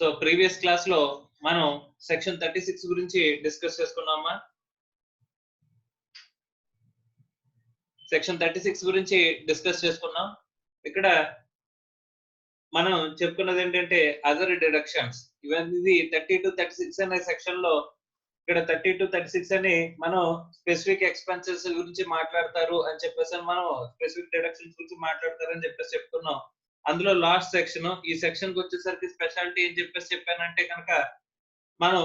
So previous class లో మనం section 36 గురించి డిస్కస్ చేసుకున్నామా? సెక్షన్ 36 గురించి డిస్కస్ చేసుకున్నాం. ఇక్కడ మనం చెప్పుకున్నది ఏంటంటే అదర్ డిడక్షన్స్. ఇవన్నీ 30 to 36 అనే సెక్షన్ లో ఇక్కడ 30 to 36 అని మనం స్పెసిఫిక్ ఎక్స్పెన్సెస్ గురించి మాట్లాడతారు అని చెప్పేసి మనం స్పెసిఫిక్ డిడక్షన్స్ గురించి మాట్లాడతారు అని చెప్పేసి చెప్తున్నాం. అందులో లాస్ట్ సెక్షన్, ఈ సెక్షన్ కి వచ్చేసరికి స్పెషాలిటీ ఏం చెప్పేసి చెప్పానంటే కనుక మనం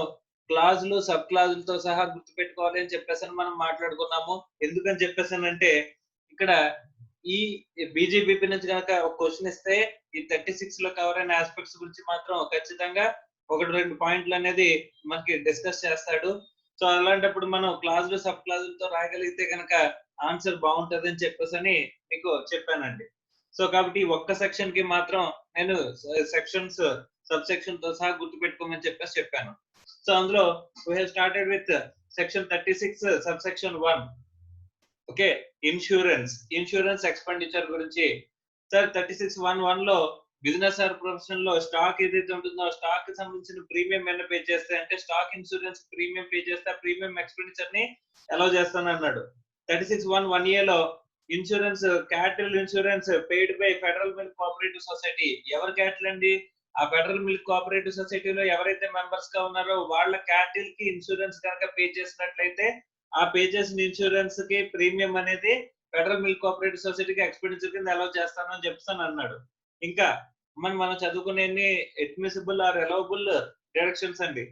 క్లాజులు సబ్ క్లాజులతో సహా గుర్తుపెట్టుకోవాలి అని చెప్పేసి మనం మాట్లాడుకున్నాము. ఎందుకని చెప్పేసానంటే ఇక్కడ ఈ బీజేపీ నుంచి కనుక ఒక క్వశ్చన్ ఇస్తే ఈ 36 లో కవర్ అయిన ఆస్పెక్ట్స్ గురించి మాత్రం ఖచ్చితంగా 1-2 పాయింట్లు అనేది మనకి డిస్కస్ చేస్తాడు. సో అలాంటప్పుడు మనం క్లాజులు సబ్ క్లాజులతో రాయగలిగితే కనుక ఆన్సర్ బాగుంటది అని చెప్పేసి మీకు చెప్పానండి. సో కాబట్టి ఒక్క సెక్షన్ కి మాత్రం నేను సెక్షన్స్ సబ్ సెక్షన్ తో సహా గుర్తుపెట్టుకోమని చెప్పేసి చెప్పాను. సో అందులో we have started with section 36 subsection 1. Okay, insurance expenditure గురించి. సార్ 36(1)(1) లో బిజినెస్ ఆర్ ప్రొఫెషన్ లో స్టాక్ ఏదైతే ఉంటుందో స్టాక్ కి సంబంధించిన ప్రీమియం ఏమైనా పే చేస్తే అంటే స్టాక్ ఇన్సూరెన్స్ ప్రీమియం పే చేస్తే ఆ ప్రీమియం ఎక్స్పెండిచర్ ని అలౌ చేస్తాను అన్నాడు. 36(1)(1)A లో insurance, cattle insurance paid by federal milk cooperative society. ఎవరి క్యాటిల్ అండి? ఆ ఫెడరల్ మిల్క్ కోఆపరేటివ్ సొసైటీలో ఎవరైతే మెంబర్స్ గా ఉన్నారో వాళ్ళ క్యాటిల్ కి ఇన్సూరెన్స్ కనుక పే చేసినట్లయితే ఆ పే చేసిన ఇన్సూరెన్స్ కి ప్రీమియం అనేది ఫెడరల్ మిల్క్ కోఆపరేటివ్ సొసైటీకి ఎక్స్పెండిచర్ కింద అలౌ చేస్తాను అని చెప్తాను అన్నాడు. ఇంకా మనం చదువుకునే అడ్మిసిబుల్ ఆర్ అలౌబుల్ డిడక్షన్స్ అండి.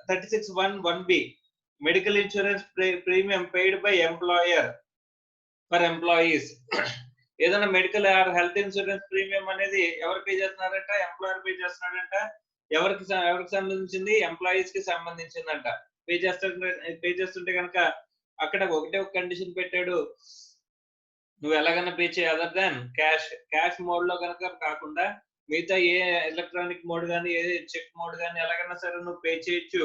36(1)(1)B medical insurance premium paid by employer for employees. ఏదైనా medical or health insurance premium అనేది ఎవరు పే చేస్తున్నారంట? ఎంప్లాయర్ పే చేస్తున్నాడంట. ఎవరికి సంబంధించింది? ఎంప్లాయీస్ కి సంబంధించిందంట. పే చేస్తుంటే కనుక అక్కడ ఒకటే ఒక కండిషన్ పెట్టాడు, నువ్వు ఎలాగైనా పే చేయ అదర్ దాన్ క్యాష్ మోడ్ లో కనుక కాకుండా మిగతా ఏ ఎలక్ట్రానిక్ మోడ్ కానీ ఏ చెక్ మోడ్ కానీ ఎలాగైనా సరే నువ్వు పే చేయొచ్చు.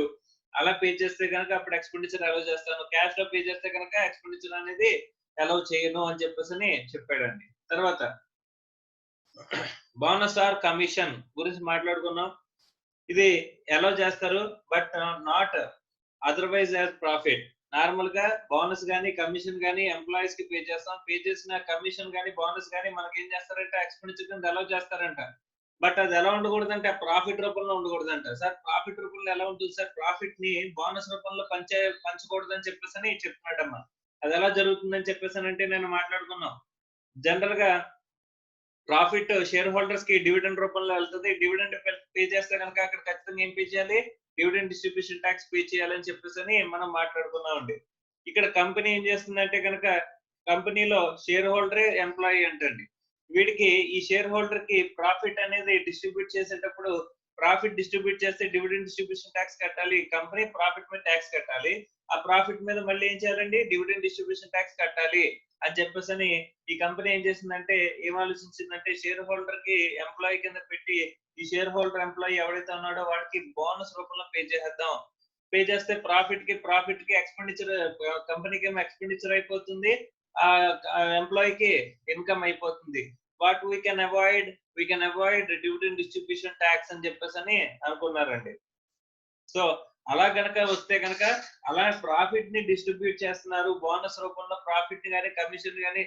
అలా పే చేస్తే కనుక అప్పుడు ఎక్స్పెండిచర్ అలౌ చేస్తాను. క్యాష్ లో పే చేస్తే కనుక ఎక్స్పెండిచర్ అనేది అలౌ చేయను అని చెప్పేసి చెప్పాడండి. తర్వాత బోనస్ ఆర్ కమిషన్ గురించి మాట్లాడుకున్నాం. ఇది అలౌ చేస్తారు but not otherwise as profit. Normal గా బోనస్ గానీ కమిషన్ గానీ ఎంప్లాయీస్ కి పే చేస్తాం. పే చేసిన కమిషన్ గానీ బోనస్ గానీ మనకి ఏం చేస్తారంటే ఎక్స్పెండిచర్ కింద అలౌ చేస్తారంట. బట్ అది ఎలా ఉండకూడదంటే ప్రాఫిట్ రూపంలో ఉండకూడదంట. సార్ ప్రాఫిట్ రూపంలో ఎలా ఉంటుంది సార్? ప్రాఫిట్ ని బోనస్ రూపంలో పంచకూడదు అని చెప్పేసి చెప్తున్నాడమ్మా. అది ఎలా జరుగుతుందని చెప్పేసానంటే నేను మాట్లాడుకున్నాం. జనరల్ గా ప్రాఫిట్ షేర్ హోల్డర్స్ కి డివిడెండ్ రూపంలో వెళ్తుంది. డివిడెండ్ పే చేస్తే కనుక అక్కడ ఖచ్చితంగా ఏం పే చేయాలి? డివిడెండ్ డిస్ట్రిబ్యూషన్ ట్యాక్స్ పే చేయాలని చెప్పేసి మనం మాట్లాడుకున్నామండి. ఇక్కడ కంపెనీ ఏం చేస్తుందంటే కనుక కంపెనీలో షేర్ హోల్డరే ఎంప్లాయీ అంటండి. వీడికి ఈ షేర్ హోల్డర్ కి ప్రాఫిట్ అనేది డిస్ట్రిబ్యూట్ చేసేటప్పుడు ప్రాఫిట్ డిస్ట్రిబ్యూట్ చేస్తే డివిడెండ్ డిస్ట్రిబ్యూషన్ ట్యాక్స్ కట్టాలి. కంపెనీ ప్రాఫిట్ మీద ట్యాక్స్ కట్టాలి. ఆ ప్రాఫిట్ మీద మళ్ళీ ఏం చేయాలండి? డివిడెండ్ డిస్ట్రిబ్యూషన్ ట్యాక్స్ కట్టాలి అని చెప్పేసి ఈ కంపెనీ ఏం చేసిందంటే ఏం ఆలోచించిందంటే షేర్ హోల్డర్ కి ఎంప్లాయీ కింద పెట్టి ఈ షేర్ హోల్డర్ ఎంప్లాయీ ఎవరైతే ఉన్నాడో వాడికి బోనస్ రూపంలో పే చేసేద్దాం. పే చేస్తే ప్రాఫిట్ కి ఎక్స్పెండిచర్, కంపెనీకి ఏమో ఎక్స్పెండిచర్ అయిపోతుంది, ఆ ఎంప్లాయీకి ఇన్కమ్ అయిపోతుంది. What we can avoid dividend distribution tax అని చెప్పేసి అనుకున్నారండి. సో అలా గనక వస్తే కనుక అలా ప్రాఫిట్ ని డిస్ట్రిబ్యూట్ చేస్తున్నారు. బోనస్ రూపంలో ప్రాఫిట్ ని కానీ కమిషన్ కానీ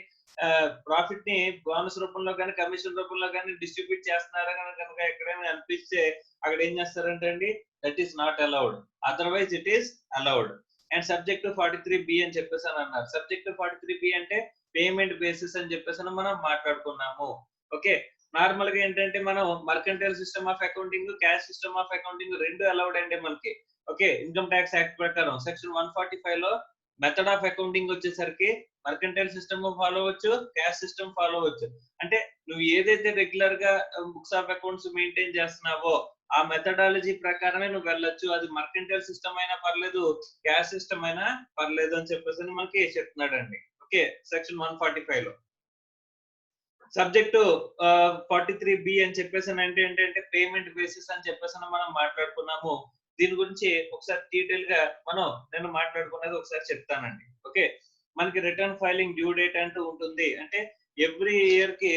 ప్రాఫిట్ ని బోనస్ రూపంలో కానీ కమిషన్ రూపంలో కానీ డిస్ట్రిబ్యూట్ చేస్తున్నారని కనుక ఎక్కడైనా అనిపిస్తే అక్కడ ఏం చేస్తారంటే అండి that is not allowed, otherwise it is allowed. And subject 43B అని చెప్పేసి అన్నారు. సబ్జెక్ట్ 43B అంటే పేమెంట్ బేసిస్ అని చెప్పేసి మనం మాట్లాడుకున్నాము. ఓకే, నార్మల్ గా ఏంటంటే మనం mercantile system of accounting, cash system of accounting రెండు అలౌడ్ అండి మనకి. ఓకే, ఇన్కమ్ ట్యాక్స్ యాక్ట్ ప్రకారం సెక్షన్ 145 లో మెథడ్ ఆఫ్ అకౌంటింగ్ వచ్చేసరికి మర్కంటైల్ సిస్టమ్ ఫాలో అవ్వచ్చు, క్యాష్ సిస్టమ్ ఫాలో అవ్వచ్చు. అంటే నువ్వు ఏదైతే రెగ్యులర్ గా బుక్స్ ఆఫ్ అకౌంట్స్ మెయింటైన్ చేస్తున్నావో ఆ మెథడాలజీ ప్రకారమే నువ్వు వెళ్ళొచ్చు. అది మర్కంటైల్ సిస్టమ్ అయినా పర్లేదు, క్యాష్ సిస్టమ్ అయినా పర్లేదు అని చెప్పేసి మనకి చెప్తున్నాడు అండి. ఓకే, సెక్షన్ 145 లో సబ్జెక్టు 43B అని చెప్పేసి అంటే ఏంటంటే పేమెంట్ బేసిస్ అని చెప్పేసి మనం మాట్లాడుకున్నాము. దీని గురించి ఒకసారి డీటెయిల్ గా నేను మాట్లాడుకున్నది ఒకసారి చెప్తానండి. ఓకే, మనకి రిటర్న్ ఫైలింగ్ డ్యూ డేట్ అంటూ ఉంటుంది. అంటే ఎవ్రీ ఇయర్ కి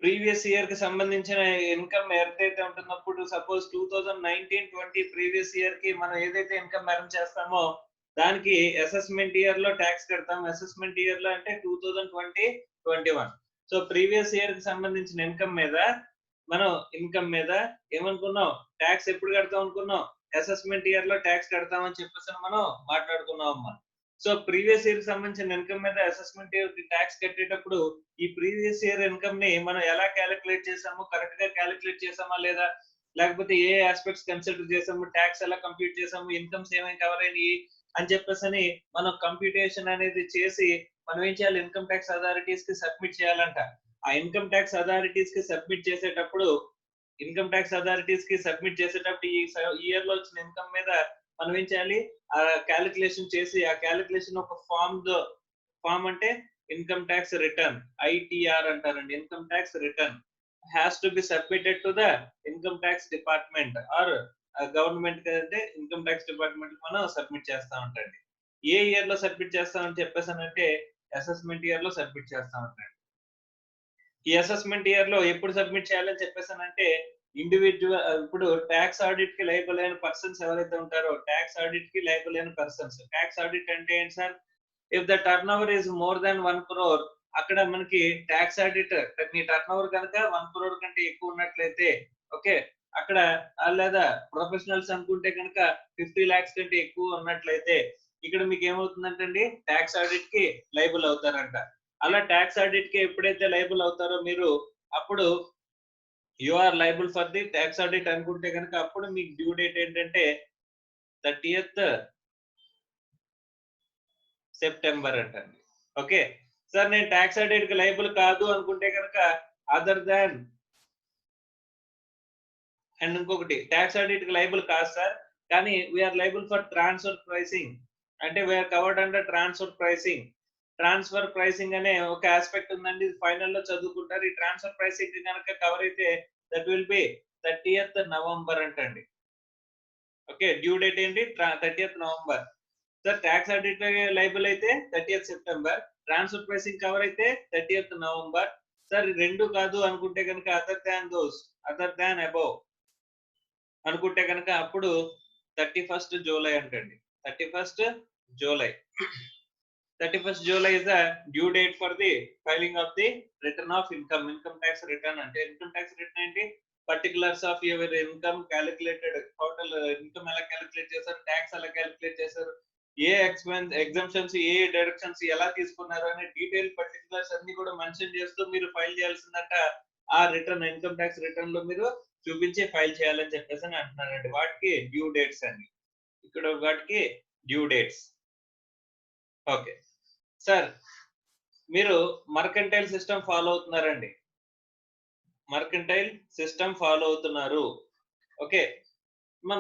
ప్రీవియస్ ఇయర్ కి సంబంధించిన ఇన్కమ్ ఎంతైతే ఉంటున్నప్పుడు సపోజ్ 2019-20 ప్రీవియస్ ఇయర్ కి మనం ఏదైతే ఇన్కమ్ ఎర్న్ చేస్తామో దానికి అసెస్మెంట్ ఇయర్ లో ట్యాక్స్ కడతాం. అసెస్మెంట్ ఇయర్ లో అంటే 2020-21. సో ప్రీవియస్ ఇయర్ కి సంబంధించిన ఇన్కమ్ మీద ఏమనుకున్నాం, ట్యాక్స్ ఎప్పుడు కడతాం అనుకున్నాం, అసెస్మెంట్ ఇయర్ లో ట్యాక్స్ కడతాం అని చెప్పేసి మనం మాట్లాడుకున్నాం అమ్మా. సో ప్రీవియస్ ఇయర్ కి సంబంధించిన ఇన్కమ్ మీద అసెస్మెంట్ ఇయర్ కి ట్యాక్స్ కట్టేటప్పుడు ఈ ప్రీవియస్ ఇయర్ ఇన్కమ్ ని మనం ఎలా క్యాలిక్యులేట్ చేసాము, కరెక్ట్ గా క్యాలిక్యులేట్ చేసామా లేదా, లేకపోతే ఏ ఆస్పెక్ట్స్ కన్సిడర్ చేసాము, ట్యాక్స్ ఎలా కంప్యూట్ చేసాము, ఇన్కమ్స్ ఏమేమి కవర్ అయినాయి అని చెప్పేసి మనం కంప్యూటేషన్ అనేది చేసి మనం ఏం చేయాలి, ఇన్కమ్ ట్యాక్స్ అథారిటీస్ కి సబ్మిట్ చేయాలంట. ఆ ఇన్కమ్ ట్యాక్స్ అథారిటీస్ కి సబ్మిట్ చేసేటప్పుడు ఈ ఇయర్ లో వచ్చిన ఇన్కమ్ మీద మనం ఏం చేయాలి, ఆ క్యాలిక్యులేషన్ చేసి ఆ క్యాలిక్యులేషన్ ఒక ఫామ్ అంటే ఇన్కమ్ ట్యాక్స్ రిటర్న్, ఐటీఆర్ అంటారండి. Income tax return has to be submitted to the income tax department or government అంటే ఇన్కమ్ ట్యాక్స్ డిపార్ట్మెంట్ మనం సబ్మిట్ చేస్తా ఉంటాండి. ఏ ఇయర్ లో సబ్మిట్ చేస్తామని చెప్పేసానంటే అసెస్మెంట్ ఇయర్ లో సబ్మిట్ చేస్తా ఉంటాండి. ఈ అసెస్మెంట్ ఇయర్ లో ఎప్పుడు సబ్మిట్ చేయాలని చెప్పేసానంటే ఇండివిజువల్ ఇప్పుడు ట్యాక్స్ ఆడిట్ కి లైబుల్ అయిన పర్సన్స్ ఎవరైతే ఉంటారో ట్యాక్స్ ఆడిట్ కి లైబుల్ అయిన పర్సన్స్. ట్యాక్స్ ఆడిట్ అంటే ఏంటి sir, if the turn over is more than 1 crore అక్కడ మనకి ట్యాక్స్ ఆడిట్ మీ టర్న్ ఓవర్ కనుక 1 crore కంటే ఎక్కువ ఉన్నట్లయితే ఓకే, అక్కడ లేదా ప్రొఫెషనల్స్ అనుకుంటే కనుక 50 lakhs కంటే ఎక్కువ ఉన్నట్లయితే ఇక్కడ మీకు ఏమవుతుందంటే ట్యాక్స్ ఆడిట్ కి లైబుల్ అవుతారంట. అలా ట్యాక్స్ ఆడిట్ కి ఎప్పుడైతే లైబుల్ అవుతారో మీరు అప్పుడు you are liable for the tax audit అనుకుంటే కనుక అప్పుడు మీకు డ్యూ డేట్ ఏంటంటే 30th సెప్టెంబర్ అంటండి. ఓకే సార్, నేను ట్యాక్స్ ఆడిట్ కి లైబుల్ కాదు అనుకుంటే కనుక అదర్ దాన్ అండ్ ఇంకొకటి ట్యాక్స్ ఆడిట్ కి లైబుల్ కాదు సార్, కానీ we are liable for transfer pricing అంటే we are covered under transfer pricing అనే ఒక ఆస్పెక్ట్ ఉందండి. ఫైనల్ లో చదువుకుంటారు. ఈ ట్రాన్స్ఫర్ ప్రైసింగ్ కనుక కవర్ అయితే that will be 30th November అంటండి. ఓకే, డ్యూ డేట్ ఏంటి 30th November. Sir tax audit liable అయితే 30th September, transfer pricing cover అయితే 30th నవంబర్. సార్ రెండు కాదు అనుకుంటే కనుక అదర్ దాన్ అబౌవ్ అనుకుంటే కనుక అప్పుడు 31st జూలై అంటండి. 31st July is the due date for the filing of the return of income tax return అంటే ఇన్కమ్ ట్యాక్స్ రిటర్న్ ఏంటి, particulars of your income calculated, total income ఎలా క్యాలిక్యులేట్ చేశారు, tax ఎలా calculate చేశారు, ఏ exemptions ఏ deductions ఎలా తీసుకున్నారు అనే detail particulars అన్ని కూడా మెన్షన్ చేస్తూ మీరు ఫైల్ చేయాల్సిందంట. ఆ రిటర్న్ ఇన్కమ్ ట్యాక్స్ రిటర్న్ లో మీరు చూపించి ఫైల్ చేయాలని చెప్పేసి అంటున్నారండి. వాటికి డ్యూ డేట్స్ అండి, ఇక్కడ వాటికి డ్యూ డేట్స్. ఓకే సార్, మీరు మర్కంటైల్ సిస్టమ్ ఫాలో అవుతున్నారండి, ఓకే.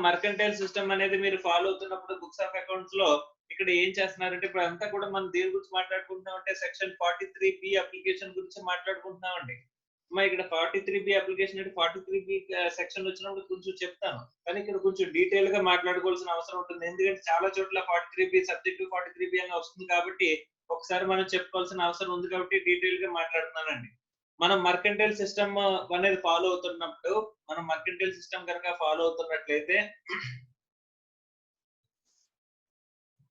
మర్కంటైల్ సిస్టమ్ అనేది మీరు ఫాలో అవుతున్నప్పుడు బుక్స్ ఆఫ్ అకౌంట్స్ లో ఇక్కడ ఏం చేస్తున్నారంటే ఇప్పుడు అంతా కూడా మనం దేని గురించి మాట్లాడుకుంటున్నాం అంటే సెక్షన్ 43B అప్లికేషన్ గురించి మాట్లాడుకుంటున్నామండి. ఇక్కడ 43B అప్లికేషన్ అంటే 43B సెక్షన్ వచ్చినప్పుడు కొంచెం చెప్తాను, కానీ ఇక్కడ కొంచెం డీటెయిల్ గా మాట్లాడుకోవాల్సిన అవసరం ఉంటుంది. ఎందుకంటే చాలా చోట్ల 43B సబ్జెక్ట్ 43B అని వస్తుంది కాబట్టి ఒకసారి మనం చెప్పుకోవాల్సిన అవసరం ఉంది కాబట్టి డీటెయిల్ గా మాట్లాడుతున్నానండి. మనం మర్కంటైల్ సిస్టమ్ అనేది ఫాలో అవుతున్నప్పుడు కనుక ఫాలో అవుతున్నట్లయితే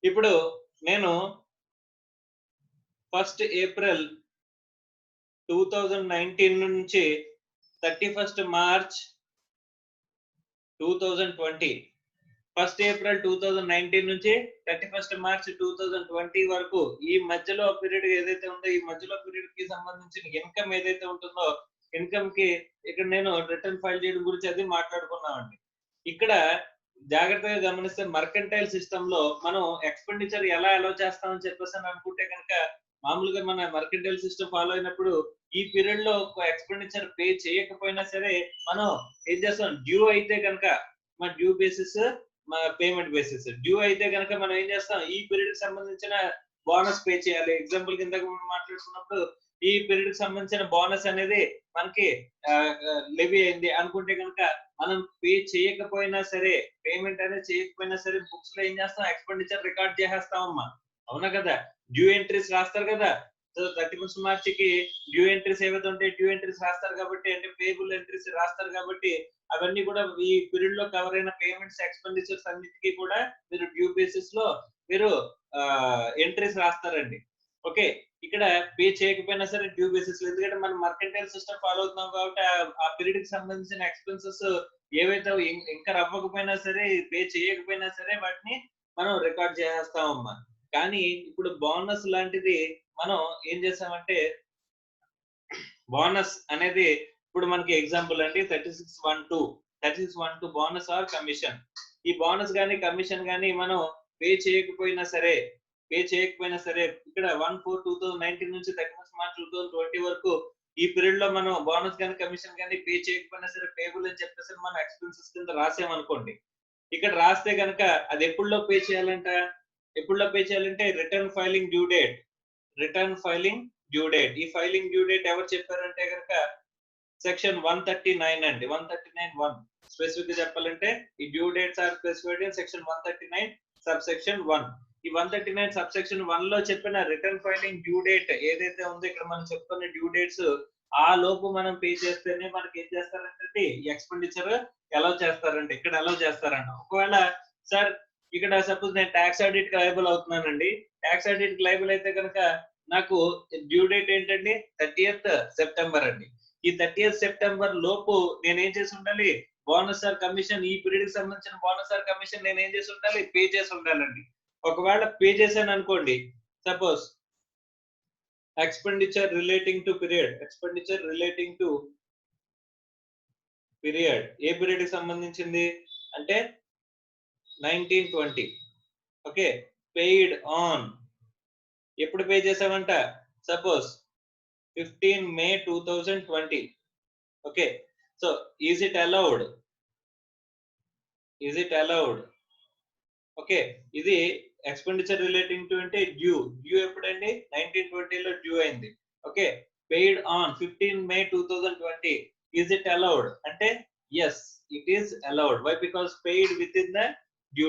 ఇప్పుడు నేను 1st April 2019 నుంచి 31st March 2020, 1st April 2019 నుంచి 31st March 2020 వరకు ఈ మధ్యలో పీరియడ్ ఏదైతే ఉందో ఈ మధ్యలో పీరియడ్ కి సంబంధించిన ఇన్కమ్ ఏదైతే ఉంటుందో ఇన్కమ్ కి ఇక్కడ నేను రిటర్న్ ఫైల్ చేయడం గురించి అది మాట్లాడుకున్నామండి. ఇక్కడ జాగ్రత్తగా గమనిస్తే మర్కంటైల్ సిస్టమ్ లో మనం ఎక్స్పెండిచర్ ఎలా అలో చేస్తామని చెప్పేసి అనుకుంటే కనుక మామూలుగా మన మర్కంటైల్ సిస్టమ్ ఫాలో అయినప్పుడు ఈ పీరియడ్ లో ఎక్స్పెండిచర్ పే చేయకపోయినా సరే మనం ఏం చేస్తాం, డ్యూ అయితే కనుక మా డ్యూ బేసిస్ మా పేమెంట్ బేసిస్ డ్యూ అయితే కనుక మనం ఏం చేస్తాం, ఈ పీరియడ్ కి సంబంధించిన బోనస్ పే చేయాలి. ఎగ్జాంపుల్ కింద మనం మాట్లాడుకున్నప్పుడు ఈ పీరియడ్ కి సంబంధించిన బోనస్ అనేది మనకి లెవీ అయింది అనుకుంటే కనుక మనం పే చేయకపోయినా సరే, పేమెంట్ అనేది చేయకపోయినా సరే బుక్స్ లో ఏం చేస్తాం, ఎక్స్పెండిచర్ రికార్డ్ చేసేస్తామమ్మా. అవునా కదా, డ్యూ ఎంట్రీస్ రాస్తారు కదా, సో 31st మార్చికి డ్యూ ఎంట్రీస్ ఏవైతే ఉంటాయి డ్యూ ఎంట్రీస్ రాస్తారు కాబట్టి, అంటే పేబుల్ ఎంట్రీస్ రాస్తారు కాబట్టి అవన్నీ కూడా ఈ పీరియడ్ లో కవర్ అయిన పేమెంట్స్ ఎక్స్పెండిచర్స్ అన్నిటికీ కూడా మీరు డ్యూ బేసిస్ లో మీరు ఎంట్రీస్ రాస్తారండి. ఓకే, ఇక్కడ పే చేయకపోయినా సరే డ్యూ బేసిస్ లో, ఎందుకంటే మనం మర్కెంటైల్ సిస్టమ్ ఫాలో అవుతున్నాం కాబట్టి ఆ పీరియడ్ కి సంబంధించిన ఎక్స్పెన్సెస్ ఏవైతే ఇంకా అవ్వకపోయినా సరే, పే చేయకపోయినా సరే వాటిని మనం రికార్డ్ చేసేస్తామమ్మా. కానీ ఇప్పుడు బోనస్ లాంటిది మనం ఏం చేసామంటే, బోనస్ అనేది ఇప్పుడు మనకి ఎగ్జాంపుల్ అండి 3612 బోనస్ ఆర్ కమిషన్. ఈ బోనస్ గానీ కమిషన్ గానీ మనం పే చేయకపోయినా సరే ఇక్కడ 1/4/2019 నుంచి 31st March 2020 వరకు ఈ పీరియడ్ లో మనం బోనస్ గానీ కమిషన్ గానీ పే చేయకపోయినా సరే పేబుల్ అని చెప్పేసి మనం ఎక్స్పెన్సెస్ కింద రాసామనుకోండి. ఇక్కడ రాస్తే కనుక అది ఎప్పుడులో పే చేయాలంటే రిటర్న్ ఫైలింగ్ డ్యూ డేట్. ఈ ఫైలింగ్ డ్యూ డేట్ ఎవరు చెప్పారంటే కనుక సెక్షన్ 139 అండి. 139(1) స్పెసిఫిక్ గా చెప్పాలంటే ఈ due dates are specified in section 139 subsection 1. ఈ 139 సబ్సెక్షన్ 1 లో చెప్పిన రిటర్న్ ఫైలింగ్ డ్యూ డేట్ ఏదైతే ఉందో, ఇక్కడ మనం చెప్పుకున్న డ్యూ డేట్స్ ఆ లోపు మనం పే చేస్తేనే మనకి ఏం చేస్తారంటే ఈ ఎక్స్పెండిచర్ అలౌ చేస్తారండి. ఇక్కడ అలౌ చేస్తారంట. ఒకవేళ సార్ ఇక్కడ సపోజ్ నేను ట్యాక్స్ ఆడిట్ కి లయబుల్ అవుతున్నానండి. ట్యాక్స్ ఆడిట్ కి లయబుల్ అయితే కనుక నాకు డ్యూ డేట్ ఏంటండి 30th సెప్టెంబర్ అండి. ఈ 30th సెప్టెంబర్ లోపు నేనేం చేసి ఉండాలి, బోనస్ ఆర్ కమిషన్, ఈ పీరియడ్ కి సంబంధించిన బోనస్ ఆర్ కమిషన్ నేను ఏం చేసి ఉండాలి, పే చేసి ఉండాలండి. ఒకవేళ పే చేశాను అనుకోండి, suppose expenditure relating to period ఏ పీరియడ్ కి సంబంధించింది అంటే 1920. ఓకే, పెయిడ్ ఆన్ ఎప్పుడు పే చేసామంట, suppose 15 May 2020. Okay, so is it allowed? Okay, ఇది ఎక్స్పెండిచర్ రిలేటింగ్ టు అంటే డ్యూ ఎప్పుడండి 1920 లో డ్యూ అయింది. Okay, paid on 15 May 2020. Is it allowed అంటే yes, it is allowed. Why? Because paid within the due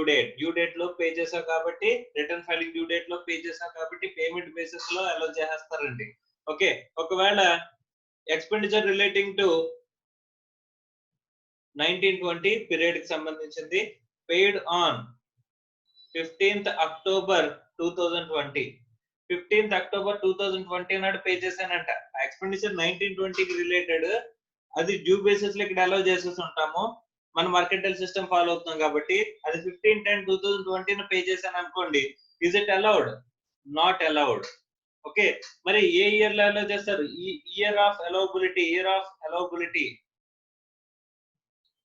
date లో pay చేసాం కాబట్టి, return filing due date లో పే చేసాం కాబట్టి పేమెంట్ బేసిస్ లో అలౌ చేస్తారండి. ఓకే, ఒకవేళ ఎక్స్పెండిచర్ రిలేటింగ్ టు 1920 పీరియడ్ కి సంబంధించింది, paid on 15th October 2020. 15th October 2020 నాడు పే చేశానంట. ఎక్స్పెండిచర్ 1920 కి రిలేటెడ్, అది డ్యూ బేసిస్ లో ఇక్కడ అలౌ చేసేసి ఉంటాము. మనం మర్కెంటైల్ సిస్టమ్ ఫాలో అవుతున్నాం కాబట్టి అది 15/10/2020 ను పే చేశాను అనుకోండి. Is it allowed? Not allowed. Okay, మరి ఏ ఇయర్ లో అలౌ చేస్తారు? ఈ ఇయర్ ఆఫ్ అలౌబిలిటీ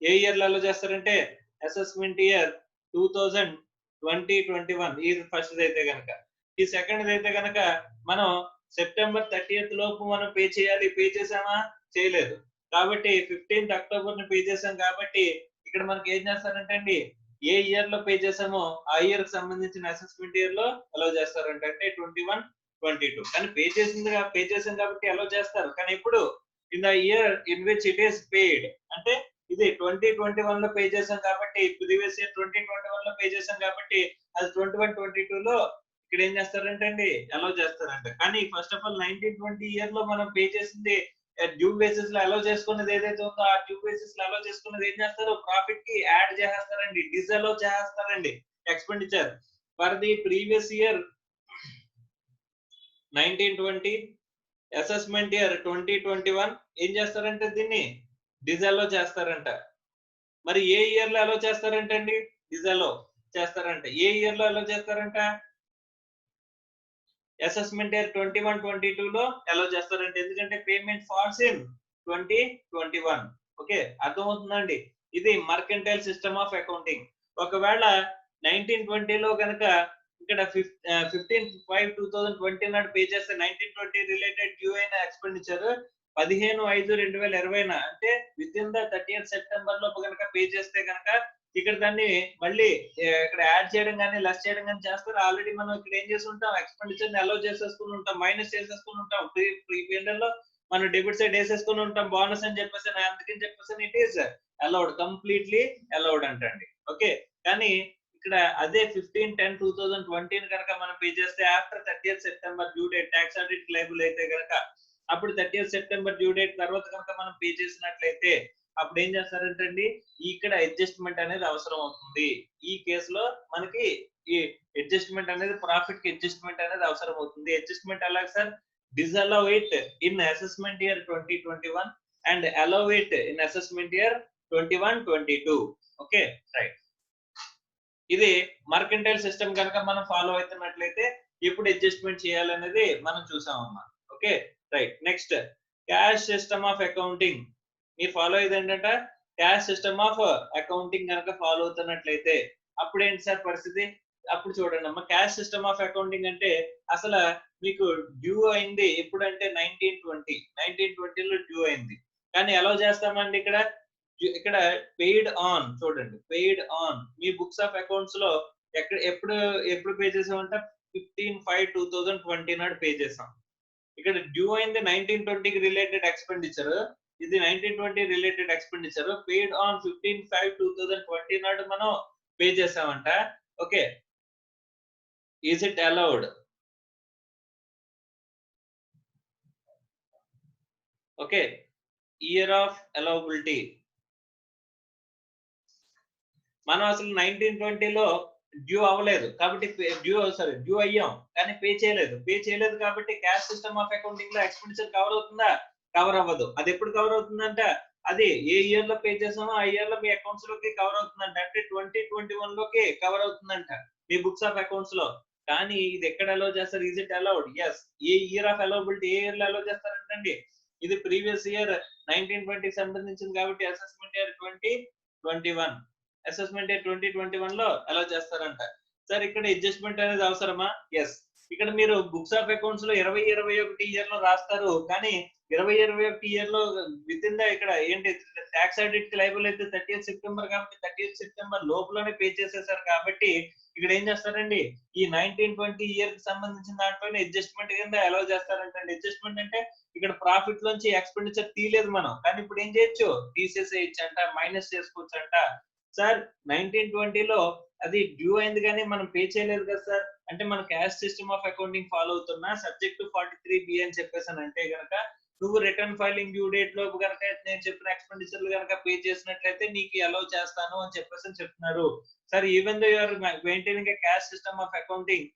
ఏ ఇయర్ లో అలౌ చేస్తారంటే అసెస్మెంట్ ఇయర్ 2020-21. ఇది ఫస్ట్ అయితే కనుక. ఈ సెకండ్ అయితే కనుక మనం సెప్టెంబర్ 30th లోపు మనం పే చేయాలి. పే చేసామా? చేయలేదు. కాబట్టి 15th October ని పే చేసాం కాబట్టి ఇక్కడ మనకి ఏం చేస్తారంటే అండి, ఏ ఇయర్ లో పే చేసామో ఆ ఇయర్ కి సంబంధించిన అసెస్మెంట్ ఇయర్ లో అలౌ చేస్తారంటే, అంటే 21-22. కానీ పే చేసాం కాబట్టి అలౌ చేస్తారు. కానీ ఇప్పుడు in the year in which it is paid, అంటే ఇది 2021 లో పే చేసాం కాబట్టి, ప్రీవియస్ ఇయర్ 2021 లో పే చేసాం కాబట్టి అది 21-22 లో ఇక్కడ ఏం చేస్తారంటే అండి అలౌ చేస్తారంట. కానీ ఫస్ట్ ఆఫ్ ఆల్ 1920 ఇయర్ లో మనం పే చేసింది డ్యూ బేసిస్ లో అలౌ చేసుకున్నది ఏదైతే ఉందో, ఆ డ్యూ బేసిస్ లో అలౌ చేసుకున్నది ఏం చేస్తారు, ప్రాఫిట్ కి యాడ్ చేస్తారండి, డిసలౌ చేస్తారండి expenditure for the previous year 1920, assessment year 2021 ఏం చేస్తారంటే దీన్ని డిసలౌ చేస్తారంట. మరి ఏ ఇయర్ లో అలౌ చేస్తారంట అండి, డిసలౌ చేస్తారంట. ఏ ఇయర్ లో అలౌ చేస్తారంట, అసెస్మెంట్ ఇయర్ 21-22 లో అలౌ చేస్తారంటే, ఎందుకంటే పేమెంట్ ఫాల్స్ ఇన్ 2021. ఓకే, అర్థమవుతుందండి? ఇది మర్కెంటైల్ సిస్టమ్ ఆఫ్ అకౌంటింగ్. ఒకవేళ 1920 లో కనుక ఇక్కడ 15/5/2020 నాడు పే చేస్తే 1920 రిలేటెడ్ డ్యూ అయిన ఎక్స్పెండిచర్ 15/5/2020 అంటే with in the 30th September లో కనుక పే చేస్తే కనుక ఇక్కడ దాన్ని మళ్ళీ ఇక్కడ యాడ్ చేయడం కానీ లెస్ చేయడం కానీ చేస్తారు. ఆల్రెడీ మనం ఇక్కడ ఏం చేసి ఉంటాం, ఎక్స్పెండిచర్ ని అలౌ చేసేసుకుని ఉంటాం, మైనస్ చేసేసుకుని ఉంటాం. ప్రీ పేమెంట్ లో మనం డెబిట్ సైడ్ వేసేసుకుని ఉంటాం బోనస్ అని చెప్పేసి. అందుకని చెప్పేసి it is allowed, completely allowed అంటండి. ఓకే, కానీ ఇక్కడ అదే 15/10/2020 కనుక మనం పే చేస్తే after 30th September due date tax audit liable అయితే కనుక అప్పుడు 30th సెప్టెంబర్ డ్యూ డేట్ తర్వాత కనుక మనం పే చేసినట్లయితే అప్పుడు ఏం చేస్తారంటండి ఇక్కడ అడ్జస్ట్మెంట్ అనేది అవసరం అవుతుంది. ఈ కేసులో మనకి ఈ అడ్జస్ట్మెంట్ అనేది ప్రాఫిట్ కి అడ్జస్ట్మెంట్ అనేది అవసరం అవుతుంది. అడ్జస్ట్మెంట్ ఎలాగ sir? Disallow it in assessment year 2021 and allow it in assessment year 21-22. Okay right. ఇది మర్కంటైల్ సిస్టమ్ కనుక మనం ఫాలో అవుతున్నట్లయితే ఎప్పుడు అడ్జస్ట్మెంట్ చేయాలనేది మనం చూసామమ్మా. Okay right. Next cash system of accounting మీరు ఫాలో అయ్యేది ఏంటంటే క్యాష్ సిస్టమ్ ఆఫ్ అకౌంటింగ్ కనుక ఫాలో అవుతున్నట్లయితే అప్పుడు ఏంటి సార్ పరిస్థితి? అప్పుడు చూడండి అమ్మా, క్యాష్ సిస్టమ్ ఆఫ్ అకౌంటింగ్ అంటే అసలు మీకు డ్యూ అయింది ఎప్పుడంటే 1920లో డ్యూ అయింది. కానీ ఎలా చేస్తామండి ఇక్కడ పెయిడ్ ఆన్ చూడండి, paid on me books of accounts లో ఎప్పుడు పే చేసామంటే 15/5/2020 నాడు పే చేసాం. ఇక్కడ డ్యూ అయింది 1920కి రిలేటెడ్ ఎక్స్పెండిచర్, ఇది 1920 రిలేటెడ్ ఎక్స్పెండిచర్ పెయిడ్ ఆన్ 15/5/2020 నాడు మనం పే చేసామంట. Okay, is it allowed? Okay, year of allowability మనం అసలు 1920లో డ్యూ అవ్వలేదు కాబట్టి డ్యూ అయ్యాం కానీ పే చేయలేదు కాబట్టి క్యాష్ సిస్టమ్ ఆఫ్ అకౌంటింగ్ లో ఎక్స్పెండిచర్ కవర్ అవుతుందా? కవర్ అవ్వదు. అది ఎప్పుడు కవర్ అవుతుందంట? అది ఏ ఇయర్ లో పే చేసామో ఆ ఇయర్ లో మీ అకౌంట్స్ లోకి కవర్ అవుతుందంట. అంటే 2021 లోకి కవర్ అవుతుందంట మీ బుక్స్ ఆఫ్ అకౌంట్స్ లో. కానీ ఇది ఎక్కడ అలౌ చేస్తారు? Is it allowed? ఎస్. ఏ ఇయర్ ఆఫ్ అలౌబిలిటీ ఏ ఇయర్ లో అలౌ చేస్తారంటండి? ఇది ప్రీవియస్ ఇయర్ 1920 సంబంధించింది కాబట్టి అసెస్మెంట్ ఇయర్ 2021 అసెస్మెంట్ ఇయర్ 2021 లో అలౌ చేస్తారంట. సార్ ఇక్కడ అడ్జస్ట్మెంట్ అనేది అవసరమా? ఎస్. ఇక్కడ మీరు బుక్స్ ఆఫ్ అకౌంట్స్ లో 2021 ఇయర్ లో రాస్తారు కానీ 2021 ఇయర్ లో విత్ ఇన్ ద ఇక్కడ ఏంటి ట్యాక్స్ ఆడిట్ లైబుల్ అయితే 30th సెప్టెంబర్ కాబట్టి 30th సెప్టెంబర్ లోపలనే పే చేసేసారు కాబట్టి ఇక్కడ ఏం చేస్తారండి ఈ 1920 ఇయర్ కి సంబంధించిన దాంట్లోనే అడ్జస్ట్మెంట్ కింద అలౌ చేస్తారంటే అడ్జస్ట్మెంట్ అంటే ఇక్కడ ప్రాఫిట్ లోంచి ఎక్స్పెండిచర్ తీయలేదు మనం, కానీ ఇప్పుడు ఏం చేయొచ్చు? తీసేసేయచ్చు అంట, మైనస్ చేసుకోవచ్చు అంట. సార్ 1920లో అది డ్యూ అయింది కానీ మనం పే చేయలేదు కదా సార్ అంటే మన cash system of accounting follow అవుతున్నా సబ్జెక్ట్ 43B అని చెప్పేసాను అంటే గనక నువ్వు రిటర్న్ ఫైలింగ్ డ్యూ డేట్ లోపు కనుక నేను చెప్పిన ఎక్స్పెండిచర్లు కనుక పే చేసినట్లయితే నీకు అలౌ చేస్తాను అని చెప్పేసి చెప్తున్నారు. Sir even though you're maintaining a cash system of accounting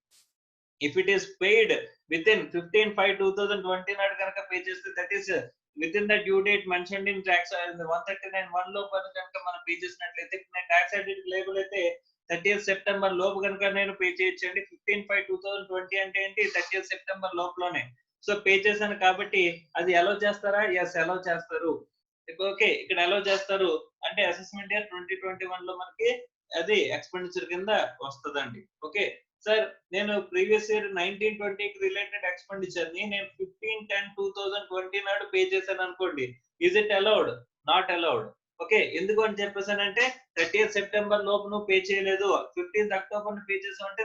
if it is paid within 15/5/2020 నాడు కనుక పే చేస్తే that is within the due date mentioned in tax 139(1) లో కనుక మనం పే చేసినట్లయితే ట్యాక్స్ ఆడిట్ లేబుల్ అయితే 30th సెప్టెంబర్ లోపు కనుక నేను పే చేయొచ్చండి. 15/5/2020 అంటే ఏంటి 30th సెప్టెంబర్ లోపలనే. సో పే చేశాను కాబట్టి అది అలౌ చేస్తారా? ఎస్, అలౌ చేస్తారు. ఓకే, ఇక్కడ అలౌ చేస్తారు అంటే అసెస్మెంట్ ఇయర్ 2021 లో మనకి అది ఎక్స్పెండిచర్ కింద వస్తుందండి. ఓకే సార్, నేను ప్రీవియస్ ఇయర్ 1920 కి రిలేటెడ్ ఎక్స్పెండిచర్ ని నేను 15/10/2020 నాడు పే చేశాను అనుకోండి, is it allowed? Not allowed. Okay, ఎందుకు అని చెప్పేసానంటే 30th సెప్టెంబర్ లోపు నువ్వు పే చేయలేదు, 15th అక్టోబర్ పే చేసావు అంటే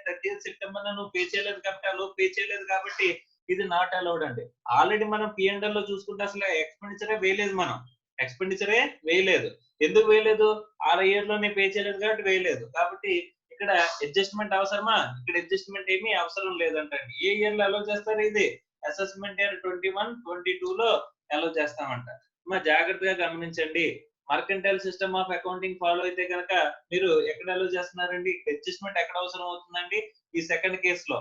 30th సెప్టెంబర్ నువ్వు పే చేయలేదు కాబట్టి ఆ లోపు పే చేయలేదు కాబట్టి ఇది నాట్ అలౌడ్ అండి. ఆల్రెడీ మనం P&L లో చూసుకుంటే అసలు ఎక్స్పెండిచరే వేయలేదు. ఎందుకు వేయలేదు? ఆ ఇయర్ లో నేను పే చేయలేదు కాబట్టి వేయలేదు. కాబట్టి ఇక్కడ అడ్జస్ట్మెంట్ అవసరమా? ఇక్కడ అడ్జస్ట్మెంట్ ఏమీ అవసరం లేదంటండి. ఏ ఇయర్ లో అలౌ చేస్తారు? ఇది అసెస్మెంట్ ఇయర్ 21-22 లో అలౌ చేస్తామంట. జాగ్రత్తగా గమనించండి. Mercantile system of accounting follow అయితే కనుక మీరు ఎక్కడ అలౌ చేస్తున్నారండి? అడ్జస్ట్మెంట్ ఎక్కడ అవసరం అవుతుందండి? ఈ సెకండ్ కేసులో.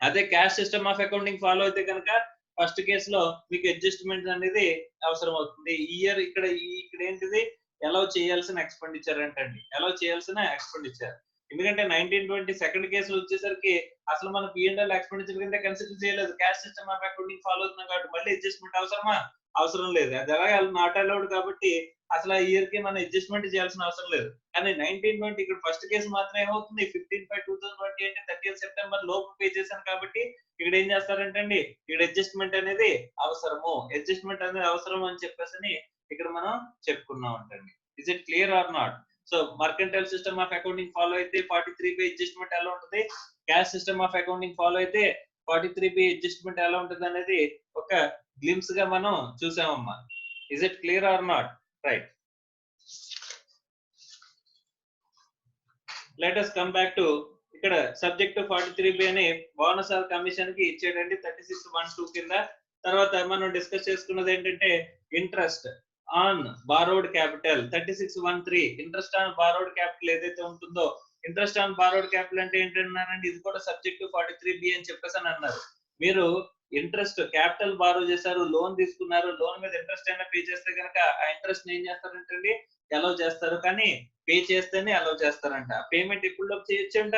అదే cash system of accounting follow అయితే కనుక ఫస్ట్ కేసులో మీకు అడ్జస్ట్మెంట్ అనేది అవసరం అవుతుంది. ఈ ఇయర్ ఇక్కడ ఏంటిది అలౌ చేయాల్సిన ఎక్స్పెండిచర్ అంటండి, అలౌ చేయాల్సిన ఎక్స్పెండిచర్. ఎందుకంటే 1920 సెకండ్ కేసులో వచ్చేసరికి అసలు మన P&L ఎక్స్పెండిచర్ కింద కన్సిడర్ చేయలేదు, cash system of accounting follow అవుతున్నాం కాబట్టి మళ్ళీ అడ్జస్ట్మెంట్ అవసరమా? అవసరం లేదు. అది అలాగే నాట్ అలౌడ్ కాబట్టి అసలు ఆ ఇయర్ కి మనం అడ్జస్ట్మెంట్ చేయాల్సిన అవసరం లేదు. కానీ 1920 ఇక్కడ ఫస్ట్ కేసు మాత్రం ఏమవుతుంది 15/5/2020 అంటే 30th సెప్టెంబర్ లోపు పే చేశాను కాబట్టి ఇక్కడ ఏం చేస్తారంటే అండి ఇక్కడ అడ్జస్ట్మెంట్ అనేది అవసరం అని చెప్పేసి ఇక్కడ మనం చెప్పుకున్నాం అంటండి. Is it clear or not? So mercantile system of accounting follow అయితే 43B అడ్జస్ట్మెంట్ ఎలా ఉంటుంది, cash system of accounting follow అయితే 43B అడ్జస్ట్మెంట్ ఎలా ఉంటుంది అనేది ఒక గ్లిమ్స్ గా మనం చూసామమ్మా. Is it clear or not? Right. Let us come back to ఇక్కడ సబ్జెక్ట్ 43B అని బోనస్ ఆర్ కమిషన్ కి ఇచ్చేటండి 36(1)(2) కింద. తర్వాత మనం డిస్కస్ చేసుకున్నది ఏంటంటే interest on borrowed capital 36(1)(3). Interest on borrowed capital ఏదైతే ఉంటుందో, ఇంట్రెస్ట్ ఆన్ బారోడ్ క్యాపిటల్ అంటే ఏంటన్నారండి, ఇది కూడా సబ్జెక్ట్ 43B అని చెప్పేసి అని అన్నారు. మీరు ఇంట్రెస్ట్ క్యాపిటల్ బారో చేశారు, లోన్ తీసుకున్నారు, లోన్ మీద ఇంట్రెస్ట్ అయినా పే చేస్తే కనుక ఆ ఇంట్రెస్ట్ ఏం చేస్తారంటే అలౌ చేస్తారు, కానీ పే చేస్తేనే అలౌ చేస్తారంట. పేమెంట్ ఎప్పుడులోపు చేయొచ్చంట,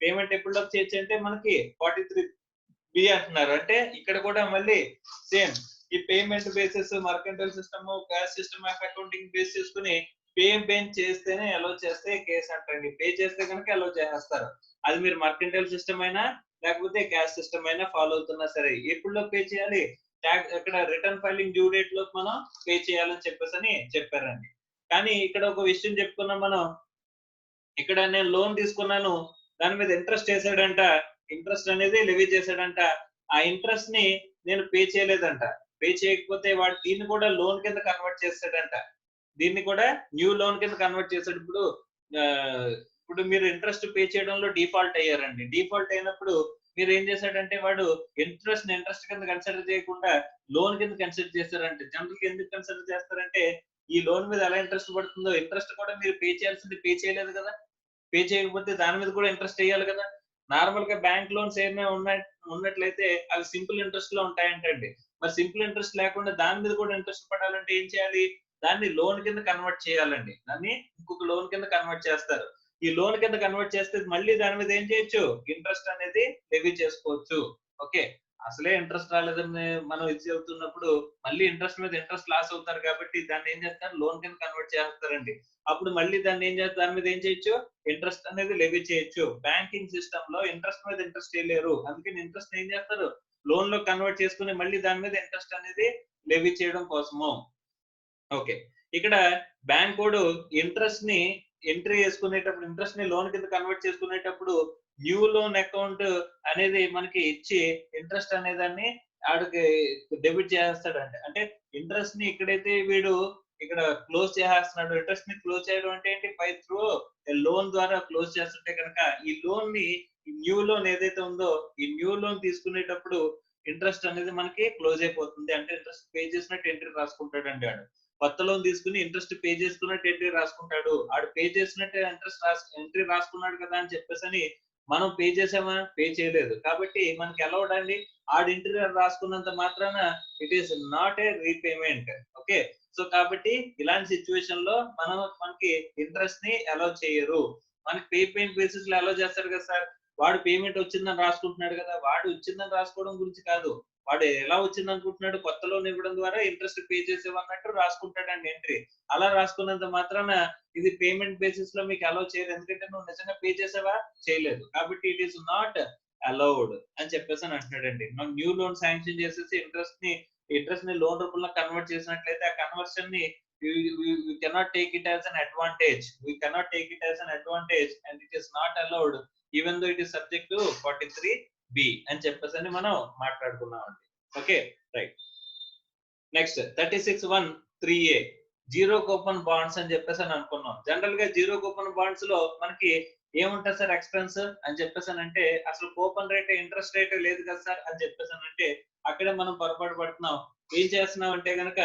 పేమెంట్ ఎప్పుడులోపు చేయొచ్చు అంటే మనకి 43B అంటున్నారు. అంటే ఇక్కడ కూడా మళ్ళీ సేమ్ ఈ payment basis, mercantile system, cash system of accounting base చేసుకుని పే చేస్తేనే అలౌ చేస్తే కేసు అంటండి. పే చేస్తే కనుక అలౌ చేస్తారు. అది మీరు మర్కంటైల్ సిస్టమ్ అయినా లేకపోతే క్యాష్ సిస్టమ్ అయినా ఫాలో అవుతున్నా సరే ఎప్పుడులో పే చేయాలి, ఇక్కడ రిటర్న్ ఫైలింగ్ డ్యూ డేట్ లో మనం పే చేయాలని చెప్పేసి అని చెప్పారండి. కానీ ఇక్కడ ఒక విషయం చెప్పుకున్నాం మనం, ఇక్కడ నేను లోన్ తీసుకున్నాను, దాని మీద ఇంట్రెస్ట్ వేసాడంట, ఇంట్రెస్ట్ అనేది లెవీ చేశాడంట, ఆ ఇంట్రెస్ట్ ని నేను పే చేయలేదంట. పే చేయకపోతే వాడు దీన్ని కూడా లోన్ కింద కన్వర్ట్ చేస్తాడంట, దీన్ని కూడా న్యూ లోన్ కింద కన్వర్ట్ చేశాడు. ఇప్పుడు మీరు ఇంట్రెస్ట్ పే చేయడంలో డిఫాల్ట్ అయ్యారండి. డిఫాల్ట్ అయినప్పుడు మీరు ఏం చేశాడంటే వాడు ఇంట్రెస్ట్ కింద కన్సిడర్ చేయకుండా లోన్ కింద కన్సిడర్ చేస్తారంటే, జనరల్ గా ఎందుకు కన్సిడర్ చేస్తారంటే ఈ లోన్ మీద ఎలా ఇంట్రెస్ట్ పడుతుందో ఇంట్రెస్ట్ కూడా మీరు పే చేయాల్సింది పే చేయలేదు కదా, పే చేయకపోతే దాని మీద కూడా ఇంట్రెస్ట్ వేయాలి కదా. నార్మల్ గా బ్యాంక్ లోన్స్ ఏమైనా ఉన్నట్లయితే అవి సింపుల్ ఇంట్రెస్ట్ లో ఉంటాయంటండి. మరి సింపుల్ ఇంట్రెస్ట్ లేకుండా దాని మీద కూడా ఇంట్రెస్ట్ పడాలంటే ఏం చేయాలి, దాన్ని లోన్ కింద కన్వర్ట్ చేయాలండి. దాన్ని ఇంకొక లోన్ కింద కన్వర్ట్ చేస్తారు. ఈ లోన్ కింద కన్వర్ట్ చేస్తే మళ్ళీ దాని మీద ఏం చేయొచ్చు, ఇంట్రెస్ట్ అనేది లెవీ చేసుకోవచ్చు. ఓకే, అసలే ఇంట్రెస్ట్ రాలేదని మనం ఇది చెబుతున్నప్పుడు మళ్ళీ ఇంట్రెస్ట్ మీద ఇంట్రెస్ట్ లాస్ అవుతారు కాబట్టి దాన్ని ఏం చేస్తారు, లోన్ కింద కన్వర్ట్ చేస్తారండి. అప్పుడు మళ్ళీ దాన్ని ఏం చేస్తారు, దాని మీద ఏం చేయొచ్చు, ఇంట్రెస్ట్ అనేది లెవీ చేయొచ్చు. బ్యాంకింగ్ సిస్టమ్ లో ఇంట్రెస్ట్ మీద ఇంట్రెస్ట్ వేయలేరు, అందుకని ఇంట్రెస్ట్ ఏం చేస్తారు, లోన్ లో కన్వర్ట్ చేసుకుని మళ్ళీ దాని మీద ఇంట్రెస్ట్ అనేది లెవీ చేయడం కోసము. ఓకే, ఇక్కడ బ్యాంక్ కోడ్ ఇంట్రెస్ట్ ని ఎంట్రీ చేసుకునేటప్పుడు, ఇంట్రెస్ట్ ని లోన్ కింద కన్వర్ట్ చేసుకునేటప్పుడు న్యూ లోన్ అకౌంట్ అనేది మనకి ఇచ్చి ఇంట్రెస్ట్ అనే దాన్ని ఆడికి డెబిట్ చేస్తాడంటే, అంటే ఇంట్రెస్ట్ ని ఇక్కడైతే వీడు ఇక్కడ క్లోజ్ చేసేస్తున్నాడు. ఇంట్రెస్ట్ ని క్లోజ్ చేయడం అంటే ఏంటి, బై త్రూ లోన్ ద్వారా క్లోజ్ చేస్తుంటే కనుక ఈ లోన్ ని, న్యూ లోన్ ఏదైతే ఉందో ఈ న్యూ లోన్ తీసుకునేటప్పుడు ఇంట్రెస్ట్ అనేది మనకి క్లోజ్ అయిపోతుంది. అంటే ఇంట్రెస్ట్ పే చేసినట్టు ఎంట్రీ రాసుకుంటాడండి ఆడు. కొత్త లోన్ తీసుకుని ఇంట్రెస్ట్ పే చేసుకున్నట్టు ఎంట్రీ రాసుకుంటాడు. ఆడు పే చేసినట్టు ఎంట్రీ రాసుకున్నాడు కదా అని చెప్పేసి మనం పే చేసామా, పే చేయలేదు. కాబట్టి మనకి అలౌడ్ అండి, ఆడు ఎంట్రీ రాసుకున్నంత మాత్రాన it is not a repayment. Okay, so కాబట్టి ఇలాంటి సిచ్యువేషన్ లో మనకి ఇంట్రెస్ట్ ని అలౌ చేయరు. మనకి పేమెంట్ బేసిస్ లో అలౌ చేస్తారు కదా సార్, వాడు పేమెంట్ వచ్చిందని రాసుకుంటున్నాడు కదా, వాడు వచ్చిందని రాసుకోవడం గురించి కాదు, వాడు ఎలా వచ్చింది అనుకుంటున్నాడు, కొత్త లోన్ ఇవ్వడం ద్వారా ఇంట్రెస్ట్ పే చేసేవన్నట్టు రాసుకుంటాడండి ఎంట్రీ. అలా రాసుకున్నంత మాత్రాన ఇది పేమెంట్ బేసిస్ లో మీకు అలౌ చేయరు, ఎందుకంటే నువ్వు నిజంగా పే చేసావా, చేయలేదు. కాబట్టి ఇట్ ఈస్ నాట్ అలౌడ్ అని చెప్పేసి అని అంటున్నాడండి. మనం న్యూ లోన్ శాంక్షన్ చేసేసి ఇంట్రెస్ట్ ని లోన్ రూపంలో కన్వర్ట్ చేసినట్లయితే ఆ కన్వర్షన్ ని we cannot take it as an advantage. We cannot take it as an advantage and it is not allowed even though it is subject to 43B అని చెప్పేసి మనం మాట్లాడుకున్నామండి. Okay, right. Next 36(1)(3)A zero coupon bonds అని చెప్పేసి అని అనుకున్నాం. General గా zero coupon bonds లో మనకి ఏముంటుంది సార్, ఎక్స్పెన్స్ అని చెప్పేసి అంటే అసలు కూపన్ రేట్ ఇంట్రెస్ట్ రేట్ లేదు కదా సార్ అని చెప్పేసి అంటే అక్కడే మనం పొరపాటు పడుతున్నాం. ఏం చేస్తున్నాం అంటే గనక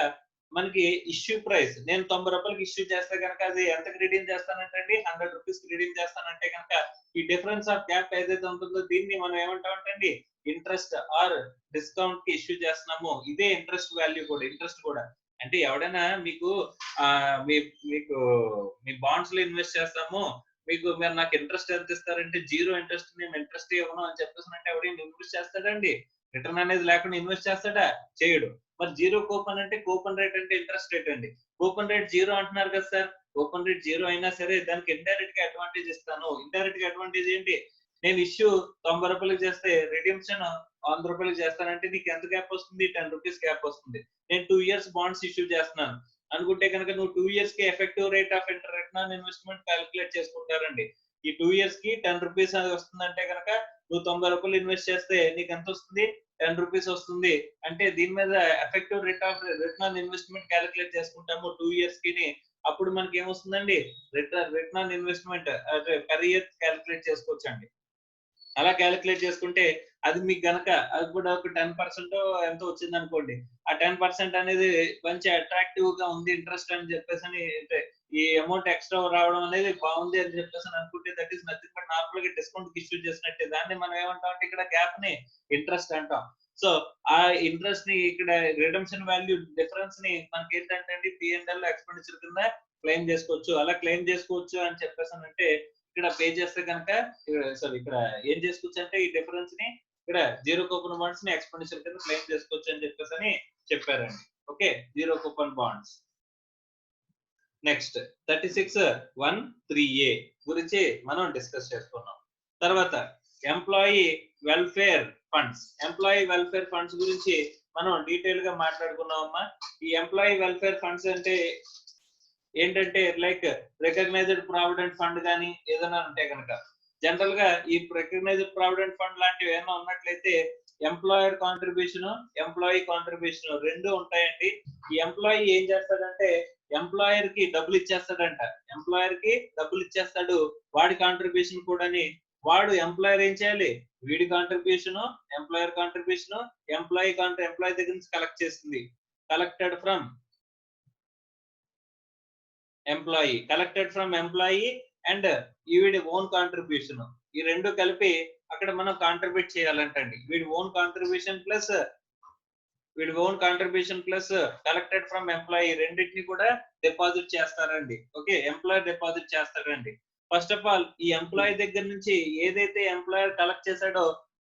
మనకి ఇష్యూ ప్రైస్ నేను 90 రూపాయలకి ఇష్యూ చేస్తే కనుక అది ఎంతకి రిడీమ్ చేస్తానంటే అండి 100 రూపీస్ రిడీమ్ చేస్తానంటే కనుక ఈ డిఫరెన్స్ ఆఫ్ గ్యాప్ ఏదైతే ఉంటుందో దీన్ని మనం ఏమంటామంటే ఇంట్రెస్ట్ ఆర్ డిస్కౌంట్ కి ఇష్యూ చేస్తున్నాము. ఇదే ఇంట్రెస్ట్ వాల్యూ కూడా, ఇంట్రెస్ట్ కూడా. అంటే ఎవడైనా మీకు మీకు మీ బాండ్స్ లో ఇన్వెస్ట్ చేస్తాము, మీరు నాకు ఇంట్రెస్ట్ ఎంత ఇస్తారంటే జీరో ఇంట్రెస్ట్, నేను ఇంట్రెస్ట్ ఇవ్వను అని చెప్పేసి అంటే ఎవడైనా ఇన్వెస్ట్ చేస్తాడండి, రిటర్న్ అనేది లేకుండా ఇన్వెస్ట్ చేస్తాడా, చేయడు. మరి జీరో కూపన్ అంటే కూపన్ రేట్ అంటే ఇంట్రెస్ట్ రేట్ అండి. కూపన్ రేట్ జీరో అంటున్నారు కదా సార్, కూపన్ రేట్ జీరో అయినా సరే దానికి ఇండైరెక్ట్ గా అడ్వాంటేజ్ ఇస్తాను. ఇండైరెక్ట్ గా అడ్వాంటేజ్ ఏంటి, నేను ఇష్యూ 90 రూపాయలకి చేస్తే రిడీమ్షన్ 100 రూపాయలకి చేస్తానంటే నీకు ఎంత గ్యాప్ వస్తుంది, 10 రూపీస్ గ్యాప్ వస్తుంది. నేను 2 years బాండ్స్ ఇష్యూ చేస్తున్నాను అనుకుంటే కనుక నువ్వు 2 years కి effective rate of return on investment calculate చేసుకుంటారండి. ఈ 2 years కి 10 రూపీస్ అది వస్తుందంటే కనుక నువ్వు 90 రూపాయలు ఇన్వెస్ట్ చేస్తే నీకు ఎంత వస్తుంది, 10 రూపీస్ వస్తుంది. అంటే దీని మీద effective rate of return on investment calculate చేసుకుంటాము 2 years కి. అప్పుడు మనకి ఏమొస్తుందండి, return on investment per year calculate చేసుకోవచ్చండి. అలా క్యాలిక్యులేట్ చేసుకుంటే అది మీకు గనక అది కూడా ఒక 10% ఎంతో వచ్చిందనుకోండి. ఆ 10% అనేది మంచి అట్రాక్టివ్ గా ఉంది, ఇంట్రెస్ట్ అని చెప్పేసని, అంటే ఈ అమౌంట్ ఎక్స్ట్రా రావడం అనేది బాగుంది అని చెప్పేసని అనుకుంటే that is nothing but normal గా డిస్కౌంట్ ఇష్యూ చేసినట్టే. దాన్ని మనం ఏమంటాం అంటే ఇక్కడ గ్యాప్ ని ఇంట్రెస్ట్ అంటాం. సో ఆ ఇంట్రెస్ట్ ని ఇక్కడ రిడమ్షన్ వాల్యూ డిఫరెన్స్ ని మనకి ఏంటంటే అండి P&L ఎక్స్పెండిచర్ కింద క్లెయిమ్ చేసుకోవచ్చు. అలా క్లెయిమ్ చేసుకోవచ్చు అని చెప్పేసానంటే ఇక్కడ పే చేస్తే కనుక సారీ ఇక్కడ ఏం చేసుకోవచ్చు అంటే ఈ డిఫరెన్స్ ని ఇక్కడ జీరో కూపన్ బాండ్స్ ని ఎక్స్పెండిచర్ కింద క్లెయిమ్ చేసుకోవచ్చు అని చెప్పేసి చెప్పారండి. Okay, zero coupon bonds. Next 36(1)(3)A గురించి మనం డిస్కస్ చేసుకున్నాం. తర్వాత employee welfare funds. Employee welfare funds గురించి మనం డీటెయిల్ గా మాట్లాడుకున్నామమ్మా. ఈ ఎంప్లాయీ వెల్ఫేర్ ఫండ్స్ అంటే ఏంటంటే లైక్ రికగ్నైజ్డ్ ప్రావిడెంట్ ఫండ్ కానీ ఏదైనా ఉంటే కనుక జనరల్ గా ఈ రికగ్నైజ్డ్ ప్రావిడెంట్ ఫండ్ లాంటివి ఏమైనా ఉన్నట్లయితే ఎంప్లాయర్ కాంట్రిబ్యూషన్, ఎంప్లాయీ కాంట్రిబ్యూషన్ రెండు ఉంటాయండి. ఈ ఎంప్లాయీ ఏం చేస్తాడంటే ఎంప్లాయర్ కి డబ్బులు ఇచ్చేస్తాడంట. ఎంప్లాయర్ కి డబ్బులు ఇచ్చేస్తాడు, వాడి కాంట్రిబ్యూషన్ కూడాని. వాడు ఎంప్లాయర్ ఏం చేయాలి, వీడి కాంట్రిబ్యూషన్, ఎంప్లాయర్ కాంట్రిబ్యూషన్, ఎంప్లాయీ దగ్గర నుంచి కలెక్ట్ చేస్తుంది. కలెక్టెడ్ ఫ్రమ్ ఎంప్లాయీ అండ్ వీడి ఓన్ కాంట్రిబ్యూషన్, ఈ రెండు కలిపి అక్కడ మనం కాంట్రిబ్యూట్ చేయాలంటండి. వీడి own contribution plus collected from employee రెండింటిని కూడా డిపాజిట్ చేస్తారండి. ఓకే, ఎంప్లాయర్ డిపాజిట్ చేస్తాడండి. ఫస్ట్ ఆఫ్ ఆల్ ఈ ఎంప్లాయీ దగ్గర నుంచి ఏదైతే ఎంప్లాయర్ కలెక్ట్ చేశాడో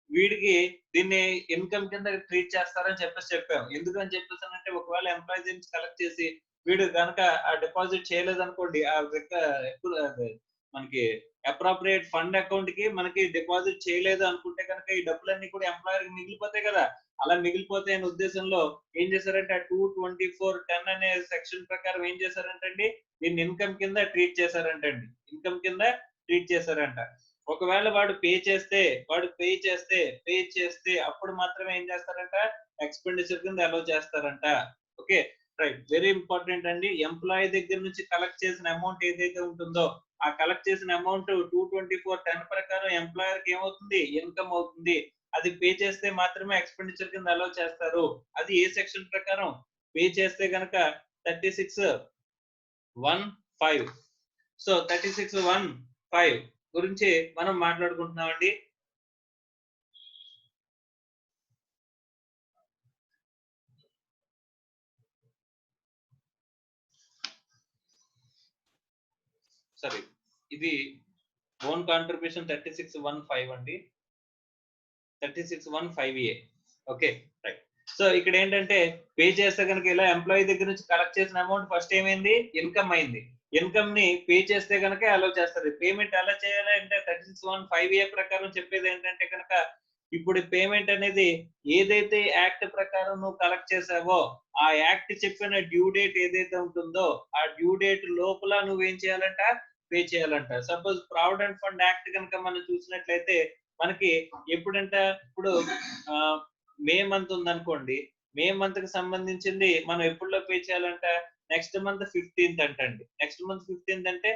వీడికి దీన్ని ఇన్కమ్ కింద ట్రీట్ చేస్తారని చెప్పాం. ఎందుకని చెప్పేసానంటే ఒకవేళ ఎంప్లాయీ నుంచి కలెక్ట్ చేసి వీడు కనుక ఆ డిపాజిట్ చేయలేదనుకోండి, మనకి అప్రోప్రియేట్ ఫండ్ అకౌంట్ కి మనకి డిపాజిట్ చేయలేదు అనుకుంటే కనుక ఈ డబ్బులన్నీ కూడా ఎంప్లాయర్ కి మిగిలిపోతాయి కదా. అలా మిగిలిపోతాయి అనే ఉద్దేశంలో ఏం చేశారంటే 224(10) అనే సెక్షన్ ప్రకారం ఏం చేశారంటండి, దీన్ని ఇన్కమ్ కింద ట్రీట్ చేశారంట. ఒకవేళ వాడు పే చేస్తే అప్పుడు మాత్రమే ఏం చేస్తారంట, ఎక్స్పెండిచర్ కింద అలౌ చేస్తారంట. ఓకే రైట్, వెరీ ఇంపార్టెంట్ అండి. ఎంప్లాయీ దగ్గర నుంచి కలెక్ట్ చేసిన అమౌంట్ ఏదైతే ఉంటుందో ఆ కలెక్ట్ చేసిన అమౌంట్ 224(10) ప్రకారం ఎంప్లాయర్ కి ఏమవుతుంది, ఇన్కమ్ అవుతుంది. అది పే చేస్తే మాత్రమే ఎక్స్పెండిచర్ కింద అలౌ చేస్తారు. అది ఏ సెక్షన్ ప్రకారం పే చేస్తే గనక 36(1)(5). సో 36(1)(5) గురించి మనం మాట్లాడుకుంటున్నామండి. సరే, ఇది ఓన్ కాంట్రిబ్యూషన్ 36(1)(5) అండి, 36(1)(5)A. Okay right. సో ఇక్కడ ఏంటంటే పే చేస్తే కనుక ఇలా ఎంప్లాయీ దగ్గర నుంచి కలెక్ట్ చేసిన అమౌంట్ ఫస్ట్ ఏమైంది, ఇన్కమ్ అయింది. ఇన్కమ్ ని పే చేస్తే కనుక అలౌ చేస్తారు. పేమెంట్ ఎలా చేయాలి అంటే 36(1)(5)A ప్రకారం చెప్పేది ఏంటంటే కనుక ఇప్పుడు పేమెంట్ అనేది ఏదైతే యాక్ట్ ప్రకారం నువ్వు కలెక్ట్ చేసావో ఆ యాక్ట్ చెప్పిన డ్యూ డేట్ ఏదైతే ఉంటుందో ఆ డ్యూ డేట్ లోపల నువ్వేం చేయాలంట, పే చేయాలంట. సపోజ్ ప్రావిడెంట్ ఫండ్ యాక్ట్ కనుక మనం చూసినట్లయితే మనకి ఎప్పుడంట, ఇప్పుడు మే మంత్ ఉందనుకోండి, మే మంత్ కి సంబంధించింది మనం ఎప్పుడులో పే చేయాలంట, నెక్స్ట్ మంత్ 15th అంటండి. నెక్స్ట్ మంత్ 15th అంటే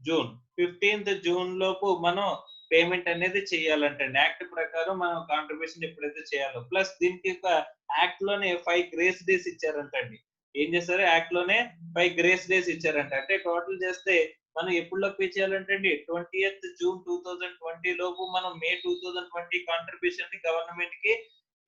జూన్, 15th జూన్ లోపు మనం పేమెంట్ అనేది చేయాలంటండి. యాక్ట్ ప్రకారం మనం కాంట్రిబ్యూషన్ ఎప్పుడైతే చేయాలో. ప్లస్ దీనికి ఒక యాక్ట్ లోనే 5 గ్రేస్ డేస్ ఇచ్చారంటండి. ఏం చేశారు, యాక్ట్ లోనే 5 గ్రేస్ డేస్ ఇచ్చారంట. అంటే టోటల్ చేస్తే మనం ఎప్పుడులో పే చేయాలంటండి, 20th జూన్ 2020 లోపు మనం మే 2020 కాంట్రిబ్యూషన్ ని గవర్నమెంట్ కి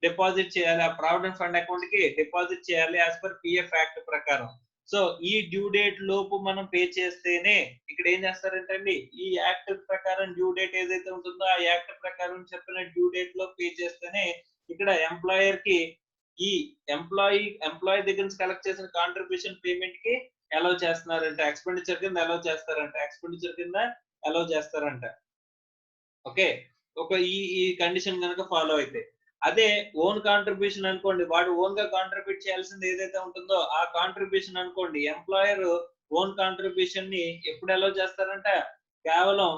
డిపాజిట్ చేయాలి. ఆ ప్రావిడెంట్ ఫండ్ అకౌంట్ కి డిపాజిట్ చేయాలి యాజ్ పర్ పిఎఫ్ యాక్ట్ ప్రకారం. సో ఈ డ్యూ డేట్ లోపు మనం పే చేస్తేనే ఇక్కడ ఏం చేస్తారంటండి, ఈ యాక్ట్ ప్రకారం డ్యూ డేట్ ఏదైతే ఉంటుందో ఆ యాక్ట్ ప్రకారం చెప్పిన డ్యూ డేట్ లో పే చేస్తేనే ఇక్కడ ఎంప్లాయర్ కి ఈ ఎంప్లాయీ దగ్గర నుంచి కలెక్ట్ చేసిన కాంట్రిబ్యూషన్ పేమెంట్ కి అలౌ చేస్తున్నారంట, ఎక్స్పెండిచర్ కింద అలౌ చేస్తారంట. ఓకే, ఒక ఈ కండిషన్ కనుక ఫాలో అయితే. అదే ఓన్ కాంట్రిబ్యూషన్ అనుకోండి, వాడు ఓన్ గా కాంట్రిబ్యూట్ చేయాల్సింది ఏదైతే ఉంటుందో ఆ కాంట్రిబ్యూషన్ అనుకోండి, ఎంప్లాయర్ ఓన్ కాంట్రిబ్యూషన్ ని ఎప్పుడు అలౌ చేస్తారంట, కేవలం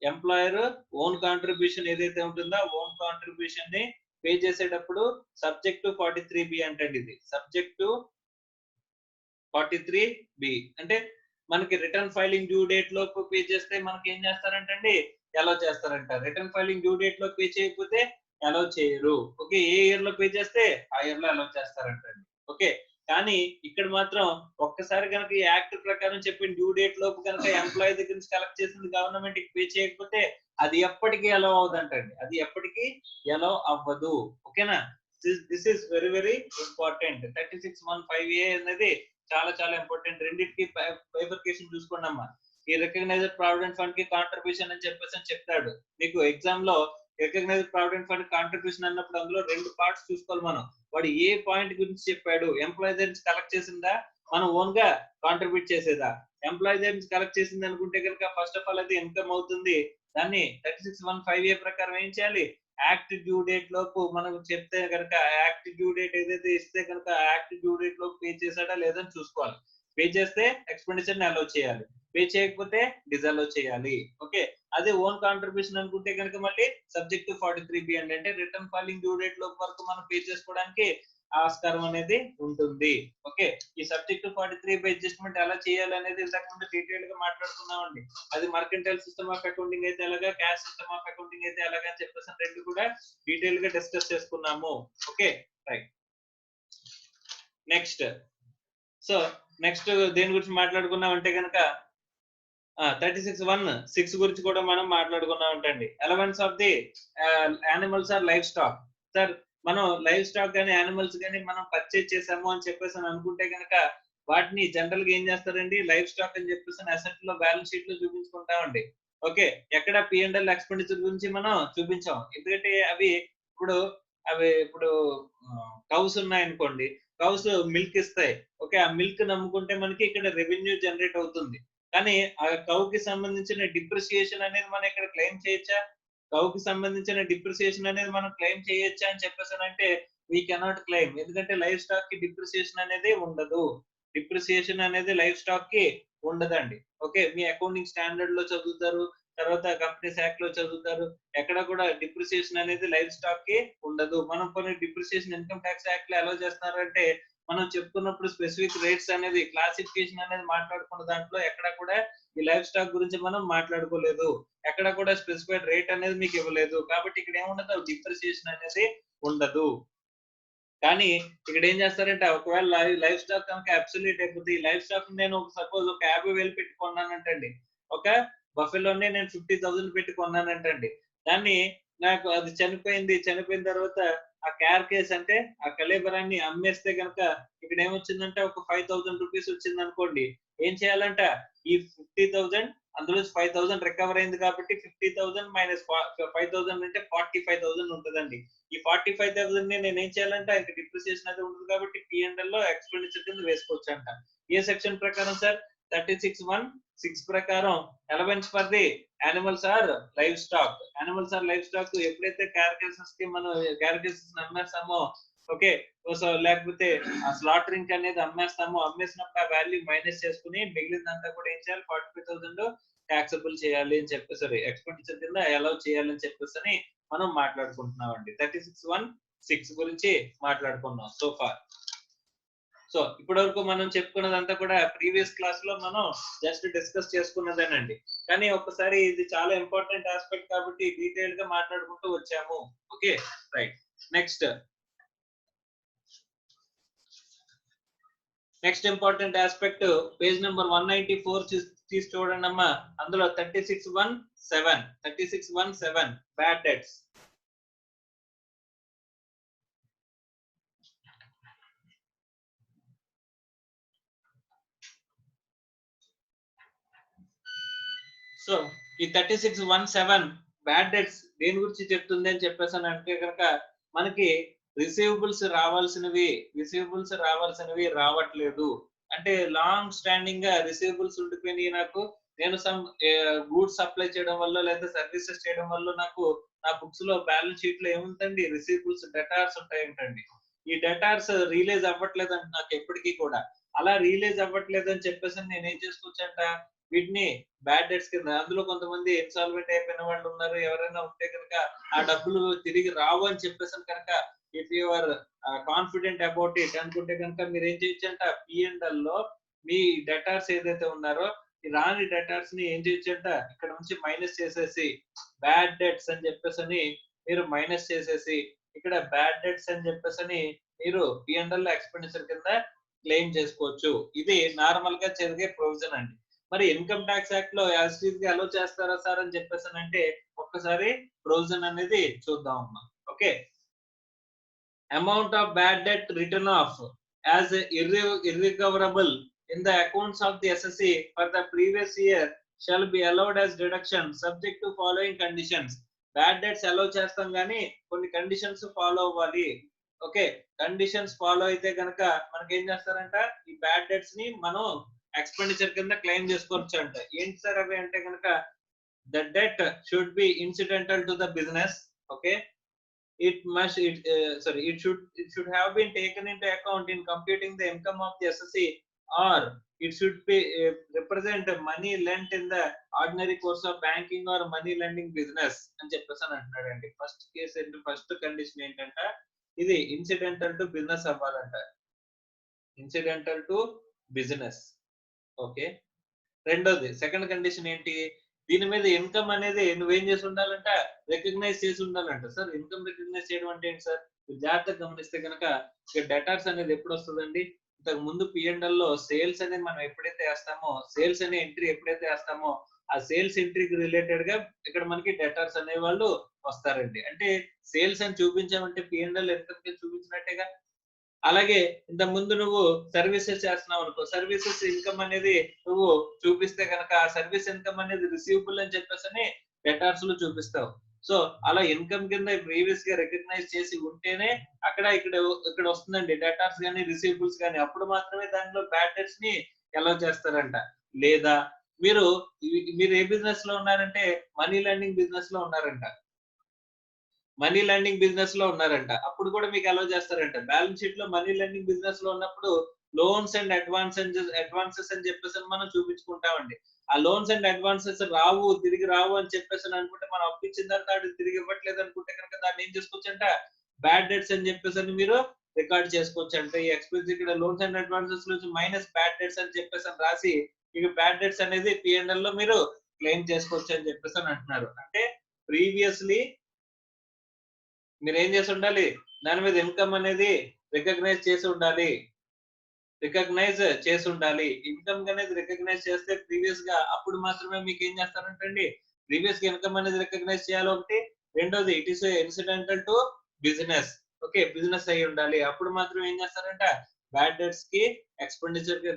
ఎంప్లాయర్ ఓన్ కాంట్రిబ్యూషన్ ఏదైతే ఉంటుందో ఓన్ కాంట్రిబ్యూషన్ ని పే చేసేటప్పుడు సబ్జెక్ట్ టు 43B అంటండి. ఇది సబ్జెక్ట్ టు 43B అంటే మనకి రిటర్న్ ఫైలింగ్ డ్యూ డేట్ లోపు పే చేస్తే మనకి ఏం చేస్తారంటండి, అలౌ చేస్తారంట. రిటర్న్ ఫైలింగ్ డ్యూ డేట్ లో పే చేయకపోతే అలౌ చేయరు. ఓకే, ఏ ఇయర్ లో పే చేస్తే ఆ ఇయర్ లో అలౌ చేస్తారంటండి. ఓకే, కానీ ఇక్కడ మాత్రం ఒక్కసారి కనుక ఈ యాక్ట్ ప్రకారం చెప్పిన డ్యూ డేట్ లోపు కనుక ఎంప్లాయీ దగ్గర నుంచి కలెక్ట్ చేసింది గవర్నమెంట్ కి పే చేయకపోతే అది ఎప్పటికీ అలౌ అవుదంటండి, అది ఎప్పటికీ అలౌ అవ్వదు. ఓకేనా, this is very very important. 36(1)(5)A అనేది చాలా చాలా ఇంపార్టెంట్. రెండింటికి బైఫర్కేషన్ చూసుకోండి అమ్మా. ఈ రికగ్నైజ్డ్ ప్రావిడెంట్ ఫండ్ కి కాంట్రిబ్యూషన్ అని చెప్పేసి చెప్తాడు మీకు ఎగ్జామ్ లో. రికగ్నైజ్డ్ ప్రావిడెంట్ ఫండ్ కాంట్రిబ్యూషన్ అన్నప్పుడు అందులో 2 పార్ట్స్ చూసుకోవాలి మనం. వాడు ఏ పాయింట్ గురించి చెప్పాడు, ఎంప్లాయీ దగ్గర నుంచి కలెక్ట్ చేసిందా, మనం ఓన్ గా కాంట్రిబ్యూట్ చేసేదా. ఎంప్లాయీ దగ్గర నుంచి కలెక్ట్ చేసింది అనుకుంటే కనుక ఫస్ట్ ఆఫ్ ఆల్ అది ఇన్కమ్ అవుతుంది. దాన్ని 36(1)(5)A ప్రకారం ఏం చేయాలి, యాక్ట్ డ్యూ డేట్ లోపు మనం చెప్తే కనుక, యాక్ట్ డ్యూ డేట్ ఏదైతే ఇస్తే కనుక యాక్ట్ డ్యూ డేట్ లోపు పే చేశాడా లేదని చూసుకోవాలి. పే చేస్తే ఎక్స్పెండిచర్ ని అలౌ చేయాలి, పే చేయకపోతే డిజలౌ చేయాలి. ఓకే, అదే ఓన్ కాంట్రిబ్యూషన్ అనుకుంటే కనుక మళ్ళీ సబ్జెక్ట్ టు 43B అండి, అంటే రిటర్న్ ఫైలింగ్ డ్యూ డేట్ లోపు వరకు మనం పే చేసుకోవడానికి ఆస్కారం అనేది ఉంటుంది. ఓకే, ఈ సబ్జెక్ట్ 43 అడ్జస్ట్మెంట్ ఎలా చేయాలి అనేది ఇంతకు ముందు డీటెయిల్ గా మాట్లాడుకున్నామండి. అది మర్కెంటైల్ సిస్టమ్ ఆఫ్ అకౌంటింగ్ అయితే ఎలాగా, క్యాష్ సిస్టమ్ ఆఫ్ అకౌంటింగ్ అయితే ఎలాగా అని చెప్పేసి రెండు కూడా డీటెయిల్ గా డిస్కస్ చేసుకున్నాము. Okay right, next. So next దేని గురించి మాట్లాడుకున్నాం అంటే కనుక 36(1)(6) గురించి కూడా మనం మాట్లాడుకున్నాం అంటండి. Allowance of the animals or life stock. Sir మనం లైఫ్ స్టాక్ గానీ యానిమల్స్ గానీ మనం పర్చేజ్ చేసాము అని చెప్పేసి అనుకుంటే కనుక వాటిని జనరల్ గా ఏం చేస్తారండి, లైఫ్ స్టాక్ అని చెప్పేసి అసెట్ లో బ్యాలెన్స్ షీట్ లో చూపించుకుంటామండి. ఓకే, ఎక్కడ P&L ఎక్స్పెండిచర్ గురించి మనం చూపించాం, ఎందుకంటే ఇప్పుడు కౌస్ ఉన్నాయనుకోండి, కౌస్ మిల్క్ ఇస్తాయి. ఓకే, ఆ మిల్క్ నమ్ముకుంటే మనకి ఇక్కడ రెవెన్యూ జనరేట్ అవుతుంది. కానీ ఆ కౌకి సంబంధించిన డిప్రిసియేషన్ అనేది మనం ఇక్కడ క్లెయిమ్ చేయొచ్చా, కౌకి సంబంధించిన డిప్రిసియేషన్ అనేది మనం క్లెయిమ్ చేయొచ్చా అని చెప్పేసి అంటే వీ కెనాట్ క్లెయిమ్, ఎందుకంటే లైఫ్ స్టాక్ కి డిప్రిసియేషన్ అనేది ఉండదు. డిప్రిసియేషన్ అనేది లైఫ్ స్టాక్ కి ఉండదండి. ఓకే, మీ అకౌంటింగ్ స్టాండర్డ్ లో చదువుతారు, తర్వాత కంపెనీస్ యాక్ట్ లో చదువుతారు, ఎక్కడ కూడా డిప్రిసియేషన్ అనేది లైఫ్ స్టాక్ కి ఉండదు. మనం కొన్ని డిప్రిసియేషన్ ఇన్కమ్ ట్యాక్స్ యాక్ట్ లో ఎలా చేస్తున్నారంటే, మనం చెప్పుకున్నప్పుడు స్పెసిఫిక్ రేట్స్ అనేది, క్లాసిఫికేషన్ అనేది మాట్లాడుకున్న దాంట్లో ఎక్కడ కూడా ఈ లైఫ్ స్టాక్ గురించి మనం మాట్లాడుకోలేదు, ఎక్కడ కూడా స్పెసిఫైడ్ రేట్ అనేది మీకు ఇవ్వలేదు. కాబట్టి ఇక్కడ ఏముండదు, డిప్రిసియేషన్ అనేది ఉండదు. కానీ ఇక్కడ ఏం చేస్తారంటే, ఒకవేళ లైఫ్ స్టాక్ కనుక అబ్సల్యూట్ అయిపోతే, ఈ లైఫ్ స్టాక్ నేను సపోజ్ ఒక 50,000 పెట్టి కొన్నానంటండి, ఒక బఫెలోనే నేను 50,000 పెట్టి కొన్నానంటండి. దాన్ని నాకు అది చనిపోయిన తర్వాత ఆ క్యార్కేస్ అంటే ఆ కళేబరాన్ని అమ్మేస్తే కనుక ఇక్కడ ఏమొచ్చిందంటే ఒక 5,000 రూపీస్ వచ్చింది అనుకోండి. ఏం చేయాలంట, ఈ 50,000 అందులో 5,000 రికవర్ అయింది కాబట్టి 50,000 మైనస్ 5,000 అంటే 45,000 ఉంటుందండి. ఈ 45,000 ని నేను ఏం చేయాలంటే ఇంక డిప్రిసియేషన్ అది ఉండదు కాబట్టి P&L లో ఎక్స్పెండిచర్ కింద వేసుకోవచ్చు అంట. ఏ సెక్షన్ ప్రకారం సార్, 36(1)(6) ప్రకారం allowance for the animals or livestock. Animals or livestock ఎప్పుడైతే క్యారెక్టర్స్ కి మనం క్యారెక్టర్స్ అమ్మేస్తామో, ఓకే, సో లేకపోతే ఆ స్లాటరింగ్ అనేది అమ్మేసినప్పుడు ఆ వాల్యూ మైనస్ చేసుకుని మిగిలినంతా కూడా ఏం చేయాలి, 45,000 ట్యాక్సబుల్ చేయాలి అని చెప్పేసి, ఎక్స్పెండిచర్ కింద అలౌ చేయాలి అని చెప్పేసి మనం మాట్లాడుకుంటున్నాం అండి. 36(1)(6) గురించి మాట్లాడుకున్నాం సో ఫార్. సో ఇప్పటి వరకు మనం చెప్పుకున్నదంతా కూడా ప్రీవియస్ క్లాస్ లో మనం జస్ట్ డిస్కస్ చేసుకున్నదేనండి. కానీ ఒకసారి ఇది చాలా ఇంపార్టెంట్ ఆస్పెక్ట్ కాబట్టి డీటెయిల్ గా మాట్లాడుకుంటూ వచ్చాము. Okay right, next important aspect page number 194 తీసి చూడండి అమ్మా. అందులో 36(1)(7) బ్యాడ్ డెట్స్. సో ఈ 36(1)(7) బ్యాడ్ డెట్స్ దేని గురించి చెప్తుంది అని చెప్పేసి అంటే కనుక, మనకి రిసీవబుల్స్ రావాల్సినవి రావట్లేదు అంటే, లాంగ్ స్టాండింగ్ గా రిసీవబుల్స్ ఉండిపోయినాయి నాకు, నేను సమ్ గూడ్స్ సప్లై చేయడం వల్ల లేదా సర్వీసెస్ చేయడం వల్ల నాకు నా బుక్స్ లో బ్యాలెన్స్ షీట్ లో ఏముంటుంది, రిసీవబుల్స్ డెటార్స్ ఉంటాయంటండి. ఈ డెటార్స్ రియలైజ్ అవ్వట్లేదండి నాకు ఎప్పటికీ కూడా. అలా రియలైజ్ అవ్వట్లేదు అని చెప్పేసి నేను ఏం చేసుకోవచ్చంట, వీటిని బ్యాడ్ డెట్స్ కింద. అందులో కొంతమంది ఇన్సాల్వెంట్ అయిపోయిన వాళ్ళు ఉన్నారు, ఎవరైనా ఉంటే కనుక ఆ డబ్బులు తిరిగి రావు అని చెప్పేసి కనుక, if you are confident about it అనుకుంటే కనుక మీరు ఏం చేయొచ్చు అంట, P&L లో మీ డెటార్స్ ఏదైతే ఉన్నారో ఈ రాని డెటార్స్ ని ఏం చేయొచ్చంట ఇక్కడ నుంచి మైనస్ చేసేసి బ్యాడ్ డెట్స్ అని చెప్పేసి మీరు మైనస్ చేసేసి ఇక్కడ బ్యాడ్ డెట్స్ అని చెప్పేసి మీరు P&L ఎక్స్పెండిచర్ కింద క్లెయిమ్ చేసుకోవచ్చు. ఇది నార్మల్ గా జరిగే ప్రొవిజన్ అండి. మరి ఇన్కమ్ ట్యాక్స్ యాక్ట్ లో యాజ్ ఇట్ ఈస్ గా అలో చేస్తారా సార్ అని చెప్పేసి ఒక్కసారి ప్రొవిజన్ అనేది చూద్దాం అమ్మా. Okay, amount of bad debt written off as irrecoverable in the accounts of the Assessee for the previous year shall be allowed as deduction subject to following conditions. Bad debts allow చేస్తాం కానీ కొన్ని conditions follow అవ్వాలి. Okay, conditions follow అయితే కనుక మనకి ఏం చేస్తారంట ఈ బ్యాడ్ డెట్స్ ని మనం ఎక్స్పెండిచర్ కింద క్లెయిమ్ చేసుకోవచ్చు అంట. ఏంటి సార్ అవి అంటే కనుక the debt should be incidental to the business. Okay, it should have been taken into account in computing the income of the assessee, or it should be represent money lent in the ordinary course of banking or money lending business అని చెప్పేసి అంటున్నాడండి. First case ఏంటి, first condition ఏంటంటే ఇది incidental to business అవ్వాలంట, incidental to business. Okay, రెండోది second condition ఏంటి, దీని మీద ఇన్కమ్ అనేది నువ్వేం చేసి ఉండాలంట రికగ్నైజ్ చేసి ఉండాలంట. సార్ ఇన్కమ్ రికగ్నైజ్ చేయడం అంటే ఏంటి సార్, జాగ్రత్తగా గమనిస్తే కనుక ఇక డెటార్స్ అనేది ఎప్పుడు వస్తుందండి, ఇంతకు ముందు P&L లో సేల్స్ అనేది మనం ఎప్పుడైతే వేస్తామో, సేల్స్ అనే ఎంట్రీ ఎప్పుడైతే వేస్తామో ఆ సేల్స్ ఎంట్రీకి రిలేటెడ్ గా ఇక్కడ మనకి డెటార్స్ అనే వాళ్ళు వస్తారండి. అంటే సేల్స్ అని చూపించామంటే P&L ఇన్కమ్ కి చూపించినట్టేగా. అలాగే ఇంత ముందు నువ్వు సర్వీసెస్ చేస్తున్నావు అనుకో, సర్వీసెస్ ఇన్కమ్ అనేది నువ్వు చూపిస్తే కనుక ఆ సర్వీస్ ఇన్కమ్ అనేది రిసీవబుల్ అని చెప్పేసి డెటార్స్ లో చూపిస్తావు. సో అలా ఇన్కమ్ కింద ప్రీవియస్ గా రికగ్నైజ్ చేసి ఉంటేనే ఇక్కడ వస్తుందండి డెటార్స్ కానీ రిసీవబుల్స్ కానీ. అప్పుడు మాత్రమే దానిలో బ్యాడ్ డెట్స్ ని అలౌ చేస్తారంట. లేదా మీరు ఏ బిజినెస్ లో ఉన్నారంటే మనీ లెండింగ్ బిజినెస్ లో ఉన్నారంట, మనీ లెండింగ్ బిజినెస్ లో ఉన్నారంట, అప్పుడు కూడా మీకు అలౌ చేస్తారంట. బ్యాలెన్స్ షీట్ లో మనీ లెండింగ్ బిజినెస్ లో ఉన్నప్పుడు లోన్స్ అండ్ అడ్వాన్సెస్ అని చెప్పేసి మనం చూపించుకుంటామండి. ఆ లోన్స్ అండ్ అడ్వాన్సెస్ తిరిగి రావు అని చెప్పేసి అనుకుంటే, మనం అప్పు ఇచ్చిన తర్వాత తిరిగి ఇవ్వట్లేదు అనుకుంటే కనుక దాన్ని ఏం చేసుకోవచ్చు అంట బ్యాడ్ డెట్స్ అని చెప్పేసి మీరు రికార్డ్ చేసుకోవచ్చు అంటే. ఈ ఎక్స్పెన్స్ ఇక్కడ లోన్స్ అండ్ అడ్వాన్సెస్ నుంచి మైనస్ బ్యాడ్ డెట్స్ అని చెప్పేసి రాసి ఇక బ్యాడ్ డెట్స్ అనేది P&L లో మీరు క్లెయిమ్ చేసుకోవచ్చు అని చెప్పేసి అంటున్నారు. అంటే ప్రీవియస్లీ మీరు ఏం చేసి ఉండాలి, దాని మీద ఇన్కమ్ అనేది రికగ్నైజ్ చేసి ఉండాలి, ఇన్కమ్ అనేది రికగ్నైజ్ చేస్తే ప్రీవియస్ గా అప్పుడు మాత్రమే మీకు ఏం చేస్తారంటండి ప్రీవియస్ గా ఇన్కమ్ అనేది రికగ్నైజ్ చేయాలి ఒకటి. రెండోది it is incidental to business. Okay, business అయి ఉండాలి. అప్పుడు మాత్రం ఏం చేస్తారంట బ్యాడ్ డెట్స్ కి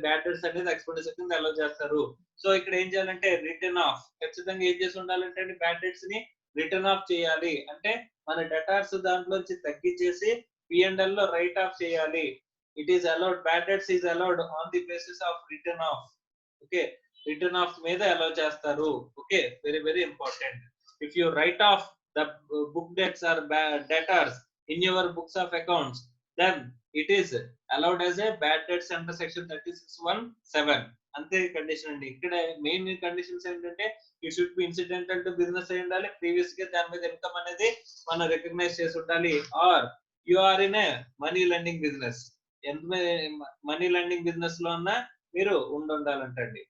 బ్యాడ్ డెట్స్ అనేది ఎక్స్పెండిచర్ కింద అలౌ చేస్తారు. సో ఇక్కడ ఏం చేయాలంటే రిటర్న్ ఆఫ్, ఖచ్చితంగా ఏం చేసి ఉండాలంటే బ్యాడ్ డెట్స్ ని రిటర్న్ ఆఫ్ చేయాలి. అంటే మన డెటార్స్ దాంట్లోంచి తగ్గించేసి P&L లో రైట్ ఆఫ్ చేయాలి. It is allowed, bad debts is allowed on the basis of written off. Okay, written off మీద అలౌ చేస్తారు. Okay, very very important. If you write off the book debts or debtors in your books of accounts, then it is allowed as a bad debts under section 36(1)(7). అంతే condition అండి. ఇక్కడ main conditions ఏంటంటే it should be incidental to business అయి ఉండాలి, previous గా దాని మీద income అనేది మనం రికగ్నైజ్ చేసి ఉండాలి, or you are in a money lending business. Money lending business లో ఉన్న మీరు ఉండాలంటండి,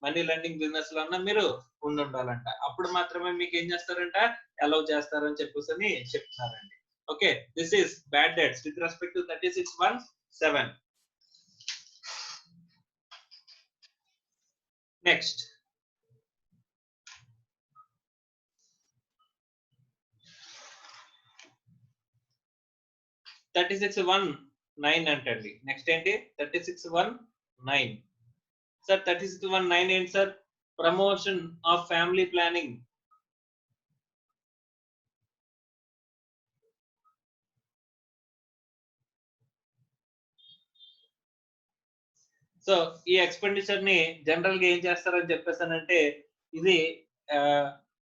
మనీ లెండింగ్ బిజినెస్ లో ఉన్న మీరు ఉండాలంట. అప్పుడు మాత్రమే మీకు ఏం చేస్తారంట అలౌ చేస్తారని చెప్పేసి చెప్తున్నారండి. Okay, this is bad debts with respect to 36(1)(7). Next 36(1)(9) అంటండి. నెక్స్ట్ ఏంటి 36(1)(9). సార్ 36(1)(9) ఏంటి sir, promotion of family planning. So ఈ ఎక్స్పెండిచర్ ని జనరల్ గా ఏం చేస్తారని చెప్పేసానంటే ఇది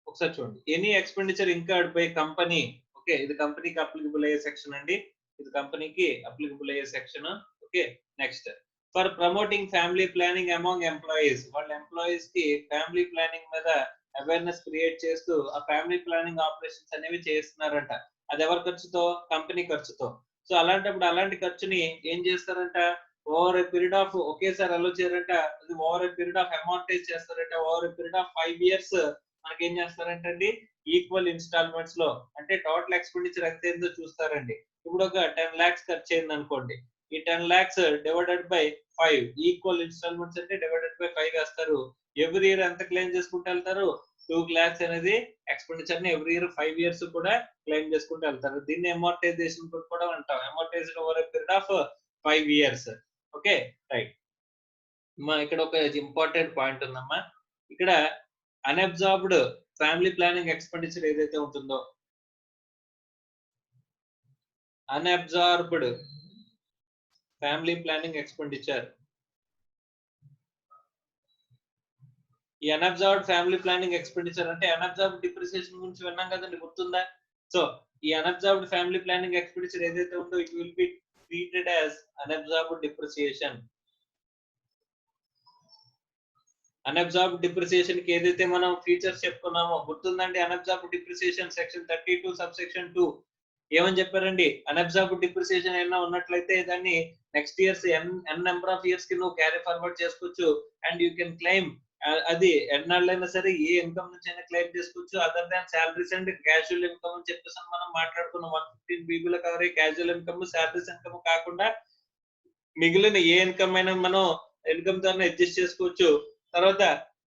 ఒకసారి చూడండి, any expenditure incurred by company. Okay, ఇది కంపెనీకి అప్లికబుల్ అయ్యే సెక్షన్ అండి, ఇది కంపెనీకి అప్లికబుల్ అయ్యే section. Okay, next for promoting family planning among employees. వాళ్ళ ఎంప్లాయీస్ కి ఫ్యామిలీ ప్లానింగ్ మీద అవేర్నెస్ క్రియేట్ చేస్తూ ఆ ఫ్యామిలీ ప్లానింగ్ ఆపరేషన్స్ అనేవి చేస్తున్నారంట. అది ఎవరి ఖర్చుతో, కంపెనీ ఖర్చుతో. సో అలాంటప్పుడు అలాంటి ఖర్చుని ఏం చేస్తారంట ఓవర్ ఏ పీరియడ్ ఆఫ్ ఒకేసారి అలో చేయరంట, అది ఓవర్ ఏ పీరియడ్ ఆఫ్ అమౌంటైజ్ చేస్తారంట, over a period of 5 years మనకి ఏం చేస్తారంటే అండి ఈక్వల్ ఇన్స్టాల్మెంట్స్ లో అంటే టోటల్ ఎక్స్పెండిచర్ ఎంత అయిందో చూస్తారండి. ఇప్పుడు ఒక 10 lakhs ఖర్చు అయింది అనుకోండి, ఈ 10 lakhs divided by 5 equal instalments అంటే డివైడెడ్ బై 5 వేస్తారు. ఎవ్రీ ఇయర్ ఎంత క్లెయిమ్ చేసుకుంటూ వెళ్తారు, 2 lakhs అనేది ఎక్స్పెండిచర్ ని ఎవ్రీ ఇయర్ 5 years కూడా క్లెయిమ్ చేసుకుంటూ వెళ్తారు. దీన్ని అమోర్టైజేషన్ కూడా అంటాం, amortized over a period of 5 years. Okay right. ఇక్కడ ఒక ఇంపార్టెంట్ పాయింట్ ఉందమ్మా. ఇక్కడ అన్అబ్జార్బ్డ్ ఫ్యామిలీ ప్లానింగ్ ఎక్స్పెండిచర్ ఏదైతే ఉంటుందో, అన్అబ్జార్బ్డ్ ఫ్యామిలీ ప్లానింగ్ ఎక్స్పెండిచర్, ఈ అన్అబ్జార్బ్డ్ ఫ్యామిలీ ప్లానింగ్ ఎక్స్పెండిచర్ అంటే అన్అబ్జార్బ్డ్ డిప్రిసియేషన్ గురించి విన్నాం కదండి, గుర్తుందా? సో ఈ అన్అబ్జార్బ్డ్ ఫ్యామిలీ ప్లానింగ్ ఎక్స్పెండిచర్ ఏదైతే ఉందో it will be treated as unabsorbed depreciation. Unabsorbed depreciation కి ఏదైతే మనం ఫీచర్స్ చెప్పుకున్నామో గుర్తుందండి? Unabsorbed depreciation section 32 sub section 2 ఏమని చెప్పారండి? అన్అబ్జార్బ్డ్ డిప్రిసియేషన్ ఏమైనా ఉన్నట్లయితే దాన్ని next years n number of years కి నువ్వు క్యారీ ఫార్వర్డ్ చేసుకోవచ్చు అండ్ యూ కెన్ క్లెయిమ్. అది ఎన్నాళ్ళైనా సరే ఏ ఇన్కమ్ నుంచి అయినా క్లెయిమ్ చేసుకోవచ్చు other than salaries and casual income అని చెప్పేసి మనం మాట్లాడుకున్నాం. 115 BB లో కవర్ అయ్యే క్యాజువల్ ఇన్కమ్ సాలరీస్ ఇన్కమ్ కాకుండా మిగిలిన ఏ ఇన్కమ్ అయినా మనం ఇన్కమ్ తో అడ్జస్ట్ చేసుకోవచ్చు. తర్వాత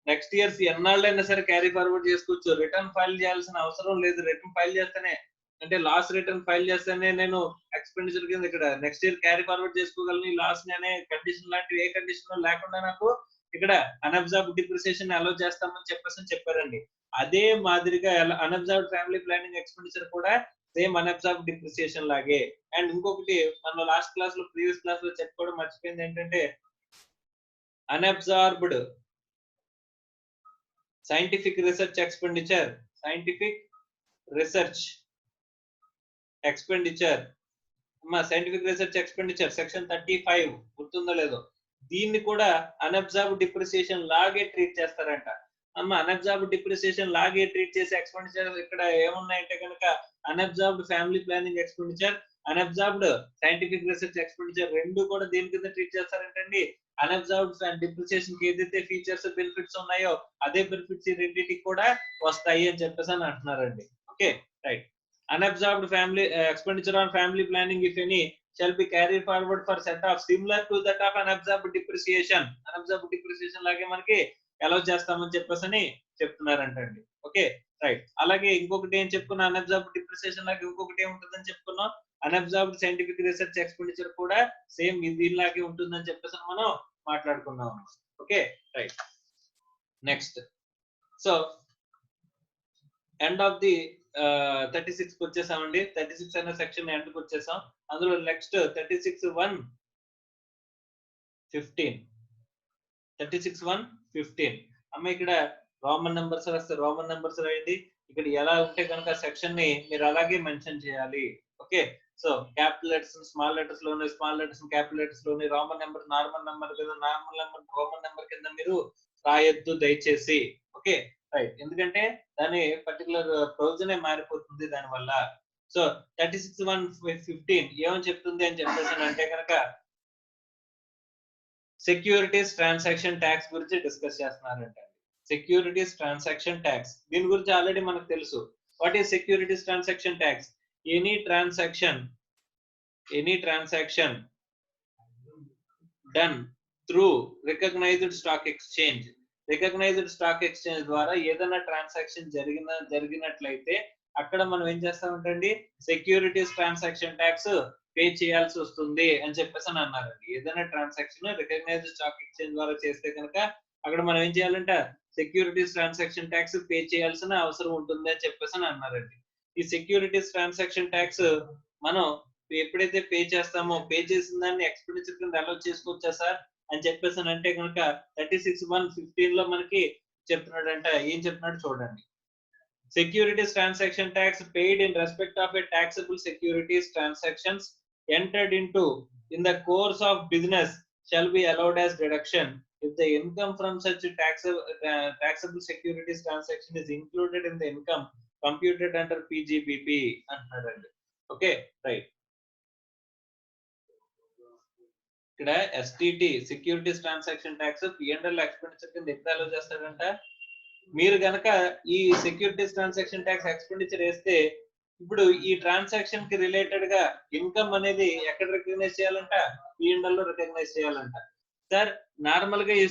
నెక్స్ట్ ఇయర్స్ ఎన్నాళ్ళైనా సరే క్యారీ ఫార్వర్డ్ చేసుకోవచ్చు. రిటర్న్ ఫైల్ చేయాల్సిన అవసరం లేదు. రిటర్న్ ఫైల్ చేస్తేనే అంటే లాస్ రిటర్న్ ఫైల్ చేస్తేనే నేను ఎక్స్పెండిచర్ కింద ఇక్కడ నెక్స్ట్ ఇయర్ క్యారీ ఫార్వర్డ్ చేసుకోగలను. లాస్ అనే కండిషన్ లాంటివి ఏ కండిషన్ లేకుండా నాకు ఇక్కడ అన్అబ్జార్బ్డ్ డిప్రిసియేషన్ అలౌ చేస్తామని చెప్పేసి చెప్పారండి. అదే మాదిరిగా అన్అబ్జార్బ్డ్ ఫ్యామిలీ ప్లానింగ్ ఎక్స్పెండిచర్ కూడా సేమ్ అన్అబ్జార్బ్డ్ డిప్రిసియేషన్ లాగే. అండ్ ఇంకొకటి మనం లాస్ట్ క్లాస్ లో ప్రీవియస్ క్లాస్ లో చెప్పుకోవడం మర్చిపోయింది ఏంటంటే unabsorbed scientific research expenditure, scientific research expenditure scientific research expenditure section 35 గుర్తుందో లేదో, దీన్ని కూడా అన్అబ్జార్బ్డ్ డిప్రిసియేషన్ లాగే ట్రీట్ చేస్తారంట. అన్అబ్జార్బ్డ్ డిప్రిసియేషన్ లాగే ట్రీట్ చేసే ఎక్స్పెండిచర్ ఇక్కడ ఏమున్నాయంటే కనుక unabsorbed family planning expenditure, unabsorbed scientific research expenditure రెండు కూడా దీని కింద ట్రీట్ చేస్తారంటండి. అన్అబ్జార్బ్డ్ డిప్రిసియేషన్ కి ఏదైతే ఫీచర్స్ బెనిఫిట్స్ ఉన్నాయో అదే బెనిఫిట్స్ ఈ రెండింటికి కూడా వస్తాయి అని చెప్పేసి అని అంటున్నారండి. Okay right. Unabsorbed family expenditure on family planning, if any, shall be carried forward for set off similar to that of unabsorbed depreciation. Unabsorbed depreciation లాగే మనకి అలౌ చేస్తామని చెప్పేసి చెప్తున్నారంటండి. Okay right. అలాగే ఇంకొకటి ఏం చెప్పుకున్నా, unabsorbed depreciation లాగే ఇంకొకటి ఏముంటుందని చెప్పుకున్నాం, unabsorbed scientific research expenditure కూడా సేమ్ దీనిలాగే ఉంటుందని చెప్పేసి మనం మాట్లాడుకున్నాం. Okay right. Next so end of the 36 కి వచ్చేసామండి. 36 అనే సెక్షన్ ఎండ్ కి వచ్చేసాం. అందులో నెక్స్ట్ 36(1)(15) అమ్మ ఇక్కడ రోమన్ నెంబర్స్ రాస్తే రోమన్ నెంబర్స్ రాయండి. ఇక్కడ ఎలా ఉంటే కనుక సెక్షన్ ని మీరు అలాగే మెన్షన్ చేయాలి. Okay so capital letters small letters లోనే, స్మాల్ లెటర్స్ క్యాపిటల్ లెటర్స్ లోనే, రోమన్ నెంబర్ నార్మల్ నెంబర్ కింద, నార్మల్ నెంబర్ రోమన్ నెంబర్ కింద మీరు రాయొద్దు దయచేసి. Okay right. ఎందుకంటే దాని పర్టికులర్ ప్రొవిజన్ మారిపోతుంది దాని వల్ల. సో 36(1)(15) ఏమని చెప్తుంది అని చెప్పేసి అంటే కనుక సెక్యూరిటీస్ ట్రాన్సాక్షన్ ట్యాక్స్ గురించి డిస్కస్ చేస్తున్నారంట. సెక్యూరిటీస్ ట్రాన్సాక్షన్ ట్యాక్స్ దీని గురించి ఆల్రెడీ మనకు తెలుసు. What is securities transaction tax? Any transaction done through recognised stock exchange. Recognised stock exchange ద్వారా ఏదైనా ట్రాన్సాక్షన్ జరిగినట్లయితే అక్కడ మనం ఏం చేస్తామంటండి, సెక్యూరిటీస్ ట్రాన్సాక్షన్ ట్యాక్స్ పే చేయాల్సి వస్తుంది అని చెప్పేసి అని అన్నారండి. ఏదైనా ట్రాన్సాక్షన్ రికగ్నైజ్డ్ స్టాక్ ఎక్స్చేంజ్ ద్వారా చేస్తే కనుక అక్కడ మనం ఏం చేయాలంట, సెక్యూరిటీస్ ట్రాన్సాక్షన్ ట్యాక్స్ పే చేయాల్సిన అవసరం ఉంటుంది అని చెప్పేసి అని అన్నారండి. ఈ సెక్యూరిటీస్ ట్రాన్సాక్షన్ ట్యాక్స్ మనం ఎప్పుడైతే పే చేస్తామో పే చేసిన దాన్ని ఎక్స్పెండిచర్ కింద అలౌ చేసుకోవచ్చా సార్ అని చెప్పేసి అంటే కనుక 36(1)(15) లో మనకి చెప్తున్నాడంట. ఏం చెప్తున్నాడు చూడండి. Securities transaction tax paid in respect of a taxable securities transactions entered into in the course of business shall be allowed as deduction if the income from such taxable securities transaction is included in the income computed under Pgbp అంటున్నారండి. Okay right. ఇక్కడ STT securities transaction tax P&L expenditure కింద ఎప్పుడు అలో చేస్తాడంట, మీరు గనక ఈ securities transaction tax expenditure వేస్తే ఇప్పుడు ఈ ట్రాన్సాక్షన్ కి రిలేటెడ్ గా ఇన్కమ్ అనేది ఎక్కడ రికగ్నైజ్ చేయాలంట, P&L లో రికగ్నైజ్ చేయాలంట. సార్ నార్మల్ గా ఈ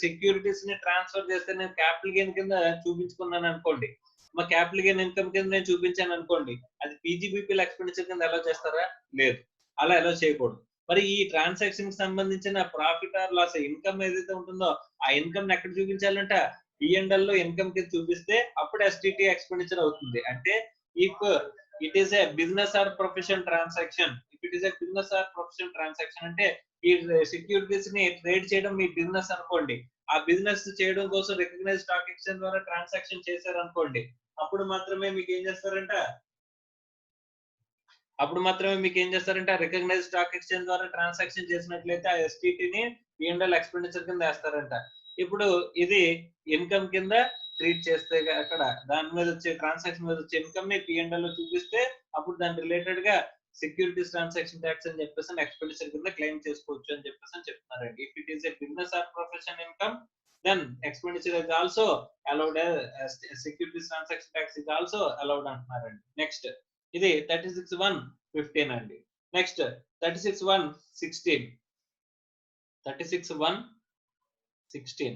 సెక్యూరిటీస్ ని ట్రాన్స్ఫర్ చేస్తే నేను క్యాపిటల్ గెయిన్ కింద చూపించుకున్నాను అనుకోండి, మా క్యాపిటల్ గెయిన్ ఇన్కమ్ కింద నేను చూపించాను అనుకోండి, అది Pgbp ఎక్స్పెండిచర్ కింద ఎలా చేస్తారా, లేదు, అలా ఎలా చేయకూడదు. మరి ఈ ట్రాన్సాక్షన్ కి సంబంధించిన ప్రాఫిట్ ఆర్ లాస్ ఇన్కమ్ ఏదైతే ఉంటుందో ఆ ఇన్కమ్ ఎక్కడ చూపించాలంట, P&L లో ఇన్కమ్ కింద చూపిస్తే అప్పుడు ఎస్టిటి ఎక్స్పెండిచర్ అవుతుంది. అంటే if it is a business or profession transaction, if it is a business or profession transaction అంటే ఈ సెక్యూరిటీస్ ని ట్రేడ్ చేయడం మీ బిజినెస్ అనుకోండి, ఆ బిజినెస్ చేయడం కోసం రికగ్నైజ్ స్టాక్ ఎక్స్చేంజ్ ద్వారా ట్రాన్సాక్షన్ చేశారు అనుకోండి, అప్పుడు మాత్రమే మీకు ఏం చేస్తారంట, రికగ్నైజ్ స్టాక్ ఎక్స్చేంజ్ ద్వారా ట్రాన్సాక్షన్ చేసినట్లయితే ఆ ఎస్టిటిని P&L ఎక్స్పెండిచర్ కింద వేస్తారంట. ఇప్పుడు ఇది ఇన్కమ్ కింద ట్రీట్ చేస్తే అక్కడ దాని మీద వచ్చే ట్రాన్సాక్షన్ మీద వచ్చే ఇన్కమ్ ని P&L లో చూపిస్తే అప్పుడు దాని రిలేటెడ్ గా సెక్యూరిటీస్ ట్రాన్సాక్షన్ ట్యాక్స్ అని చెప్పేసి ఎక్స్పెండిచర్ కింద క్లెయిమ్ చేసుకోవచ్చు అని చెప్పేసి చెప్తున్నారండి. If it is a business or profession income then expenditure is also allowed, securities transaction tax is also allowed అంటున్నారండి. నెక్స్ట్ ఇది 36(1)(15) అండి. నెక్స్ట్ 36(1)(16), 36(1)(16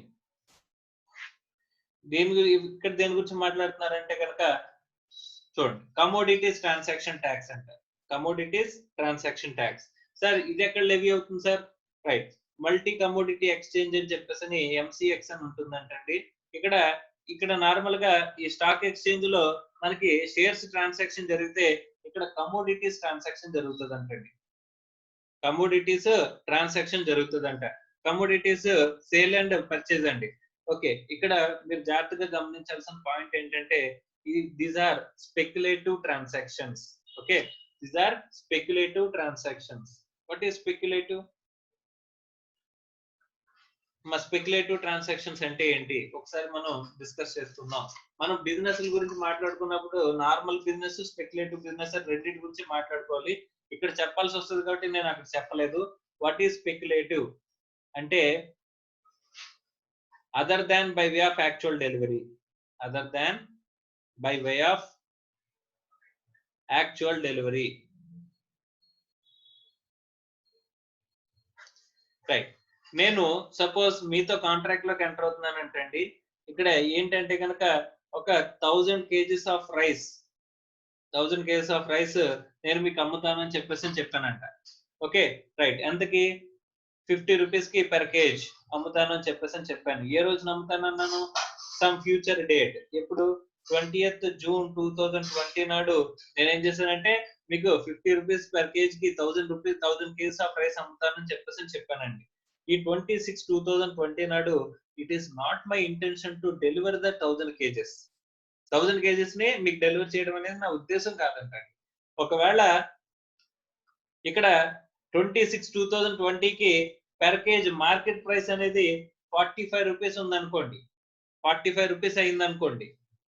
ఇక్కడ దేని గురించి మాట్లాడుతున్నారంటే కనుక చూడండి, కమోడిటీస్ ట్రాన్సాక్షన్ ట్యాక్స్ అంట. కమోడిటీస్ ట్రాన్సాక్షన్ ట్యాక్స్ సార్ ఇది ఎక్కడ లెవీ అవుతుంది sir, right, multi commodity exchange అని చెప్పేసి MCX అని ఉంటుందంటండి. ఇక్కడ నార్మల్ గా ఈ స్టాక్ ఎక్స్చేంజ్ లో మనకి షేర్స్ ట్రాన్సాక్షన్ జరిగితే ఇక్కడ కమోడిటీస్ ట్రాన్సాక్షన్ జరుగుతుందంటండి. కమోడిటీస్ ట్రాన్సాక్షన్ జరుగుతుందంట. కమోడిటీస్ సేల్ అండ్ పర్చేజ్ అండి. ఓకే, ఇక్కడ మీరు జాగ్రత్తగా గమనించాల్సిన పాయింట్ ఏంటంటే these are speculative transactions. Okay, these are speculative transactions. What is speculative? మా స్పెక్యులేటివ్ ట్రాన్సాక్షన్స్ అంటే ఏంటి ఒకసారి మనం డిస్కస్ చేస్తున్నాం. మనం బిజినెస్ గురించి మాట్లాడుకున్నప్పుడు నార్మల్ బిజినెస్, స్పెక్యులేటివ్ బిజినెస్ రెండింటి గురించి మాట్లాడుకోవాలి. ఇక్కడ చెప్పాల్సి వస్తుంది కాబట్టి నేను అక్కడ చెప్పలేదు. వాట్ ఈస్ స్పెక్యులేటివ్ అంటే other than by way of actual delivery, other than by way of actual delivery, right. నేను సపోజ్ మీతో కాంట్రాక్ట్ లోకి ఎంటర్ అవుతున్నానంటే అండి, ఇక్కడ ఏంటంటే కనుక ఒక 1000 kgs of rice, 1000 kgs of rice నేను మీకు అమ్ముతానని చెప్పేసి చెప్పానంట. ఓకే, రైట్, ఎంతకి 50 రూపీస్ కి per kg అమ్ముతాను అని చెప్పేసి చెప్పాను. ఏ రోజున అమ్ముతానన్నాను, సమ్ ఫ్యూచర్ డేట్, ఎప్పుడు 20th June 2020 నాడు నేనేం చేశానంటే మీకు 50 రూపీస్ per kg కి 1000 kgs ఆఫ్ రైస్ అమ్ముతానని చెప్పేసి చెప్పానండి. ఈ 26/2020 నాడు it is not my intention to deliver the 1000 kgs. 1000 kgs ని మీకు డెలివర్ చేయడం అనేది నా ఉద్దేశం కాదంట. ఒకవేళ ఇక్కడ 26/2020కి per kg మార్కెట్ ప్రైస్ అనేది 45 రూపీస్ ఉందనుకోండి, 45 రూపీస్ అయింది అనుకోండి,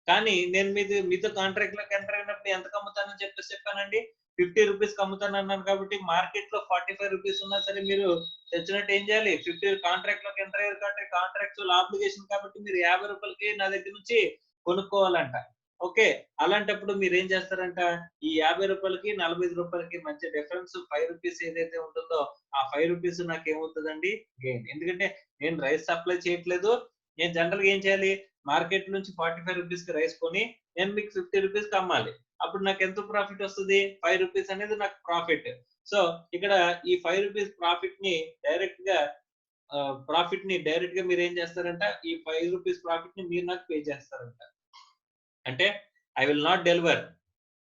కానీ నేను మీతో కాంట్రాక్ట్ లోకి ఎంటర్ అయినప్పుడు ఎంత అమ్ముతానని చెప్పానండి, 50 రూపీస్ అమ్ముతాను అన్నాను. కాబట్టి మార్కెట్ లో 45 రూపీస్ ఉన్నా సరే మీరు తెచ్చినట్టు ఏం చేయాలి, 50 కాంట్రాక్ట్ లోకి ఎంటర్ అయ్యారు కాబట్టి కాంట్రాక్చువల్ ఆబ్లిగేషన్ కాబట్టి మీరు 50 రూపాయలకి నా దగ్గర నుంచి కొనుక్కోవాలంట. ఓకే, అలాంటప్పుడు మీరు ఏం చేస్తారంట, ఈ 50 రూపాయలకి 45 రూపాయలకి మధ్య డిఫరెన్స్ 5 రూపీస్ ఏదైతే ఉంటుందో ఆ 5 రూపీస్ నాకు ఏమవుతుందండి, గెయిన్. ఎందుకంటే నేను రైస్ సప్లై చేయట్లేదు, నేను జనరల్ గా ఏం చేయాలి, మార్కెట్ నుంచి 45 రూపీస్ కి రైస్ కొని నేను మీకు 50 రూపీస్ కి అమ్మాలి. అప్పుడు నాకు ఎంత ప్రాఫిట్ వస్తుంది, 5 రూపీస్ అనేది నాకు ప్రాఫిట్. సో ఇక్కడ ఈ 5 రూపీస్ ప్రాఫిట్ ని డైరెక్ట్ గా మీరు ఏం చేస్తారంట, ఈ 5 రూపీస్ ప్రాఫిట్ ని మీరు నాకు పే చేస్తారంట. అంటే I will not deliver,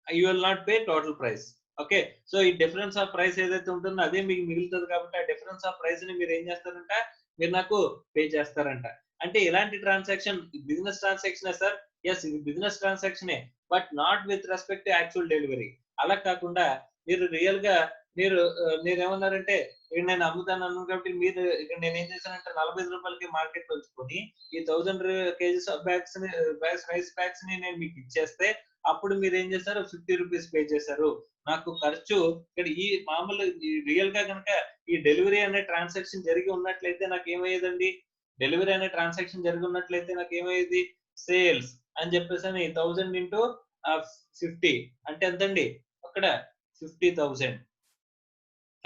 you will not pay total price. Okay, so ఈ డిఫరెన్స్ ఆఫ్ ప్రైస్ ఏదైతే ఉంటుందో అదే మీకు మిగులుతుంది కాబట్టి ఆ డిఫరెన్స్ ఆఫ్ ప్రైస్ ని మీరు ఏం చేస్తారంట, మీరు నాకు పే చేస్తారంట. అంటే ఇలాంటి transaction business transaction sir, yes ఇది బిజినెస్ ట్రాన్సాక్షనే, but not with respect to actual delivery. అలా కాకుండా మీరు రియల్ గా మీరేమన్నారంటే ఇక్కడ నేను అమ్ముతాను అన్నాను కాబట్టి మీరు ఇక్కడ నేను ఏం చేశానంటే 45 రూపాయలకి మార్కెట్ లో ఉంచుకొని ఈ 1000 kgs ఆఫ్ రైస్ బ్యాగ్స్ ని నేను మీకు ఇచ్చేస్తే అప్పుడు మీరు ఏం చేస్తారు, 50 రూపీస్ పే చేశారు. నాకు ఖర్చు ఇక్కడ ఈ మామూలు రియల్ గా కనుక ఈ ఈ డెలివరీ అనే ట్రాన్సాక్షన్ జరిగి ఉన్నట్లయితే నాకు ఏమయ్యేదండి, డెలివరీ అనే ట్రాన్సాక్షన్ జరిగి ఉన్నట్లయితే నాకు ఏమయ్యేది, సేల్స్ అని చెప్పేసి అని 1000 ఇంటూ 50 అంటే ఎంతండి, అక్కడ 50,000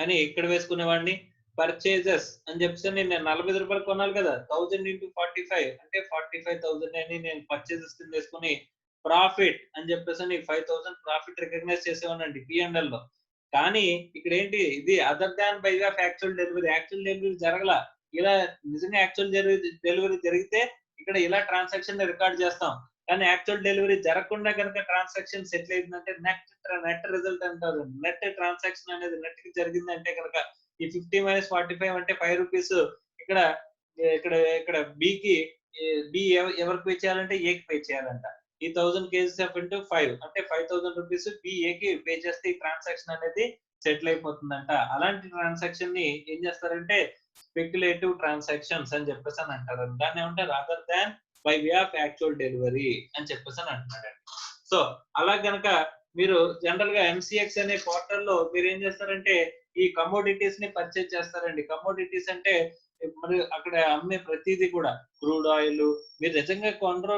అని ఇక్కడ వేసుకునేవాడిని. పర్చేజెస్ అని చెప్పేసి నేను 45 రూపాయలు కొనాలి కదా, 1000 ఇంటూ 45 అంటే 45,000 అని నేను పర్చేజెస్ కింద వేసుకుని, ప్రాఫిట్ అని చెప్పేసి 5,000 ప్రాఫిట్ రికగ్నైజ్ చేసేవాడినండి P&L లో. కానీ ఇక్కడ ఏంటి, ఇది other than by of actual delivery, actual delivery జరగల. ఇలా నిజంగా యాక్చువల్ డెలివరీ జరిగితే ఇక్కడ ఇలా ట్రాన్సాక్షన్ రికార్డ్ చేస్తాం. కానీ యాక్చువల్ డెలివరీ జరగకుండా కనుక ట్రాన్సాక్షన్ సెటిల్ అయిందంటే నెట్ రిజల్ట్ అంటారు. నెట్ ట్రాన్సాక్షన్ అనేది నెట్ కి జరిగిందంటే కనుక ఈ 50 - 45 అంటే 5 రూపీస్ ఇక్కడ ఇక్కడ ఇక్కడ బికి, బి ఎవరికి పే చేయాలంటే ఏకి పే చేయాలంట. ఈ 1000 కేజీస్ ఆఫ్ ఇంటూ 5 అంటే 5,000 రూపీస్ బిఏకి పే చేస్తే ఈ ట్రాన్సాక్షన్ అనేది సెటిల్ అయిపోతుందంట. అలాంటి ట్రాన్సాక్షన్ ని ఏం చేస్తారంటే స్పెక్యులేటివ్ ట్రాన్సాక్షన్స్ అని చెప్పేసి అని అంటారు. దాన్ని ఏమంటారు, other than by way of actual delivery అని చెప్పేసి అని అంటున్నాడండి. సో అలా గనక మీరు జనరల్ గా ఎంసీఎక్స్ అనే పోర్టల్ లో మీరు ఏం చేస్తారంటే ఈ కమోడిటీస్ ని పర్చేజ్ చేస్తారండి. కమోడిటీస్ అంటే మరి అక్కడ అమ్మే ప్రతిదీ కూడా క్రూడ్ ఆయిల్, మీరు నిజంగా కొనరు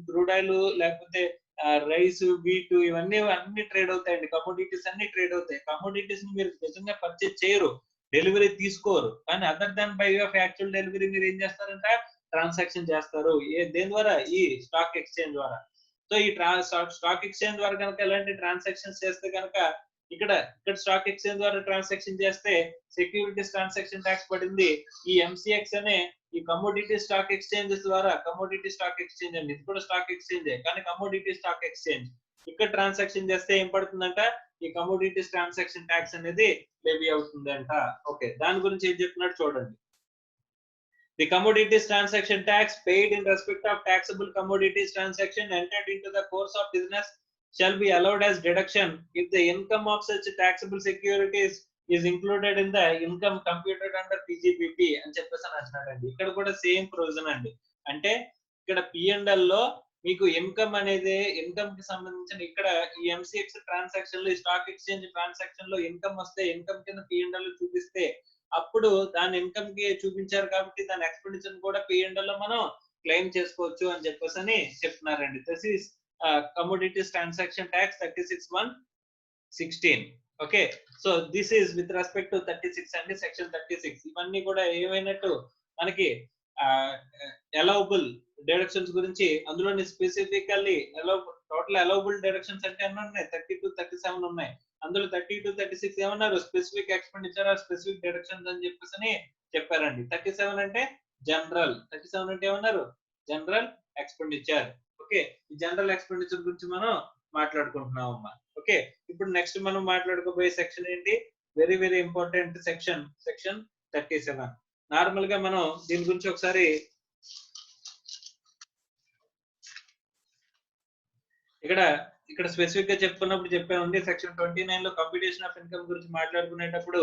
క్రూడ్ ఆయిల్ లేకపోతే రైస్, వీట్ ఇవన్నీ అన్ని ట్రేడ్ అవుతాయండి. కమోడిటీస్ అన్ని ట్రేడ్ అవుతాయి. కమోడిటీస్ ని మీరు నిజంగా పర్చేజ్ చేయరు, డెలివరీ తీసుకోరు. కానీ other than by of actual delivery మీరు ఏం చేస్తారంటే ట్రాన్సాక్షన్ చేస్తారు. దేని ద్వారా, ఈ స్టాక్ ఎక్స్చేంజ్ ద్వారా. సో ఈ స్టాక్ ఎక్స్చేంజ్ ద్వారా కనుక ఎలాంటి ట్రాన్సాక్షన్స్ చేస్తే కనుక ఇక్కడ స్టాక్ ఎక్స్చేంజ్ ద్వారా ట్రాన్సాక్షన్ చేస్తే సెక్యూరిటీస్ ట్రాన్సాక్షన్ ట్యాక్స్ పడింది. ఈ ఎంసీఎక్స్ అనే ఈ కమోడిటీ స్టాక్ ఎక్స్చేంజెస్ ద్వారా, కమోడిటీ స్టాక్ ఎక్స్చేంజ్ అండి, ఇది కూడా స్టాక్ ఎక్స్చేంజ్ కానీ కమోడిటీ స్టాక్ ఎక్స్చేంజ్ ఇక్కడ ట్రాన్సాక్షన్ చేస్తే ఏం పడుతుందంట, ఈ కమోడిటీస్ ట్రాన్సాక్షన్ ట్యాక్స్ అనేది లెవీ అవుతుందంట. ఓకే, దాని గురించి ఏం చెప్తున్నాడు చూడండి. The commodities transaction tax paid in respect of taxable commodities transaction entered into the course of business shall be allowed as deduction if the income of such taxable securities is included in the income computed under Pgbp అని చెప్పేసి అంటున్నాడండి. ఇక్కడ కూడా same provision అండి. అంటే ఇక్కడ P&L లో మీకు ఇన్కమ్ అనేది, ఇన్కమ్ కి సంబంధించిన ఇక్కడ ఈ ఎంసీఎక్స్ ట్రాన్సాక్షన్ లో, ఈ స్టాక్ ఎక్స్చేంజ్ ట్రాన్సాక్షన్ లో ఇన్కమ్ వస్తే ఇన్కమ్ కింద P&L లో చూపిస్తే అప్పుడు దాని ఇన్కమ్ కి చూపించారు కాబట్టి దాని ఎక్స్పెండిచర్ కూడా P&L లో మనం క్లెయిమ్ చేసుకోవచ్చు అని చెప్పేసి అని చెప్తున్నారండి. This is commodities transaction tax 36(1)(16). Okay, so this is with respect to 36 అండి, సెక్షన్ 36. ఇవన్నీ కూడా ఏమైనట్టు మనకి అలౌబుల్ డిడక్షన్స్ గురించి, అందులోని స్పెసిఫికల్లీ టోటల్ అలౌబుల్ డిడక్షన్స్ అంటే ఎన్ని ఉన్నాయి, 30 to 37 ఉన్నాయి. అందులో 30 to 36 ఏమన్నారు, specific expenditure or specific deductions అని చెప్పేసి చెప్పారండి. 37 అంటే జనరల్, 37 అంటే ఏమన్నారు, జనరల్ ఎక్స్పెండిచర్. ఓకే, ఈ జనరల్ ఎక్స్పెండిచర్ గురించి మనం మాట్లాడుకుంటున్నాం అమ్మా. ఓకే, ఇప్పుడు నెక్స్ట్ మనం మాట్లాడుకోబోయే సెక్షన్ ఏంటి, very very important section, section 37. Normal గా మనం దీని గురించి ఒకసారి ఇక్కడ స్పెసిఫిక్ గా చెప్పుకున్నప్పుడు చెప్పామండి. సెక్షన్ 29 లో కంప్యూటేషన్ ఆఫ్ ఇన్కమ్ గురించి మాట్లాడుకునేటప్పుడు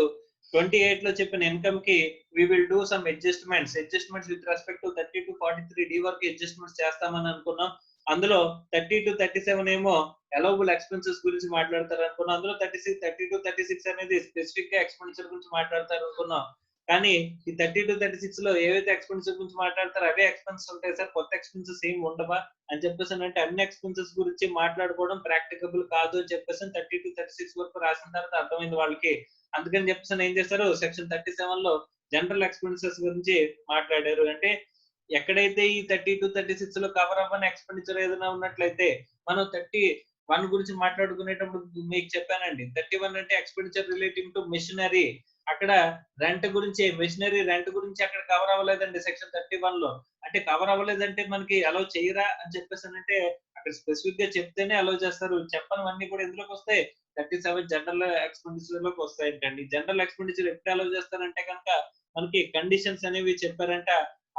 28 లో చెప్పిన ఇన్కమ్ కి we will do some adjustments with respect to 30 to 43 D వరకు అడ్జస్ట్మెంట్స్ చేస్తామని అనుకున్నాం. అందులో 30 to 37 ఏమో అలౌబుల్ ఎక్స్పెన్సెస్ గురించి మాట్లాడతారు అనుకున్నాం. అందులో 30 to 36 అనేది స్పెసిఫిక్ గా ఎక్స్పెండిచర్ గురించి మాట్లాడతారు అనుకున్నాం. కానీ ఈ 30 to 36 లో ఏవైతే ఎక్స్పెన్సెస్ గురించి మాట్లాడతారో అవే ఎక్స్పెన్సెస్ ఉంటాయి సార్, కొత్త ఎక్స్పెన్సెస్ ఏమి ఉండవా అని చెప్పేసి అంటే అన్ని ఎక్స్పెన్సెస్ గురించి మాట్లాడుకోవడం ప్రాక్టికబుల్ కాదు అని చెప్పేసి 30 to 36 వరకు రాసిన తర్వాత అర్థమైంది వాళ్ళకి. అందుకని చెప్పేసి ఏం చేస్తారు, సెక్షన్ 37 లో జనరల్ ఎక్స్పెన్సెస్ గురించి మాట్లాడారు. అంటే ఎక్కడైతే ఈ 30 to 36 లో కవర్ అవ్వని ఎక్స్పెండిచర్ ఏదైనా ఉన్నట్లయితే మనం 31 గురించి మాట్లాడుకునేటప్పుడు మీకు చెప్పానండి. 31 అంటే ఎక్స్పెండిచర్ రిలేటింగ్ టు మెషినరీ, అక్కడ రెంట్ గురించి, మెషినరీ రెంట్ గురించి అక్కడ కవర్ అవ్వలేదండి సెక్షన్ 31 లో. అంటే కవర్ అవ్వలేదంటే మనకి అలౌ చేయరా అని చెప్పేసి అంటే అక్కడ స్పెసిఫిక్ గా చెప్తేనే అలౌ చేస్తారు. చెప్పనివన్నీ కూడా ఎందులోకి వస్తాయి, 37 జనరల్ ఎక్స్పెండిచర్ లోకి వస్తాయంటండి. జనరల్ ఎక్స్పెండిచర్ ఎప్పుడు అలౌ చేస్తారంటే కనుక మనకి కండిషన్స్ అనేవి చెప్పారంట.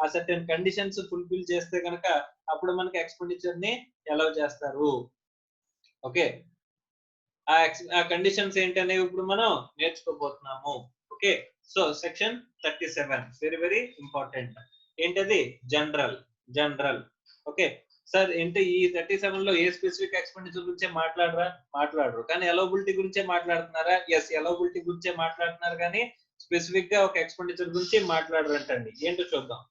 ఆ సర్టెన్ కండిషన్స్ ఫుల్ఫిల్ చేస్తే కనుక అప్పుడు మనకి ఎక్స్పెండిచర్ ని అలౌ చేస్తారు. ఓకే, ఆ కండిషన్స్ ఏంటనేవి ఇప్పుడు మనం నేర్చుకోబోతున్నాము. Okay, so section 37 very very important. ఏంటది, జనరల్. ఓకే సార్, ఏంటి ఈ 37 లో ఏ స్పెసిఫిక్ ఎక్స్పెండిచర్ గురించే మాట్లాడరు, కానీ అలౌబిలిటీ గురించే మాట్లాడుతున్నారా? ఎస్, అలౌబిలిటీ గురించే మాట్లాడుతున్నారు కానీ స్పెసిఫిక్ గా ఒక ఎక్స్పెండిచర్ గురించి మాట్లాడరంటండి. ఏంటో చూద్దాం.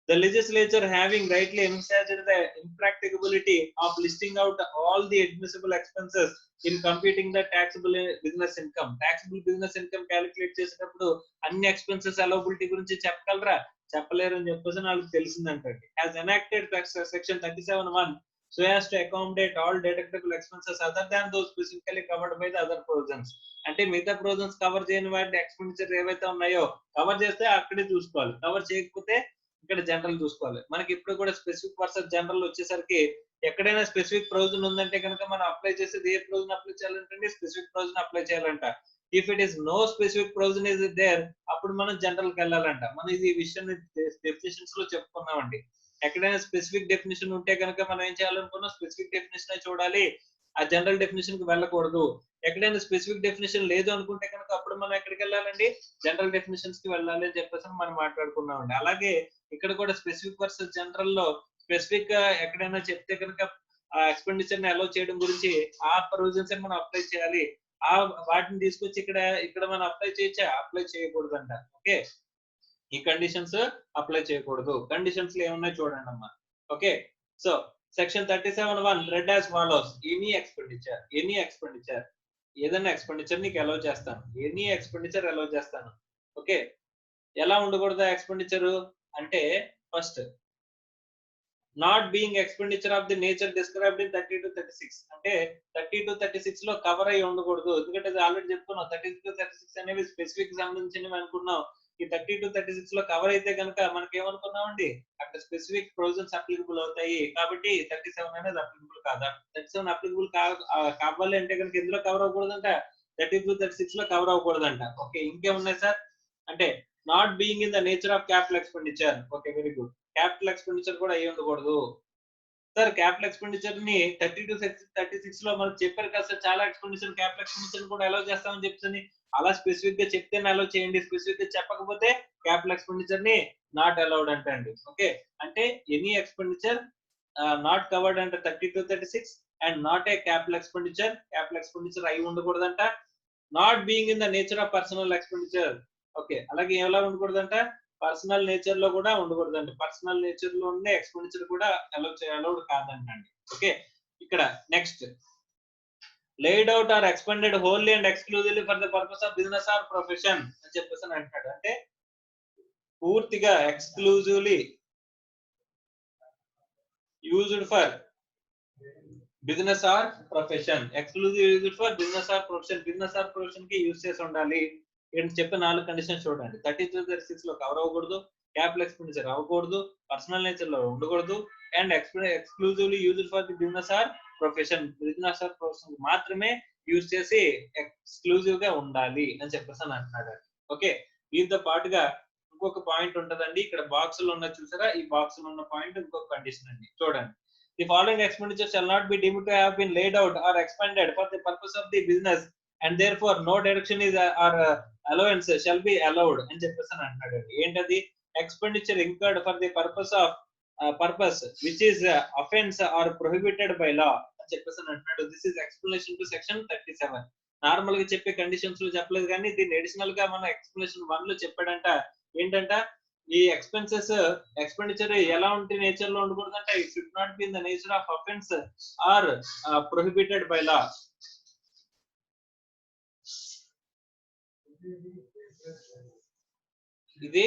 The legislature having rightly emphasized the impracticability of listing out all the admissible expenses in computing the taxable business income. Taxable business income calculate చేసేటప్పుడు అన్ని expenses allowability గురించి చెప్పగలరా? చెప్పలేరు అని చెప్పేసి నాకు తెలిసిందంటండి. As enacted section 37(1) so as to accommodate all deductible expenses other than those specifically covered by the other provisions. అంటే మిగతా ప్రొవిజన్స్ కవర్ చేయని వాటి ఎక్స్పెండిచర్ ఏవైతే ఉన్నాయో కవర్ చేస్తే అక్కడే చూసుకోవాలి, కవర్ చేయకపోతే ఇక్కడ జనరల్ చూసుకోవాలి. మనకి ఇప్పుడు కూడా స్పెసిఫిక్ వర్సెస్ జనరల్ వచ్చేసరికి ఎక్కడైనా స్పెసిఫిక్ ప్రొవిజన్ ఉందంటే కనుక మనం అప్లై చేసేది ఏ ప్రొవిజన్ అప్లై చేయాలంటే స్పెసిఫిక్ ప్రొవిజన్ అప్లై చేయాలంట. If it is no specific provision is there అప్పుడు మనం జనరల్ కి వెళ్ళాలంట. మనం ఇది విషయాన్ని డెఫినేషన్స్ లో చెప్పుకున్నామండి. ఎక్కడైనా స్పెసిఫిక్ డెఫినేషన్ ఉంటే కనుక మనం ఏం చేయాలనుకున్నాం, స్పెసిఫిక్ డెఫినేషన్ చూడాలి, ఆ జనరల్ డెఫినేషన్ కి వెళ్ళకూడదు. ఎక్కడైనా స్పెసిఫిక్ డెఫినేషన్ లేదు అనుకుంటే కనుక అప్పుడు మనం ఎక్కడికి వెళ్ళాలండి, జనరల్ డెఫినేషన్స్ కి వెళ్ళాలి అని చెప్పేసి మనం మాట్లాడుకున్నామండి. అలాగే ఇక్కడ కూడా స్పెసిఫిక్ వర్సెస్ జనరల్ లో స్పెసిఫిక్ గా ఎక్కడైనా చెప్తే కనుక ఆ ఎక్స్పెండిచర్ ని అలౌ చేయడం గురించి ఆ ప్రొవిజన్స్ మనం అప్లై చేయాలి. ఆ వాటిని తీసుకొచ్చి ఇక్కడ మనం అప్లై చేయొచ్చా, అప్లై చేయకూడదంట. ఓకే, ఈ కండిషన్స్ అప్లై చేయకూడదు. కండిషన్స్ లో ఏమున్నాయి చూడండి అమ్మా. Okay, so section 37(1) read as follows: any expenditure ఏదైనా ఎక్స్పెండిచర్ నీకు అలౌ చేస్తాను, ఎనీ ఎక్స్పెండిచర్ అలౌ చేస్తాను. ఓకే, ఎలా ఉండకూడదు ఎక్స్పెండిచర్ అంటే first not being expenditure of the nature described in 30 to 36 అంటే 30 to 36 లో కవర్ అయ్యి ఉండకూడదు. ఎందుకంటే ఆల్రెడీ చెప్పుకున్నాం 30 to 36 అనేవి స్పెసిఫిక్ సంబంధించినవి అనుకున్నాం. ఈ 30 to 36 లో కవర్ అయితే కనుక మనకి ఏమనుకున్నామండి, అక్కడ స్పెసిఫిక్ ప్రొవిజన్స్ అప్లికబుల్ అవుతాయి కాబట్టి 37 అనేది అప్లికబుల్ కాదా. 37 అప్లికబుల్ కావాలి అంటే కనుక ఎందులో కవర్ అవ్వకూడదంట, 30 to 36 లో కవర్ అవ్వకూడదంట. ఓకే, ఇంకేమున్నాయి సార్ అంటే not being in the nature of capital expenditure. Okay, very good. Capital expenditure కూడా అయ్యి ఉండకూడదు. సార్ క్యాపిటల్ ఎక్స్పెండిచర్ ని 30 to 36 లో మనకు చెప్పారు కదా సార్, చాలా ఎక్స్పెండిచర్ క్యాపిటల్ ఎక్స్పెండిచర్ కూడా అలౌ చేస్తామని చెప్తుంది. అలా స్పెసిఫిక్ గా చెప్తేనే అలౌ చేయండి, స్పెసిఫిక్ గా చెప్పకపోతే క్యాపిటల్ ఎక్స్పెండిచర్ ని నాట్ అలౌడ్ అంటండి. ఓకే, అంటే ఎనీ ఎక్స్పెండిచర్ నాట్ కవర్డ్ అంటే 30 to 36 and not a capital expenditure అయి ఉండకూడదంట. Not being in the nature of personal expenditure. Okay, అలాగే ఎలా ఉండకూడదంట, పర్సనల్ నేచర్ లో కూడా ఉండకూడదండి. పర్సనల్ నేచర్ లో ఉండే ఎక్స్పెండిచర్ కూడా అలౌడ్ కాదంటండి. ఓకే, ఇక్కడ next laid out or expended wholly and exclusively for the purpose of business or profession అని చెప్పేసి అంటాడు. అంటే పూర్తిగా exclusively used for business or profession, exclusive used for business or profession, business or profession కి use చేసి ఉండాలి. ఇక్కడ చెప్పే 4 కండిషన్స్ చూడండి. 30 to 36 లో కవర్ అవ్వకూడదు, క్యాపిటల్ ఎక్స్పెండిచర్ అవ్వకూడదు, పర్సనల్ నేచర్ లో ఉండకూడదు, and exclusively used for the business or profession, business or profession మాత్రమే యూజ్ చేసి ఎక్స్క్లూజివ్ గా ఉండాలి అని చెప్పేసి అంటున్నాడు. ఓకే, దీంతో పాటుగా ఇంకొక పాయింట్ ఉంటదండి. ఇక్కడ బాక్స్ లో ఉన్న చూసారా, ఈ బాక్స్ లో ఉన్న పాయింట్ ఇంకొక కండిషన్ అండి. చూడండి, the following expenditure shall not be deemed to have been laid out or expended for the purpose of the business and therefore no deduction is or allowance shall be allowed అని చెప్పేసి అంటున్నాడు. ఏంటది, expenditure incurred for the purpose which is offense or prohibited by law అని చెప్పేసి అంటున్నాడు. This is explanation to section 37. Normal గా చెప్పే conditions లో చెప్పలేదు కానీ దీన్ని అడిషనల్ గా మన ఎక్స్ప్లెనేషన్ 1 లో చెప్పాడంట. ఏంటంట, ఈ ఎక్స్పెండిచర్ ఎలా ఉంటే నేచర్ లో ఉండకూడదంటే it should not be in the nature of offence or prohibited by law. ఇది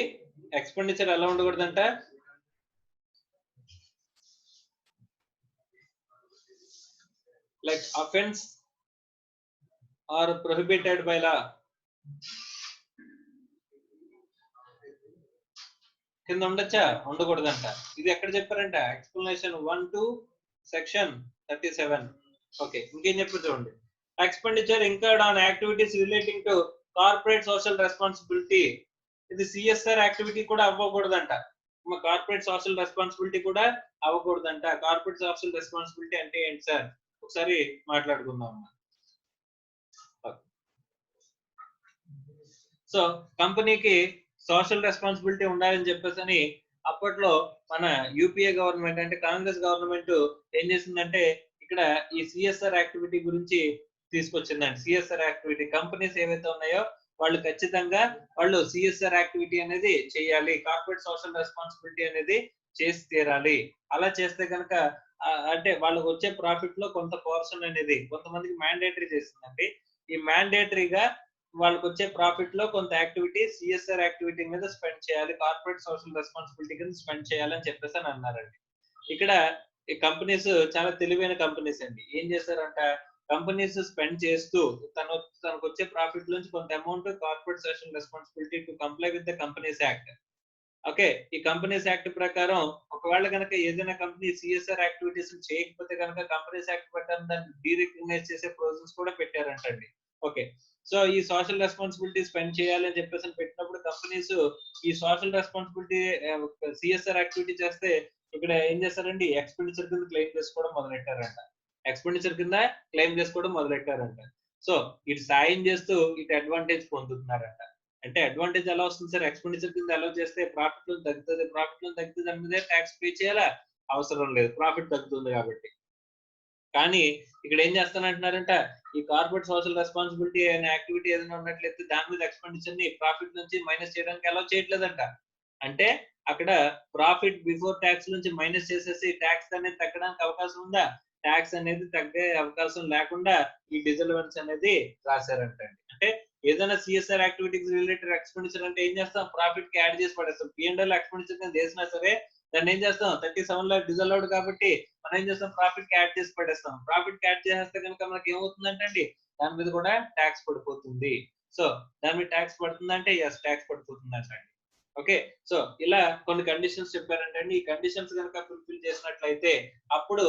ఎక్స్పెండిచర్ ఎలా ఉండకూడదంట, like offence or prohibited by law కింద ఉండొచ్చా, ఉండకూడదంట. ఇది ఎక్కడ చెప్పారంట, ఎక్స్ప్లెనేషన్ 1 to సెక్షన్ 37. ఓకే, ఇంకేం చెప్పారు చూడండి, expenditure incurred on activities relating to corporate social responsibility. ఇది సిఎస్ఆర్ యాక్టివిటీ కూడా అవ్వకూడదంట. కార్పొరేట్ సోషల్ రెస్పాన్సిబిలిటీ కూడా అవ్వకూడదంట. కార్పొరేట్ సోషల్ రెస్పాన్సిబిలిటీ అంటే ఏంటి సార్, ఒకసారి మాట్లాడుకుందాం. సో కంపెనీకి సోషల్ రెస్పాన్సిబిలిటీ ఉండాలని చెప్పేసి అప్పట్లో మన యూపీఏ గవర్నమెంట్ అంటే కాంగ్రెస్ గవర్నమెంట్ ఏం చేసిందంటే ఇక్కడ ఈ సిఎస్ఆర్ యాక్టివిటీ గురించి తీసుకొచ్చిందండి. సిఎస్ఆర్ యాక్టివిటీ కంపెనీస్ ఏవైతే ఉన్నాయో వాళ్ళు ఖచ్చితంగా వాళ్ళు సిఎస్ఆర్ యాక్టివిటీ అనేది చేయాలి, కార్పొరేట్ సోషల్ రెస్పాన్సిబిలిటీ అనేది చేసి తీరాలి. అలా చేస్తే కనుక అంటే వాళ్ళకి వచ్చే ప్రాఫిట్ లో కొంత పోర్షన్ అనేది కొంతమందికి మ్యాండేటరీ చేసిందండి. ఈ మ్యాండేటరీగా వాళ్ళకి వచ్చే ప్రాఫిట్ లో కొంత యాక్టివిటీ సిఎస్ఆర్ యాక్టివిటీ మీద స్పెండ్ చేయాలి, కార్పొరేట్ సోషల్ రెస్పాన్సిబిలిటీ కింద స్పెండ్ చేయాలని చెప్పేసి అని అన్నారండి. ఇక్కడ ఈ కంపెనీస్ చాలా తెలివైన కంపెనీస్ అండి. ఏం చేశారంట, కంపెనీస్ స్పెండ్ చేస్తూ తనకు వచ్చే ప్రాఫిట్ నుంచి కొంత amount corporate social responsibility to comply with the companies act. Okay, ఈ కంపెనీస్ యాక్ట్ ప్రకారం ఒకవేళ కనుక ఏదైనా కంపెనీ సిఎస్ఆర్ యాక్టివిటీస్ చేయకపోతే కనుక కంపెనీస్ యాక్ట్ ప్రకారం దాన్ని డీరికగ్నైజ్ చేసే ప్రొవిజన్స్ కూడా పెట్టారంటండి. ఓకే, సో ఈ సోషల్ రెస్పాన్సిబిలిటీ స్పెండ్ చేయాలి అని చెప్పేసి పెట్టినప్పుడు కంపెనీస్ ఈ సోషల్ రెస్పాన్సిబిలిటీ సిఎస్ఆర్ యాక్టివిటీ చేస్తే ఇక్కడ ఏం చేస్తారండి, ఎక్స్పెండిచర్ కింద క్లెయిమ్ చేసుకోవడం మొదలెట్టారంట. ఎక్స్పెండిచర్ కింద క్లెయిమ్ చేసుకోవడం మొదలెట్టారంట. సో ఇటు సాయం చేస్తూ ఇటు అడ్వాంటేజ్ పొందుతున్నారంట. అంటే అడ్వాంటేజ్ ఎలా వస్తుంది సార్, ఎక్స్పెండిచర్ కింద అలౌ చేస్తే ప్రాఫిట్ లో తగ్గుతుంది, ప్రాఫిట్ లో తగ్గితే దాని మీద ట్యాక్స్ పే చేయాలా అవసరం లేదు, ప్రాఫిట్ తగ్గుతుంది కాబట్టి. కానీ ఇక్కడ ఏం చేస్తానంటున్నారంట, ఈ కార్పొరేట్ సోషల్ రెస్పాన్సిబిలిటీ అనే యాక్టివిటీ ఏదైనా ఉన్నట్లయితే దాని మీద ఎక్స్పెండిచర్ ని ప్రాఫిట్ నుంచి మైనస్ చేయడానికి అలౌ చేయట్లేదంట. అంటే అక్కడ ప్రాఫిట్ బిఫోర్ ట్యాక్స్ నుంచి మైనస్ చేసేసి ట్యాక్స్ అనేది తగ్గడానికి అవకాశం ఉందా, ట్యాక్స్ అనేది తగ్గే అవకాశం లేకుండా ఈ డిజల్వెన్స్ అనేది రాశారంట. అంటే ఏదైనా సిఎస్ఆర్ యాక్టివిటీకి రిలేటెడ్ ఎక్స్పెండిచర్ అంటే ఏం చేస్తాం, ప్రాఫిట్ కి యాడ్ చేసి పడేస్తాం. P&L ఎక్స్పెండిచర్ కింద చేసినా సరే దాన్ని ఏం చేస్తాం, 37 లో డిజల్వ్డ్ కాబట్టి మనం ఏం చేస్తాం, ప్రాఫిట్ కి యాడ్ చేసి పడేస్తాం. ప్రాఫిట్ కి యాడ్ చేసేస్తే కనుక మనకి ఏమవుతుందంటే అండి, దాని మీద కూడా ట్యాక్స్ పడిపోతుంది. సో దాని మీద ట్యాక్స్ పడుతుందంటే ఎస్, ట్యాక్స్ పడిపోతుందంటే. ఓకే, సో ఇలా కొన్ని కండిషన్స్ చెప్పారంటే అండి, ఈ కండిషన్స్ కనుక ఫుల్ఫిల్ చేసినట్లయితే అప్పుడు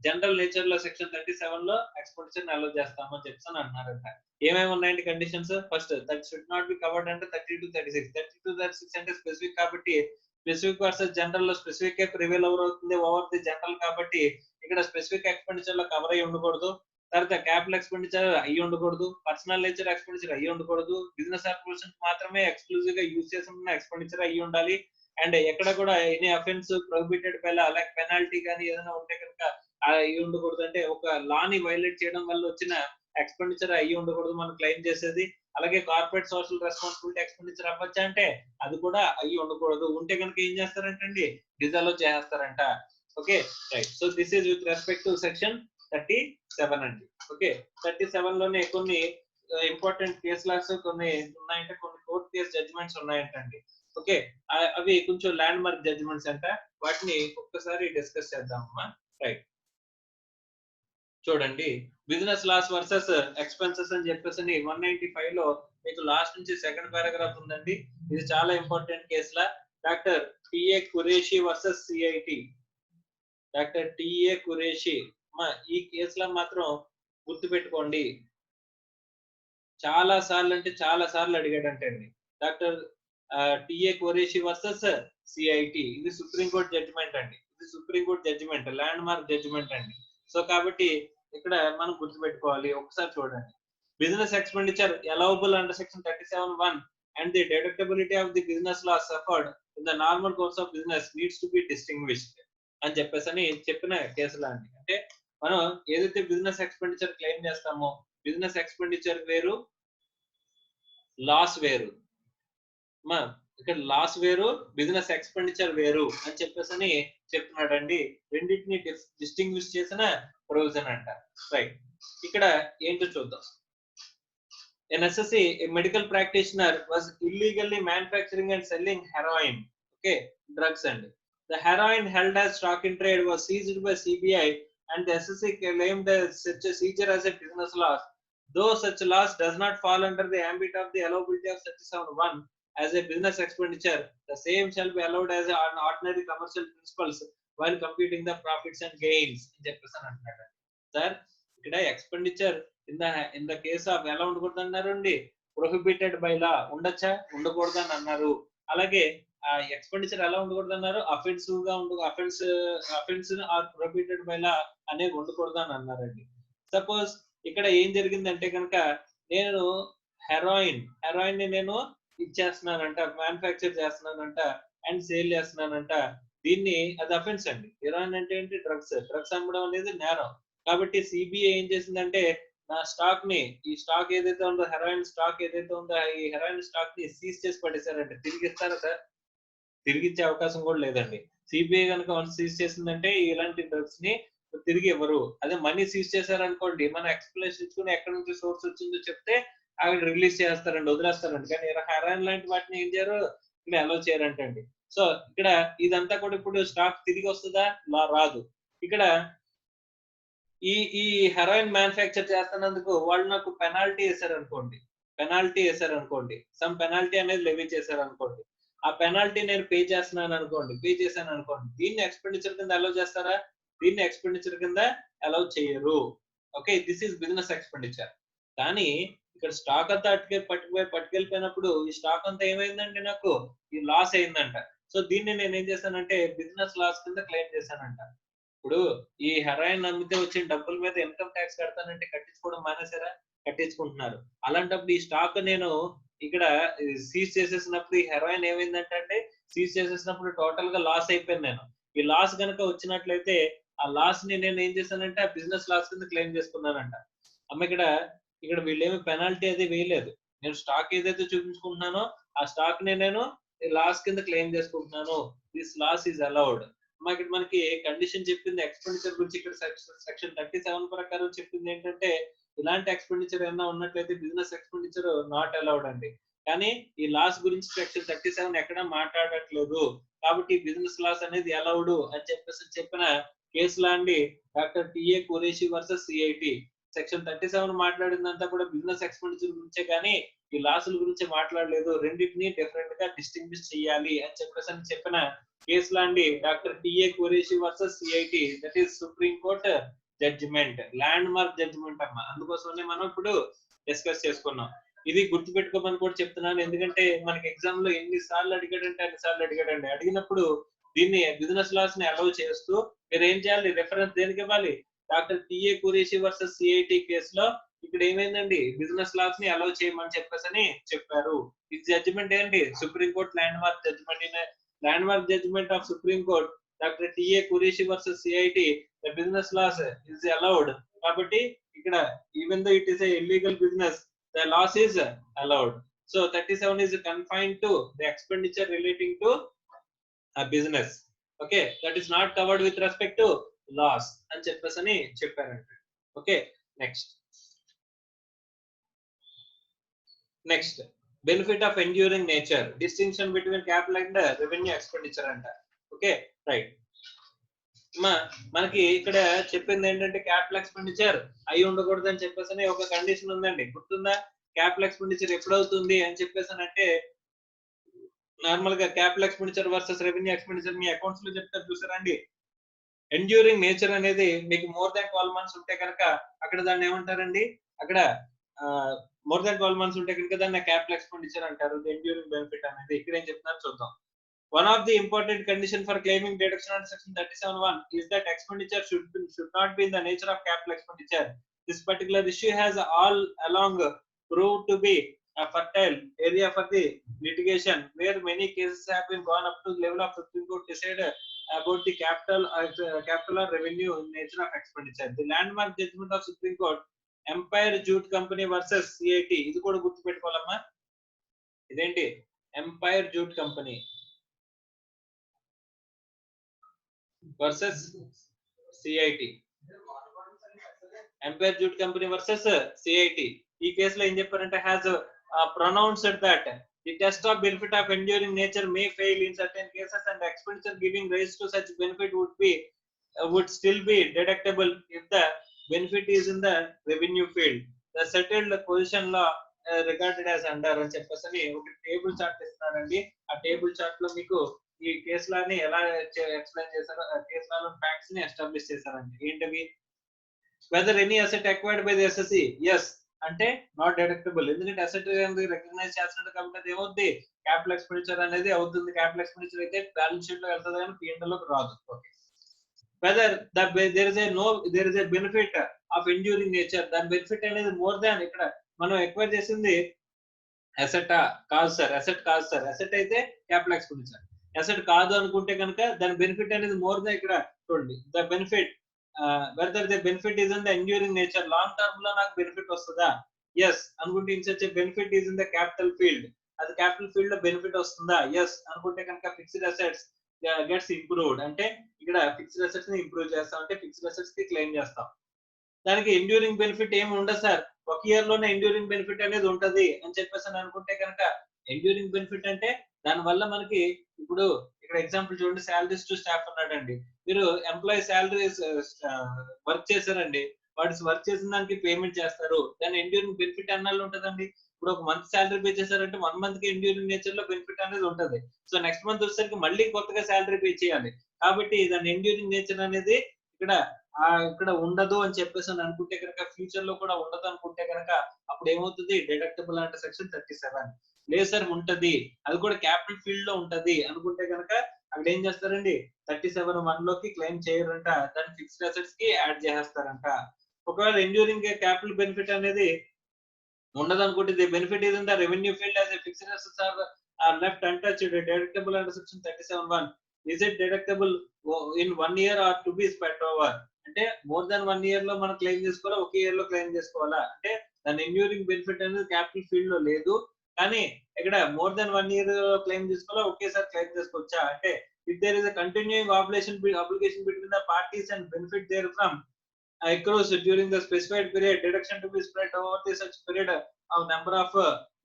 జనరల్ నేచర్ లో సెక్షన్ 37 లో ఎక్స్పెండిచర్ అలౌ చేస్తామని చెప్పి అంటున్నారంట. ఏమేమి ఉన్నాయండి conditions, first that should not be covered అంటే 30 to 36. 30 to 36 అంటే స్పెసిఫిక్ కాబట్టి స్పెసిఫిక్ వర్సెస్ జనరల్ లో స్పెసిఫిక్ ప్రివేల్ ఓవర్ అవుతుంది ఓవర్ ది జనరల్ కాబట్టి ఇక్కడ స్పెసిఫిక్ ఎక్స్పెండిచర్ లో కవర్ అయ్యి ఉండకూడదు. తర్వాత క్యాపిటల్ ఎక్స్పెండిచర్ అయ్యి ఉండకూడదు, పర్సనల్ నేచర్ ఎక్స్పెండిచర్ అయ్యి ఉండకూడదు, బిజినెస్ ఆపరేషన్ మాత్రమే ఎక్స్క్లూజివ్ గా యూజ్ చేసిన ఎక్స్పెండిచర్ అయ్యి ఉండాలి. అండ్ ఎక్కడ కూడా any offence prohibited by law like penalty కానీ ఏదైనా ఉంటే కనుక అయ్యి ఉండకూడదు. అంటే ఒక లాని వైలేట్ చేయడం వల్ల వచ్చిన ఎక్స్పెండిచర్ అయ్యి ఉండకూడదు మనం క్లెయిమ్ చేసేది. అలాగే కార్పొరేట్ సోషల్ రెస్పాన్సిబిలిటీ ఎక్స్పెండిచర్ అవ్వచ్చా అంటే అది కూడా అయ్యి ఉండకూడదు. ఉంటే కనుక ఏం చేస్తారంటే అండి, డిజాల్వ్ చేస్తారంట. Okay right, so this is with respect to section 37 అండి. ఓకే, 37 లోనే కొన్ని ఇంపార్టెంట్ కేస్ లాస్ కొన్ని ఉన్నాయంటే, కొన్ని కోర్ట్ కేస్ జడ్జిమెంట్స్ ఉన్నాయంటండి. ఓకే, అవి కొంచెం ల్యాండ్ మార్క్ జడ్జిమెంట్స్ అంట, వాటిని ఒక్కసారి డిస్కస్ చేద్దామమ్మా. రైట్, చూడండి, బిజినెస్ లాస్ వర్సెస్ ఎక్స్పెన్సెస్ అని చెప్పేసి 195 లో మీకు లాస్ట్ నుంచి సెకండ్ పారాగ్రాఫ్ ఉందండి. ఇది చాలా ఇంపార్టెంట్ కేసులా, doctor TA Qureshi versus CIT. Doctor TA Qureshi, ఈ కేసులో మాత్రం గుర్తుపెట్టుకోండి, చాలా సార్లు అంటే చాలా సార్లు అడిగాడంటే అండి. Doctor TA Qureshi versus CIT, ఇది సుప్రీంకోర్టు జడ్జిమెంట్ అండి. ఇది supreme court judgement, landmark judgement అండి. సో కాబట్టి ఇక్కడ మనం గుర్తుపెట్టుకోవాలి. ఒకసారి చూడండి, business expenditure allowable under section 37(1) and the deductibility of the business loss suffered in the normal course of business needs to be distinguished అని చెప్పేసి చెప్పిన కేసులా అండి. అంటే మనం ఏదైతే బిజినెస్ ఎక్స్పెండిచర్ క్లెయిమ్ చేస్తామో, బిజినెస్ ఎక్స్పెండిచర్ వేరు, లాస్ వేరు. ఇక్కడ లాస్ వేరు, బిజినెస్ ఎక్స్పెండిచర్ వేరు అని చెప్పేసి చెప్తున్నాడండి. రెండింటిని డిస్టింగ్విష్ చేసిన ప్రొవిజన్ అంట. రైట్, ఇక్కడ ఏంటో చూద్దాం. An assessee, a medical practitioner, was illegally manufacturing and selling heroin, okay, drugs, and the heroin held as stock in trade was seized by CBI, and the assessee claimed such a seizure as a business loss. Though such loss does not fall under the ambit of the allowability of 37(1) as a business expenditure, the same shall be allowed as an ordinary commercial principles while computing the profits and gains. Sir, ఇక్కడ expenditure in the case of ఎలా ఉండకూడదు అన్నారండి, prohibited by లా, ఉండొచ్చా, ఉండకూడదు అని అన్నారు. అలాగే expenditure ఎలా ఉండకూడదు అన్నారు, అఫెన్సివ్ గా అఫెన్స్ ఆర్ ప్రొహిబిటెడ్ బై లా అనేవి ఉండకూడదు అని అన్నారండి. సపోజ్ ఇక్కడ ఏం జరిగిందంటే కనుక, నేను హెరాయిన్ ని నేను ఇచ్చేస్తున్నానంట, మ్యానుఫ్యాక్చర్ చేస్తున్నానంట అండ్ సేల్ చేస్తున్నానంట, దీన్ని అది అఫెన్స్ అండి. హెరాయిన్ అంటే ఏంటి, డ్రగ్స్ అమ్మడం అనేది నేరం. కాబట్టి సిబిఐ ఏం చేసిందంటే నా స్టాక్ ని, ఈ స్టాక్ ఏదైతే ఉందో హెరాయిన్ స్టాక్ ఏదైతే ఉందో ఈ హెరాయిన్ స్టాక్ ని సీజ్ చేసి పట్టేశారంటే తిరిగి ఇస్తారా సార్? తిరిగి ఇచ్చే అవకాశం కూడా లేదండి. సిబిఐ గనుక వన్స్ సీజ్ చేసిందంటే ఇలాంటి డ్రగ్స్ ని తిరిగి ఇవ్వరు. అదే మనీ సీజ్ చేశారనుకోండి, మనం ఎక్స్‌ప్లనేషన్ ఇచ్చుకొని ఎక్కడి నుంచి సోర్స్ వచ్చిందో చెప్తే అక్కడ రిలీజ్ చేస్తారండి, వదిలేస్తారండి. కానీ హెరాయిన్ లాంటి వాటిని ఏం చేయరు, ఇక్కడ అలౌ చేయరంటండి. సో ఇక్కడ ఇదంతా కూడా ఇప్పుడు స్టాక్ తిరిగి వస్తదా? రాదు. ఇక్కడ ఈ ఈ హెరాయిన్ మ్యానుఫ్యాక్చర్ చేస్తున్నందుకు వాళ్ళు నాకు పెనాల్టీ ఏసారనుకోండి. సమ్ పెనాల్టీ అనేది లెవీ చేశారనుకోండి. ఆ పెనాల్టీ నేను పే చేశాననుకోండి. దీన్ని ఎక్స్‌పెండిచర్ కింద అలౌ చేస్తారా? దీన్ని ఎక్స్‌పెండిచర్ కింద అలౌ చేయరు. Okay. This is business expenditure. కానీ ఇక్కడ స్టాక్ అంతా పట్టుకెళ్ళిపోయినప్పుడు ఈ స్టాక్ అంతా ఏమైందండి నాకు? ఈ లాస్ అయిందంట. సో దీన్ని నేనేం చేశానంటే బిజినెస్ లాస్ కింద క్లెయిమ్ చేశానంట. ఇప్పుడు ఈ హెరాయిన్ అమ్మితే వచ్చిన డబ్బుల మీద ఇన్కమ్ టాక్స్ కడతానంటే కట్టించుకోవడం మానేసారా? కట్టించుకుంటున్నారు. అలాంటప్పుడు ఈ స్టాక్ నేను ఇక్కడ సీజ్ చేసేసినప్పుడు ఈ హెరాయిన్ ఏమైందంటే అండి, సీజ్ చేసేసినప్పుడు టోటల్ గా లాస్ అయిపోయాను నేను. ఈ లాస్ గనక వచ్చినట్లయితే ఆ లాస్ ని నేను ఏం చేశానంటే ఆ బిజినెస్ లాస్ కింద క్లెయిమ్ చేసుకున్నానంట. ఇక్కడ వీళ్ళేమి పెనాల్టీ అది వేయలేదు. నేను స్టాక్ ఏదైతే చూపించుకుంటున్నానో ఆ స్టాక్ ని నేను లాస్ కింద క్లెయిమ్ చేసుకుంటున్నాను. This loss is allowed. ఇక్కడ మనకి కండిషన్ చెప్పింది ఎక్స్‌పెండిచర్ గురించి. ఇక్కడ సెక్షన్ 37 ప్రకారం చెప్పింది ఏంటంటే ఇలాంటి ఎక్స్‌పెండిచర్ ఏమన్నా ఉన్నట్లయితే బిజినెస్ ఎక్స్‌పెండిచర్ నాట్ అలౌడ్ అండి. కానీ ఈ లాస్ గురించి సెక్షన్ 37 ఎక్కడ మాట్లాడట్లేదు. కాబట్టి బిజినెస్ లాస్ అనేది అలౌడ్ అని చెప్పిన కేసులా అండి doctor TA Qureshi versus CIT. Section 37 మాట్లాడిందంతా కూడా బిజినెస్ ఎక్స్‌పెండిచర్ గురించే గానీ ఈ లాసుల గురించి మాట్లాడలేదు. రెండిటిని డిఫరెంట్ గా డిస్టింగ్విష్ చేయాలి అని చెప్పిన కేసులా అండి doctor TA Qureshi versus CIT. That is supreme court judgement, landmark judgement అమ్మా. అందుకోసమనే మనం ఇప్పుడు డిస్కస్ చేసుకున్నాం. ఇది గుర్తుపెట్టుకోమని కూడా చెప్తున్నాను. ఎందుకంటే మనకి ఎగ్జామ్ లో ఎన్ని సార్లు అడిగాడంటే అన్ని సార్లు అడిగాడండి. అడిగినప్పుడు దీన్ని బిజినెస్ లాస్ ని అలౌ చేస్తూ మీరు ఏం చేయాలి? రిఫరెన్స్ దేనికి ఇవ్వాలి? Doctor TA Qureshi versus CIT కేసులో ఇక్కడ ఏమైందండి? బిజినెస్ లాస్ ని అలౌ చేయమని చెప్పేసని చెప్పారు. ఈ జడ్జిమెంట్ ఏంటి? Supreme court landmark judgement. In landmark judgement of supreme court doctor TA Qureshi versus CIT, the business loss is allowed. కాబట్టి ఇక్కడ even though it is a illegal business, the loss is allowed. So 37 is confined to the expenditure relating to a business. Okay, that is not covered with respect to loss అని చెప్పేసని చెప్పారంట. Okay, next benefit of enduring nature, distinction between capital and revenue expenditure అంట. Okay, right. మనకి ఇక్కడ చెప్పింది ఏంటంటే capital expenditure అయి ఉండకూడదు అని చెప్పేసి ఒక కండిషన్ ఉందండి, గుర్తుందా? క్యాపిటల్ ఎక్స్పెండిచర్ ఎప్పుడవుతుంది అని చెప్పేసి అంటే నార్మల్ గా capital expenditure versus revenue expenditure మీ అకౌంట్స్ లో చెప్తారు చూసారండి. ఎండ్యూరింగ్ నేచర్ అనేది మీకు మోర్ దాన్ 12 months ఉంటే కనుక అక్కడ దాన్ని ఏమంటారండి? అక్కడ మోర్ దాన్ 12 months ఉంటే కనుక దాన్ని క్యాపిటల్ ఎక్స్పెండిచర్ అంటారు. ఎండ్యూరింగ్ బెనిఫిట్ అనేది ఇక్కడ ఏం చెప్తున్నారు చూద్దాం. One of the important condition for claiming deduction under section 37(1) is that expenditure should not be in the nature of capital expenditure. This particular issue has all along proved to be a fertile area for the litigation, where many cases have been gone up to the level of Supreme Court decide about the capital or revenue nature of expenditure. The landmark judgment of Supreme Court, Empire Jute Company versus CIT, ఇది కూడా గుర్తు పెట్టుకోవాలమ్మా. ఇదేంటి? Empire Jute Company versus CIT. Empire Jute Company versus CIT. ఈ కేసులో ఏం చెప్పారంటే has pronounced that the test of benefit of enduring nature may fail in certain cases and expenditure giving rise to such benefit would still be deductible if the benefit is in the revenue field. The settled position law regarded as under అని చెప్పేసి ఒక table chart ఇస్తున్నారండి. ఆ table chart లో మీకు ఈ కేసులని ఎలా explain చేశారో, కేసులలో ఫ్యాక్ట్స్ ని ఎస్టాబ్లిష్ చేశారండి. ఏంటవి? Whether any asset acquired by the assessee, is అంటే నాట్ డిడక్టబుల్. ఎందుకంటే అసెట్ అనేది రికగ్నైజ్ చేస్తున్నట్టు కాబట్టి అది ఏమవుతుంది? క్యాపిటల్ ఎక్స్పెండిచర్ అనేది అవుతుంది. క్యాపిటల్ ఎక్స్పెండిచర్ అయితే బ్యాలెన్స్ షీట్ లో వెళ్తుంది కానీ P&L లోకి రాదు. Okay. Whether there is a benefit of enduring nature, దాని బెనిఫిట్ అనేది మోర్ దాన్ ఇక్కడ మనం ఎక్వైర్ చేసింది అసెట్ కాదు సార్, అసెట్ అయితే క్యాపిటల్ ఎక్స్పెండిచర్. అసెట్ కాదు అనుకుంటే కనుక దాని బెనిఫిట్ అనేది మోర్ దాన్ ఇక్కడ చూడండి, the benefit whether the benefit is in the enduring nature, long term లో నాకు బెనిఫిట్ వస్తుందా, ఎస్ అనుకుంటే INCET benefit is in the capital field, అది క్యాపిటల్ ఫీల్డ్ లో బెనిఫిట్ వస్తుందా, ఎస్ అనుకుంటే కనుక ఫిక్స్డ్ అసెట్స్ గెట్స్ ఇంప్రూవ్డ్, అంటే ఇక్కడ ఫిక్స్డ్ అసెట్స్ ని ఇంప్రూవ్ చేస్తాం, అంటే ఫిక్స్డ్ అసెట్స్ కి క్లెయిమ్ చేస్తాం. దానికి ఎండ్యూరింగ్ బెనిఫిట్ ఏమి ఉండదు సార్, ఒక ఇయర్ లోనే ఎండ్యూరింగ్ బెనిఫిట్ అనేది ఉంటది అని చెప్పేసి అనుకుంటే కనుక, ఎండ్యూరింగ్ బెనిఫిట్ అంటే దాని వల్ల మనకి ఇప్పుడు ఇక్కడ ఎగ్జాంపుల్ చూడండి, సాలరీస్ టు స్టాఫ్ అన్నాడండి, మీరు ఎంప్లాయీ సాలరీస్ వర్క్ చేశారండి, వాడు వర్క్ చేసిన దానికి పేమెంట్ చేస్తారు, దాని ఎండ్యూరింగ్ బెనిఫిట్ అన్నాళ్ళు ఉంటదండి. ఇప్పుడు ఒక మంత్ సాలరీ పే చేశారంటే 1 మంత్ కి ఎండ్యూరింగ్ నేచర్ లో బెనిఫిట్ అనేది ఉంటది. సో నెక్స్ట్ మంత్ వచ్చేసరికి మళ్ళీ కొత్తగా సాలరీ పే చేయాలి, కాబట్టి దాని ఎండ్యూరింగ్ నేచర్ అనేది ఇక్కడ ఇక్కడ ఉండదు అని చెప్పేసి అని అనుకుంటే కనుక, ఫ్యూచర్ లో కూడా ఉండదు అనుకుంటే కనుక, అప్పుడు ఏమవుతుంది, డిడక్టబుల్ అంటే సెక్షన్ 37. లేదు సార్ ఉంటది, అది కూడా క్యాపిటల్ ఫీల్డ్ లో ఉంటది అనుకుంటే కనుక, అక్కడ ఏం చేస్తారండి, 37(1) లోకి క్లెయిమ్ చేయరంట, దాన్ని ఫిక్స్డ్ అసెట్స్ కి యాడ్ చేస్తారంట. ఒకవేళ ఎండ్యూరింగ్ క్యాపిటల్ బెనిఫిట్ అనేది ఉండదు అనుకుంటే, the benefit is in the revenue field as a fixed assets are left untouched, deductible under section 37(1). Is it deductible in 1 year or to be spread over, అంటే more than 1 year లో మనం claim చేసుకోవాలా, ఒక year లో claim చేసుకోవాలా, అంటే దాని enduring benefit అనేది క్యాపిటల్ ఫీల్డ్ లో లేదు, కానీ ఇక్కడ మోర్ దాన్ 1 ఇయర్ క్లెయిమ్ చేసుకోవాలా, ఒకేసారి క్లెయిమ్ చేసుకోవచ్చా, అంటే if there is a continuing obligation between the parties and benefit therefrom accrues during the specified period, deduction to be spread over the such period of number of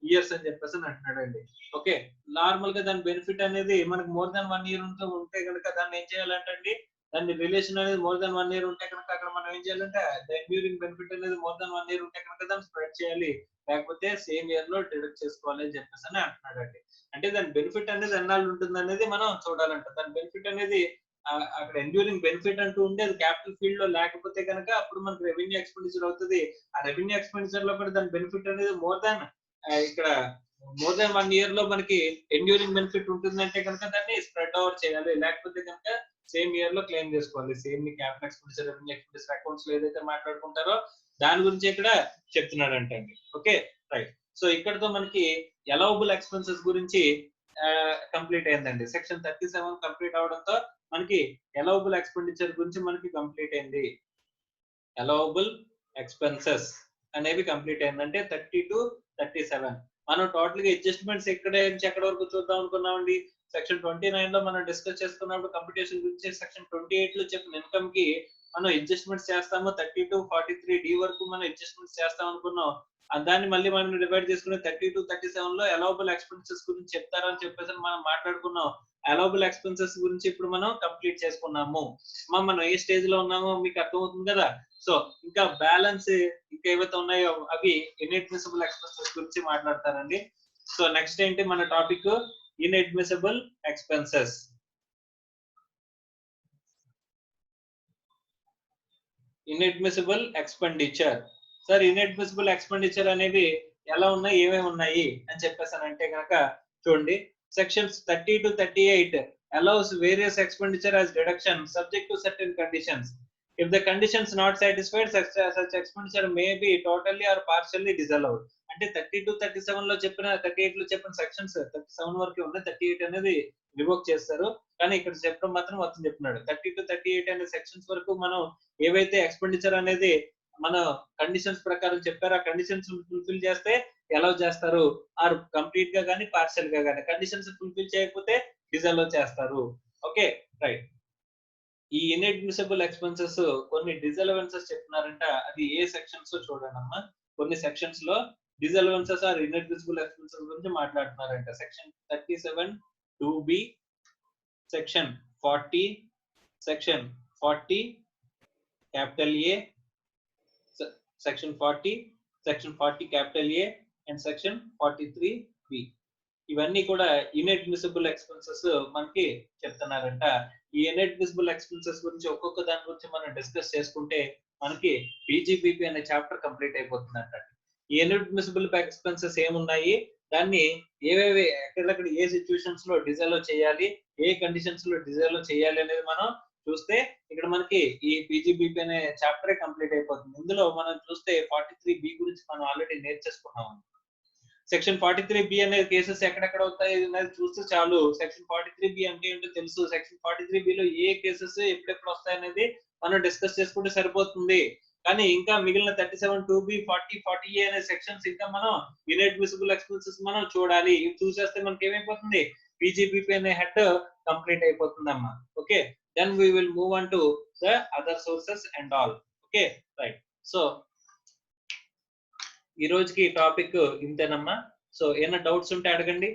years అని చెప్పేసి అంటున్నాడండి. Okay, normal గా దాని benefit అనేది మనకు more than 1 year ఉంటే కనుక, దాన్ని ఏం చేయాలంటే దాని రిలేషన్ అనేది మోర్ దాన్ 1 ఇయర్ ఉంటే కనుక, అక్కడ మనం ఏం చేయాలంటే ఎండ్యూరింగ్ బెనిఫిట్ అనేది మోర్ దాన్ 1 ఇయర్ ఉంటే కనుక దాన్ని స్ప్రెడ్ చేయాలి, లేకపోతే సేమ్ ఇయర్ లో డిడక్ట్ చేసుకోవాలి అని చెప్పేసి అంటున్నాడండి. అంటే దాని బెనిఫిట్ అనేది ఎన్నాళ్ళు ఉంటుంది అనేది మనం చూడాలంట. దాని బెనిఫిట్ అనేది అక్కడ ఎండ్యూరింగ్ బెనిఫిట్ అంటూ ఉంటే అది క్యాపిటల్ ఫీల్డ్ లో లేకపోతే కనుక, అప్పుడు మనకు రెవెన్యూ ఎక్స్పెండిచర్ అవుతుంది. ఆ రెవెన్యూ ఎక్స్పెండిచర్ లో కూడా దాని బెనిఫిట్ అనేది మోర్ దాన్ ఇక్కడ మోర్ దాన్ 1 ఇయర్ లో మనకి ఎండ్యూరింగ్ బెనిఫిట్ ఉంటుందంటే కనుక, దాన్ని స్ప్రెడ్ ఓవర్ చేయాలి, లేకపోతే కనుక సేమ్ ఇయర్ లో క్లెయిమ్ చేసుకోవాలి. Same capital expenditure, revenue expenditure accounts లో ఏదైతే మాట్లాడుకుంటారో దాని గురించి ఇక్కడ చెప్తున్నాడంటండి. Okay right. సో ఇక్కడతో మనకి అలౌబుల్ ఎక్స్పెన్సెస్ గురించి కంప్లీట్ అయిందండి. సెక్షన్ 37 కంప్లీట్ అవడంతో మనకి అలౌబుల్ ఎక్స్పెండిచర్ గురించి మనకి కంప్లీట్ అయింది. అలౌబుల్ ఎక్స్పెన్సెస్ అనేవి కంప్లీట్ అయిందంటే 30 to 37. మనం టోటల్ గా అడ్జస్ట్మెంట్స్ ఎక్కడ నుంచి ఎక్కడ వరకు చూద్దాం అనుకున్నామండి. సెక్షన్ 29 లో మనం డిస్కస్ చేసుకున్నప్పుడు కంప్యూటేషన్ గురించి సెక్షన్ 28 లో చెప్పిన ఇన్కమ్ కి మనం అడ్జస్ట్మెంట్స్ చేస్తాము. 30 to 43D వరకు మనం అడ్జస్ట్మెంట్స్ చేస్తాం అనుకున్నాం. దాన్ని మళ్ళీ మనం డివైడ్ చేసుకుని 30 to 37 లో అలౌబుల్ ఎక్స్పెన్సెస్ గురించి చెప్తారని చెప్పేసి మనం మాట్లాడుకున్నాం. అలౌబుల్ ఎక్స్పెన్సెస్ గురించి ఇప్పుడు మనం కంప్లీట్ చేసుకున్నాము. మనం ఏ స్టేజ్ లో ఉన్నామో మీకు అర్థమవుతుంది కదా. సో ఇంకా బ్యాలెన్స్ ఇంకా ఏవైతే ఉన్నాయో అవి ఇన్అడ్మిసిబుల్ ఎక్స్పెన్సెస్ గురించి మాట్లాడతారండి. సో నెక్స్ట్ ఏంటి మన topic, inadmissible expenses. Inadmissible expenditure. Sir inadmissible expenditure అనేవి ఎలా ఉన్నాయి, ఏమేమి ఉన్నాయి అని చెప్పేసానంటే కనుక చూడండి, sections 30 to 38 allows various expenditure as deduction subject to certain conditions. If the conditions not satisfied, such expenditure may be totally or partially disallowed. అంటే 30 to 37 లో చెప్పిన 38 లో చెప్పిన సెక్షన్స్ 37 వరకు ఉన్నాయి. 38 అనేది రివోక్ చేస్తారు, కానీ ఇక్కడ చెప్పడం మాత్రం మొత్తం చెప్తున్నాడు. 30 to 38 అనే సెక్షన్స్ వరకు మనం ఏవైతే ఎక్స్పెండిచర్ అనేది మన కండిషన్స్ ప్రకారం చెప్పారో ఆ కండిషన్స్ ఫుల్ఫిల్ చేస్తే అలౌ చేస్తారు, ఆర్ కంప్లీట్ గా కానీ పార్షియల్ గా కానీ. కండిషన్స్ ఫుల్ఫిల్ చేయకపోతే డిసలౌ చేస్తారు. Okay right. ఈ ఇన్అడ్మిసిబుల్ ఎక్స్పెన్సెస్ కొన్ని డిసలవెన్సెస్ చెప్తున్నారంట, అది ఏ సెక్షన్స్ చూడండి అమ్మా. కొన్ని సెక్షన్స్ లో డిసలవెన్సెస్ ఆర్ ఇన్అడ్మిసిబుల్ ఎక్స్పెన్సెస్ గురించి మాట్లాడుతున్నారంట. Section 37 2B, section 40, section 40 capital A, section 40, section 40 capital A and section 43B. ఇవన్నీ కూడా ఇన్అడ్మిసిబుల్ ఎక్స్పెన్సెస్ మనకి చెప్తున్నారంట. ఈ ఇన్అడ్మిసిబుల్ ఎక్స్పెన్సెస్ గురించి ఒక్కొక్క దాని గురించి మనం డిస్కస్ చేసుకుంటే మనకి Pgbp అనే చాప్టర్ కంప్లీట్ అయిపోతుందంట. ఈ ఇన్అడ్మిసిబుల్ ఎక్స్పెన్సెస్ ఏమున్నాయి, దాన్ని ఏవేవి ఎక్కడెక్కడ ఏ సిచ్యువేషన్స్ లో డిసలౌ చేయాలి, ఏ కండిషన్స్ లో డిసలౌ చేయాలి అనేది మనం చూస్తే ఇక్కడ మనకి ఈ Pgbp అనే చాప్టరే కంప్లీట్ అయిపోతుంది. ఇందులో మనం చూస్తే 43B గురించి మనం ఆల్రెడీ నేర్చేసుకున్నాం. సెక్షన్ 43B అనే కేసెస్ ఎక్కడెక్కడ అవుతాయి అనేది చూస్తే చాలు. సెక్షన్ 43B అంటే ఏంటో తెలుసు. సెక్షన్ 43Bలో ఏ కేసెస్ ఎప్పుడెప్పుడు వస్తాయి అనేది మనం డిస్కస్ చేసుకుంటే సరిపోతుంది. కానీ ఇంకా మిగిలిన 37(2B), 40, 40A అనే సెక్షన్స్ ఇంకా మనం ఇన్అడ్మిసిబుల్ ఎక్స్పెన్సెస్ మనం చూడాలి. ఇవి చూసేస్తే మనకి ఏమైపోతుంది, Pgbp అనే హెడ్ కంప్లీట్ అయిపోతుందమ్మా. Okay, then we will move on to the other sources and all. Okay, right. So ఈ రోజుకి టాపిక్ ఇంతేనమ్మా. సో ఏమైనా డౌట్స్ ఉంటే అడగండి.